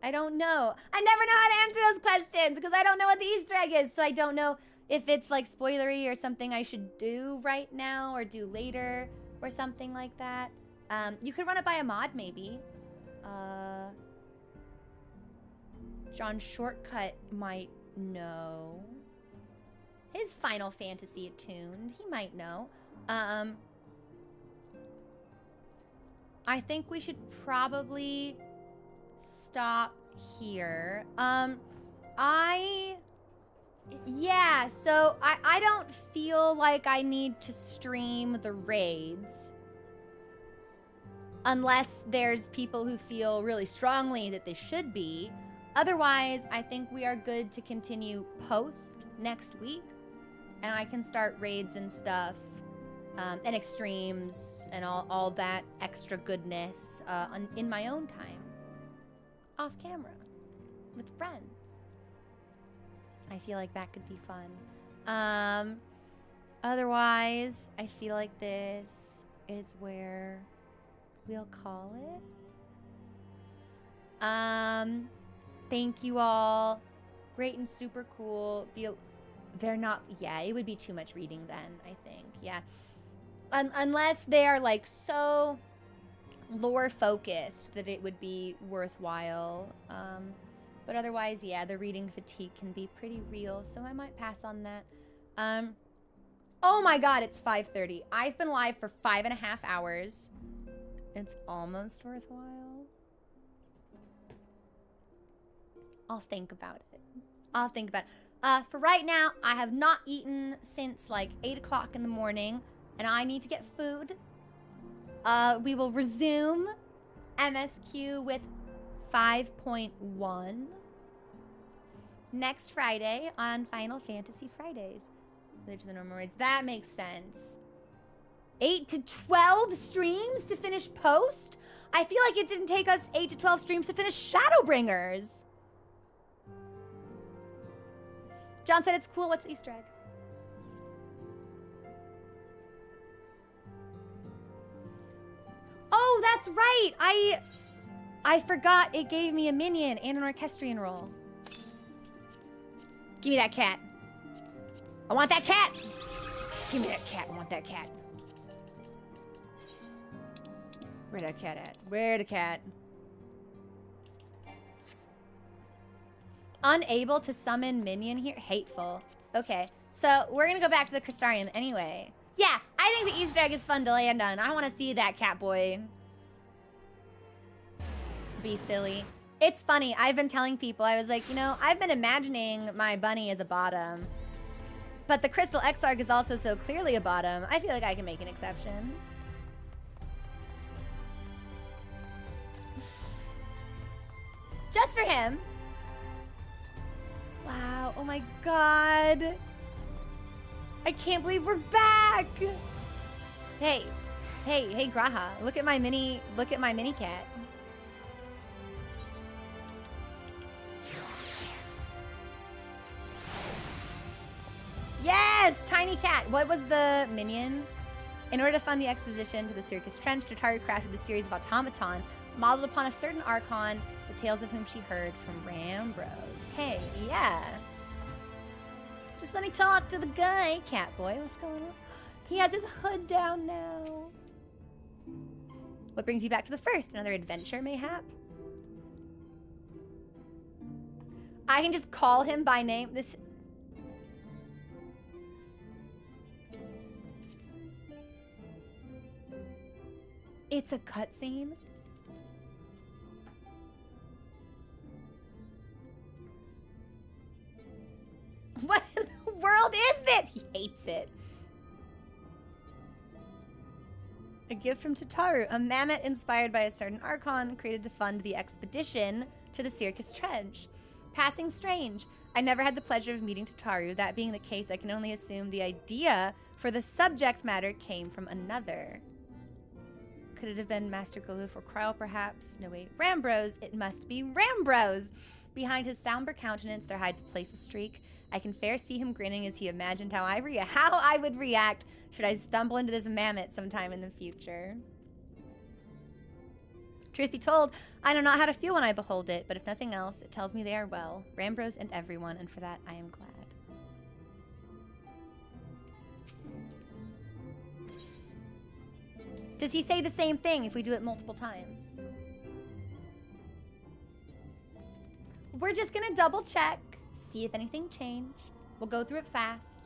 I don't know. I never know how to answer those questions because I don't know what the Easter egg is. So I don't know if it's like spoilery or something I should do right now or do later or something like that. You could run it by a mod maybe. John Shortcut might know. His Final Fantasy attuned. He might know. I think we should probably stop here. Yeah, so I don't feel like I need to stream the raids. Unless there's people who feel really strongly that they should be. Otherwise, I think we are good to continue post next week. And I can start raids and stuff. And extremes and all that extra goodness in my own time. Off camera. With friends. I feel like that could be fun. Otherwise, I feel like this is where we'll call it. Thank you all. Great and super cool. They're not, yeah, it would be too much reading then, I think. Yeah. Unless they are like so lore focused that it would be worthwhile. But otherwise, yeah, the reading fatigue can be pretty real, so I might pass on that. Oh my god, it's 5:30. I've been live for 5.5 hours. It's almost worthwhile. I'll think about it. I'll think about it. For right now, I have not eaten since like 8 o'clock in the morning, and I need to get food. We will resume MSQ with 5.1 next Friday on Final Fantasy Fridays. To the normal rates. That makes sense. 8 to 12 streams to finish post? I feel like it didn't take us 8 to 12 streams to finish Shadowbringers. John said it's cool. What's the Easter egg? Oh, that's right. I forgot it gave me a minion and an orchestrion roll. Give me that cat. I want that cat. Give me that cat. I want that cat. Where that cat at? Where the cat? Unable to summon minion here? Hateful. Okay, so we're gonna go back to the Crystarium anyway. Yeah, I think the Easter egg is fun to land on. I want to see that cat boy be silly. It's funny. I've been telling people, I was like, you know, I've been imagining my bunny as a bottom. But the Crystal Exarch is also so clearly a bottom. I feel like I can make an exception. Just for him. Wow. Oh my god. I can't believe we're back. Hey. Hey, Graha. Look at my mini cat. Yes! Tiny cat. What was the minion? In order to fund the exposition to the Circus Trench, Jotaro crafted a series of automaton modeled upon a certain archon, the tales of whom she heard from Rambros. Hey, yeah. Just let me talk to the guy, Catboy. What's going on? He has his hood down now. What brings you back to the first? Another adventure, mayhap? I can just call him by name. This... It's a cutscene? What in the world is this? He hates it. A gift from Tataru, a mammoth inspired by a certain archon created to fund the expedition to the Circus Trench. Passing strange. I never had the pleasure of meeting Tataru. That being the case, I can only assume the idea for the subject matter came from another. Could it have been Master Galuf or Kryl, perhaps? No, wait. Rambros. It must be Rambros. Behind his somber countenance, there hides a playful streak. I can fair see him grinning as he imagined how I would react should I stumble into this mammoth sometime in the future. Truth be told, I know not how to feel when I behold it, but if nothing else, it tells me they are well, Rambros and everyone, and for that I am glad. Does he say the same thing if we do it multiple times? We're just gonna double check, see if anything changed. We'll go through it fast.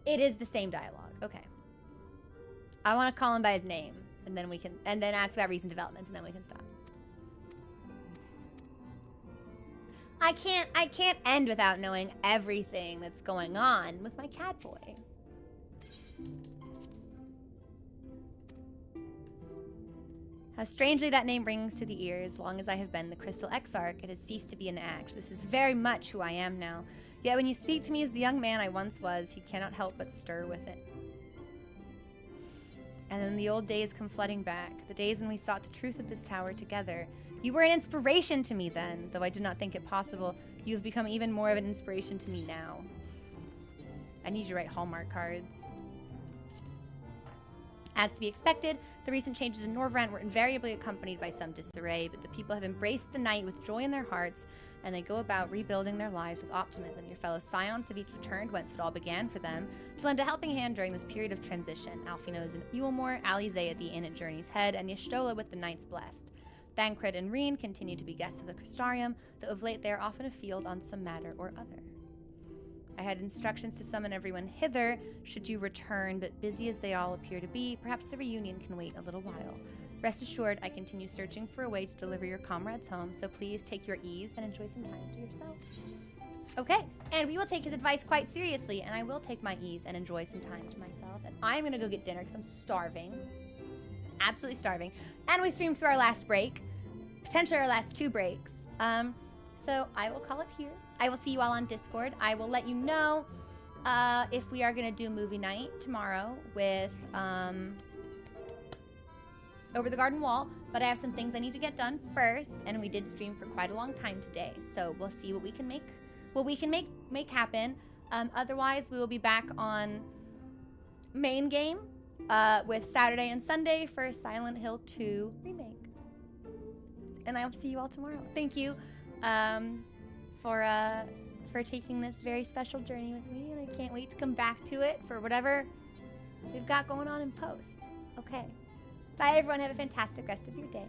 It is the same dialogue. Okay. I want to call him by his name, and then ask about recent developments, and then we can stop. I can't end without knowing everything that's going on with my cat boy. How strangely that name rings to the ears. Long as I have been the Crystal Exarch, it has ceased to be an act. This is very much who I am now. Yet when you speak to me as the young man I once was, you cannot help but stir with it. And then the old days come flooding back, the days when we sought the truth of this tower together. You were an inspiration to me then, though I did not think it possible. You have become even more of an inspiration to me now. I need you to write Hallmark cards. As to be expected, the recent changes in Norvrent were invariably accompanied by some disarray, but the people have embraced the night with joy in their hearts, and they go about rebuilding their lives with optimism. Your fellow scions have each returned whence it all began for them, to lend a helping hand during this period of transition. Alfino is in Ewelmore, Alize at the inn at Journey's Head, and Y'shtola with the Knights Blessed. Thancred and Reen continue to be guests of the Crystarium, though of late they are often afield on some matter or other. I had instructions to summon everyone hither, should you return, but busy as they all appear to be, perhaps the reunion can wait a little while. Rest assured, I continue searching for a way to deliver your comrades home, so please take your ease and enjoy some time to yourself. Okay, and we will take his advice quite seriously, and I will take my ease and enjoy some time to myself, and I'm gonna go get dinner because I'm starving. Absolutely starving. And we streamed through our last break, potentially our last 2 breaks. So I will call it here. I will see you all on Discord. I will let you know if we are going to do movie night tomorrow with Over the Garden Wall, but I have some things I need to get done first, and we did stream for quite a long time today, so we'll see what we can make happen. Otherwise, we will be back on main game with Saturday and Sunday for Silent Hill 2 Remake. And I will see you all tomorrow. Thank you for taking this very special journey with me, and I can't wait to come back to it for whatever we've got going on in post. Okay. Bye, everyone. Have a fantastic rest of your day.